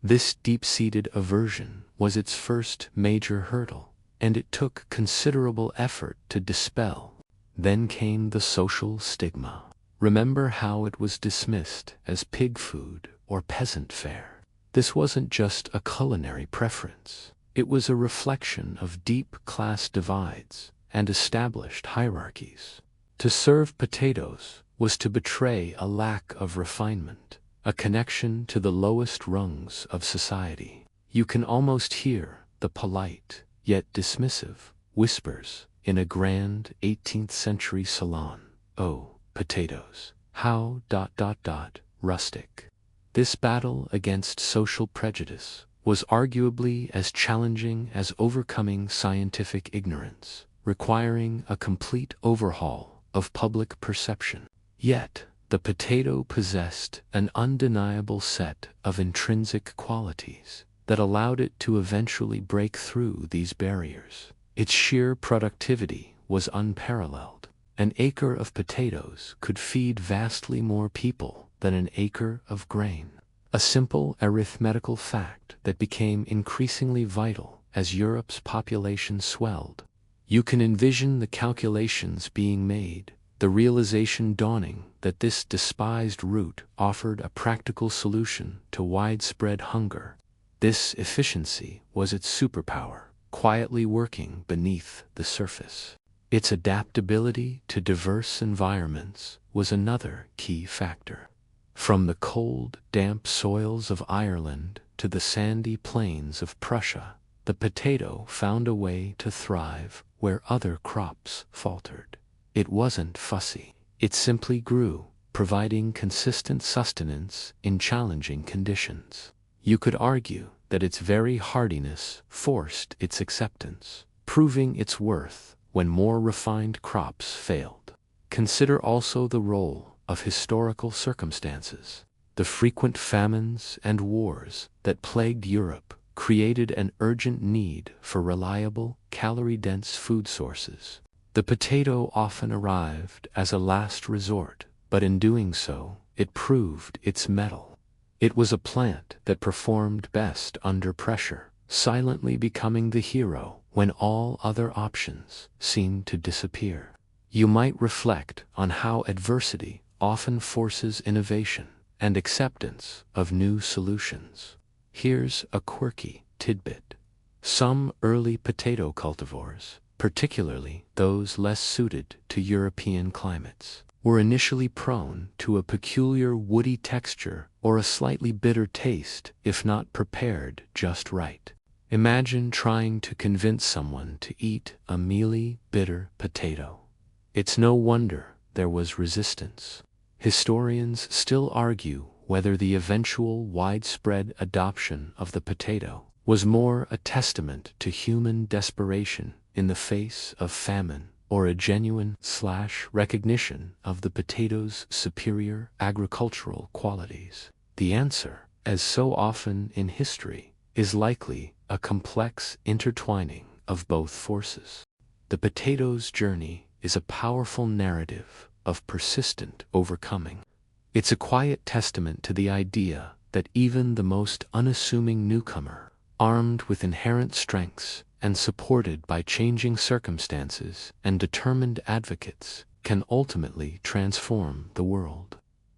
This deep-seated aversion was its first major hurdle, and it took considerable effort to dispel. Then came the social stigma. Remember how it was dismissed as pig food or peasant fare? This wasn't just a culinary preference. It was a reflection of deep class divides and established hierarchies. To serve potatoes was to betray a lack of refinement, a connection to the lowest rungs of society. You can almost hear the polite, yet dismissive, whispers in a grand 18th century salon. "Oh, potatoes. How ... rustic." This battle against social prejudice was arguably as challenging as overcoming scientific ignorance, requiring a complete overhaul of public perception. Yet, the potato possessed an undeniable set of intrinsic qualities that allowed it to eventually break through these barriers. Its sheer productivity was unparalleled. An acre of potatoes could feed vastly more people than an acre of grain. A simple arithmetical fact that became increasingly vital as Europe's population swelled. You can envision the calculations being made, the realization dawning that this despised root offered a practical solution to widespread hunger. This efficiency was its superpower, quietly working beneath the surface. Its adaptability to diverse environments was another key factor. From the cold, damp soils of Ireland to the sandy plains of Prussia, the potato found a way to thrive where other crops faltered. It wasn't fussy. It simply grew, providing consistent sustenance in challenging conditions. You could argue that its very hardiness forced its acceptance, proving its worth when more refined crops failed. Consider also the role of historical circumstances. The frequent famines and wars that plagued Europe created an urgent need for reliable, calorie-dense food sources. The potato often arrived as a last resort, but in doing so, it proved its mettle. It was a plant that performed best under pressure, silently becoming the hero when all other options seem to disappear. You might reflect on how adversity often forces innovation and acceptance of new solutions. Here's a quirky tidbit. Some early potato cultivars, particularly those less suited to European climates, were initially prone to a peculiar woody texture or a slightly bitter taste if not prepared just right. Imagine trying to convince someone to eat a mealy, bitter potato. It's no wonder there was resistance. Historians still argue whether the eventual widespread adoption of the potato was more a testament to human desperation in the face of famine or a genuine recognition of the potato's superior agricultural qualities. The answer, as so often in history, is likely a complex intertwining of both forces. The potato's journey is a powerful narrative of persistent overcoming. It's a quiet testament to the idea that even the most unassuming newcomer, armed with inherent strengths and supported by changing circumstances and determined advocates, can ultimately transform the world.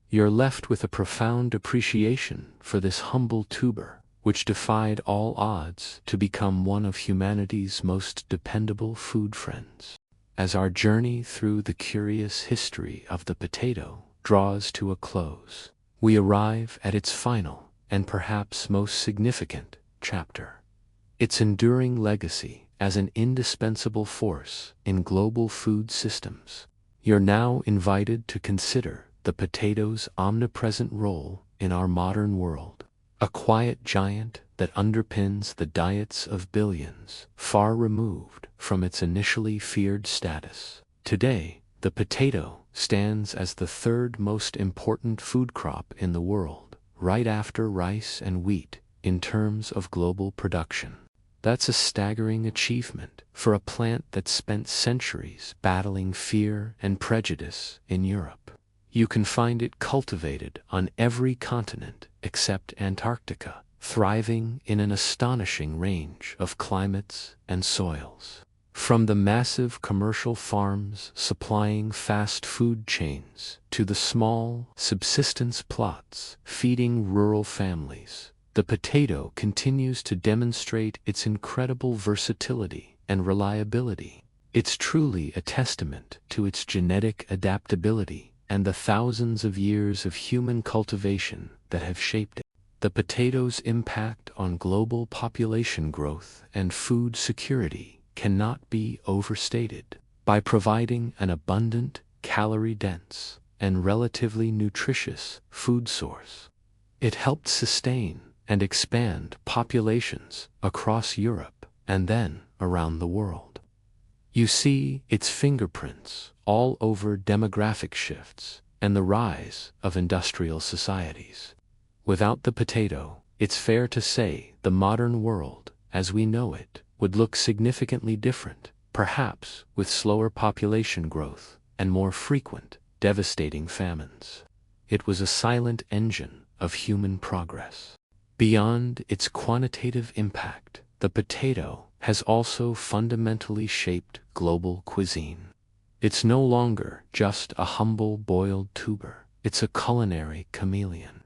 You're left with a profound appreciation for this humble tuber, which defied all odds to become one of humanity's most dependable food friends. As our journey through the curious history of the potato draws to a close, we arrive at its final and perhaps most significant chapter. Its enduring legacy as an indispensable force in global food systems. You're now invited to consider the potato's omnipresent role in our modern world. A quiet giant that underpins the diets of billions, far removed from its initially feared status. Today, the potato stands as the third most important food crop in the world, right after rice and wheat, in terms of global production. That's a staggering achievement for a plant that spent centuries battling fear and prejudice in Europe. You can find it cultivated on every continent except Antarctica, thriving in an astonishing range of climates and soils. From the massive commercial farms supplying fast food chains to the small subsistence plots feeding rural families, the potato continues to demonstrate its incredible versatility and reliability. It's truly a testament to its genetic adaptability and the thousands of years of human cultivation that have shaped it. The potato's impact on global population growth and food security cannot be overstated. By providing an abundant, calorie-dense, and relatively nutritious food source, it helped sustain and expand populations across Europe and then around the world. You see its fingerprints all over demographic shifts and the rise of industrial societies. Without the potato, it's fair to say the modern world, as we know it, would look significantly different, perhaps with slower population growth and more frequent, devastating famines. It was a silent engine of human progress. Beyond its quantitative impact, the potato has also fundamentally shaped global cuisine. It's no longer just a humble boiled tuber, it's a culinary chameleon.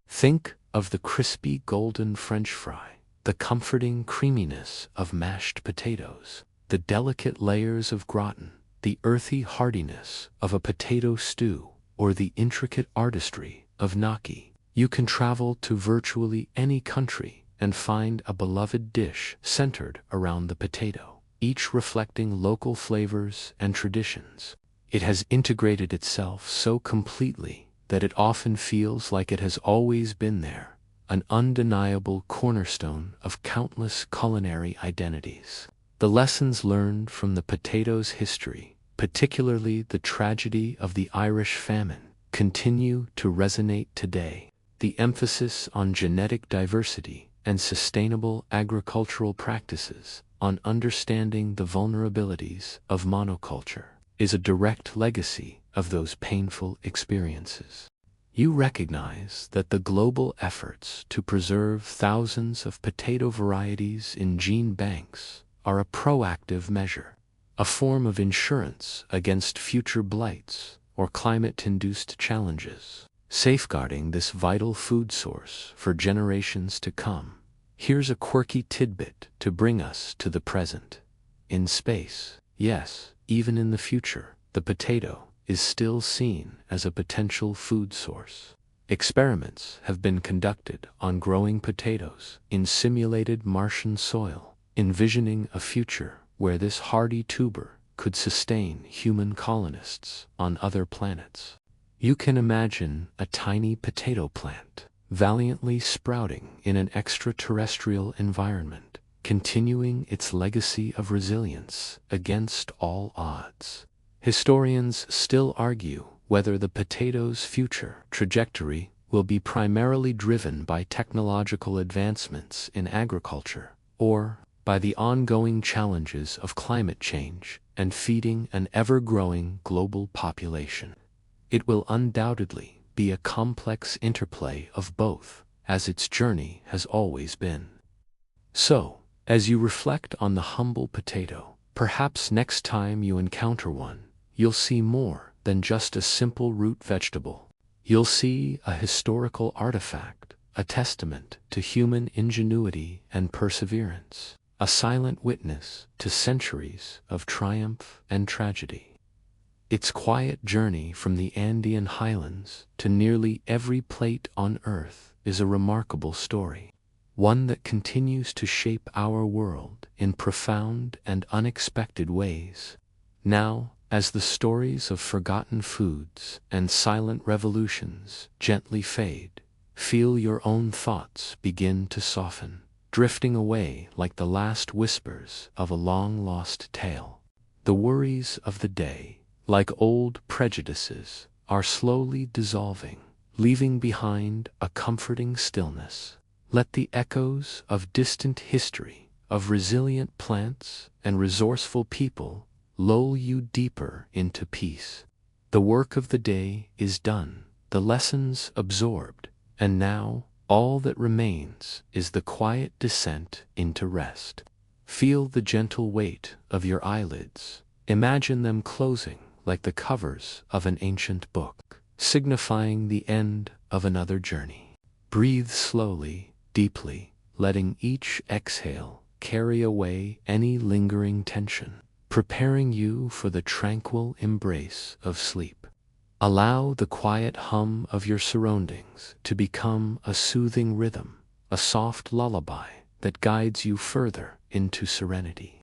Think of the crispy golden French fry, the comforting creaminess of mashed potatoes, the delicate layers of gratin, the earthy heartiness of a potato stew, or the intricate artistry of gnocchi. You can travel to virtually any country and find a beloved dish centered around the potato, each reflecting local flavors and traditions. It has integrated itself so completely that it often feels like it has always been there, an undeniable cornerstone of countless culinary identities. The lessons learned from the potato's history, particularly the tragedy of the Irish famine, continue to resonate today. The emphasis on genetic diversity and sustainable agricultural practices, on understanding the vulnerabilities of monoculture, is a direct legacy of those painful experiences. You recognize that the global efforts to preserve thousands of potato varieties in gene banks are a proactive measure, a form of insurance against future blights or climate-induced challenges. Safeguarding this vital food source for generations to come. Here's a quirky tidbit to bring us to the present. In space, yes, even in the future, the potato is still seen as a potential food source. Experiments have been conducted on growing potatoes in simulated Martian soil, envisioning a future where this hardy tuber could sustain human colonists on other planets. You can imagine a tiny potato plant, valiantly sprouting in an extraterrestrial environment, continuing its legacy of resilience against all odds. Historians still argue whether the potato's future trajectory will be primarily driven by technological advancements in agriculture, or by the ongoing challenges of climate change and feeding an ever-growing global population. It will undoubtedly be a complex interplay of both, as its journey has always been. So, as you reflect on the humble potato, perhaps next time you encounter one, you'll see more than just a simple root vegetable. You'll see a historical artifact, a testament to human ingenuity and perseverance, a silent witness to centuries of triumph and tragedy. Its quiet journey from the Andean highlands to nearly every plate on Earth is a remarkable story, one that continues to shape our world in profound and unexpected ways. Now, as the stories of forgotten foods and silent revolutions gently fade, feel your own thoughts begin to soften, drifting away like the last whispers of a long-lost tale. The worries of the day, like old prejudices, are slowly dissolving, leaving behind a comforting stillness. Let the echoes of distant history, of resilient plants and resourceful people, lull you deeper into peace. The work of the day is done, the lessons absorbed, and now all that remains is the quiet descent into rest. Feel the gentle weight of your eyelids. Imagine them closing like the covers of an ancient book, signifying the end of another journey. Breathe slowly, deeply, letting each exhale carry away any lingering tension, preparing you for the tranquil embrace of sleep. Allow the quiet hum of your surroundings to become a soothing rhythm, a soft lullaby that guides you further into serenity.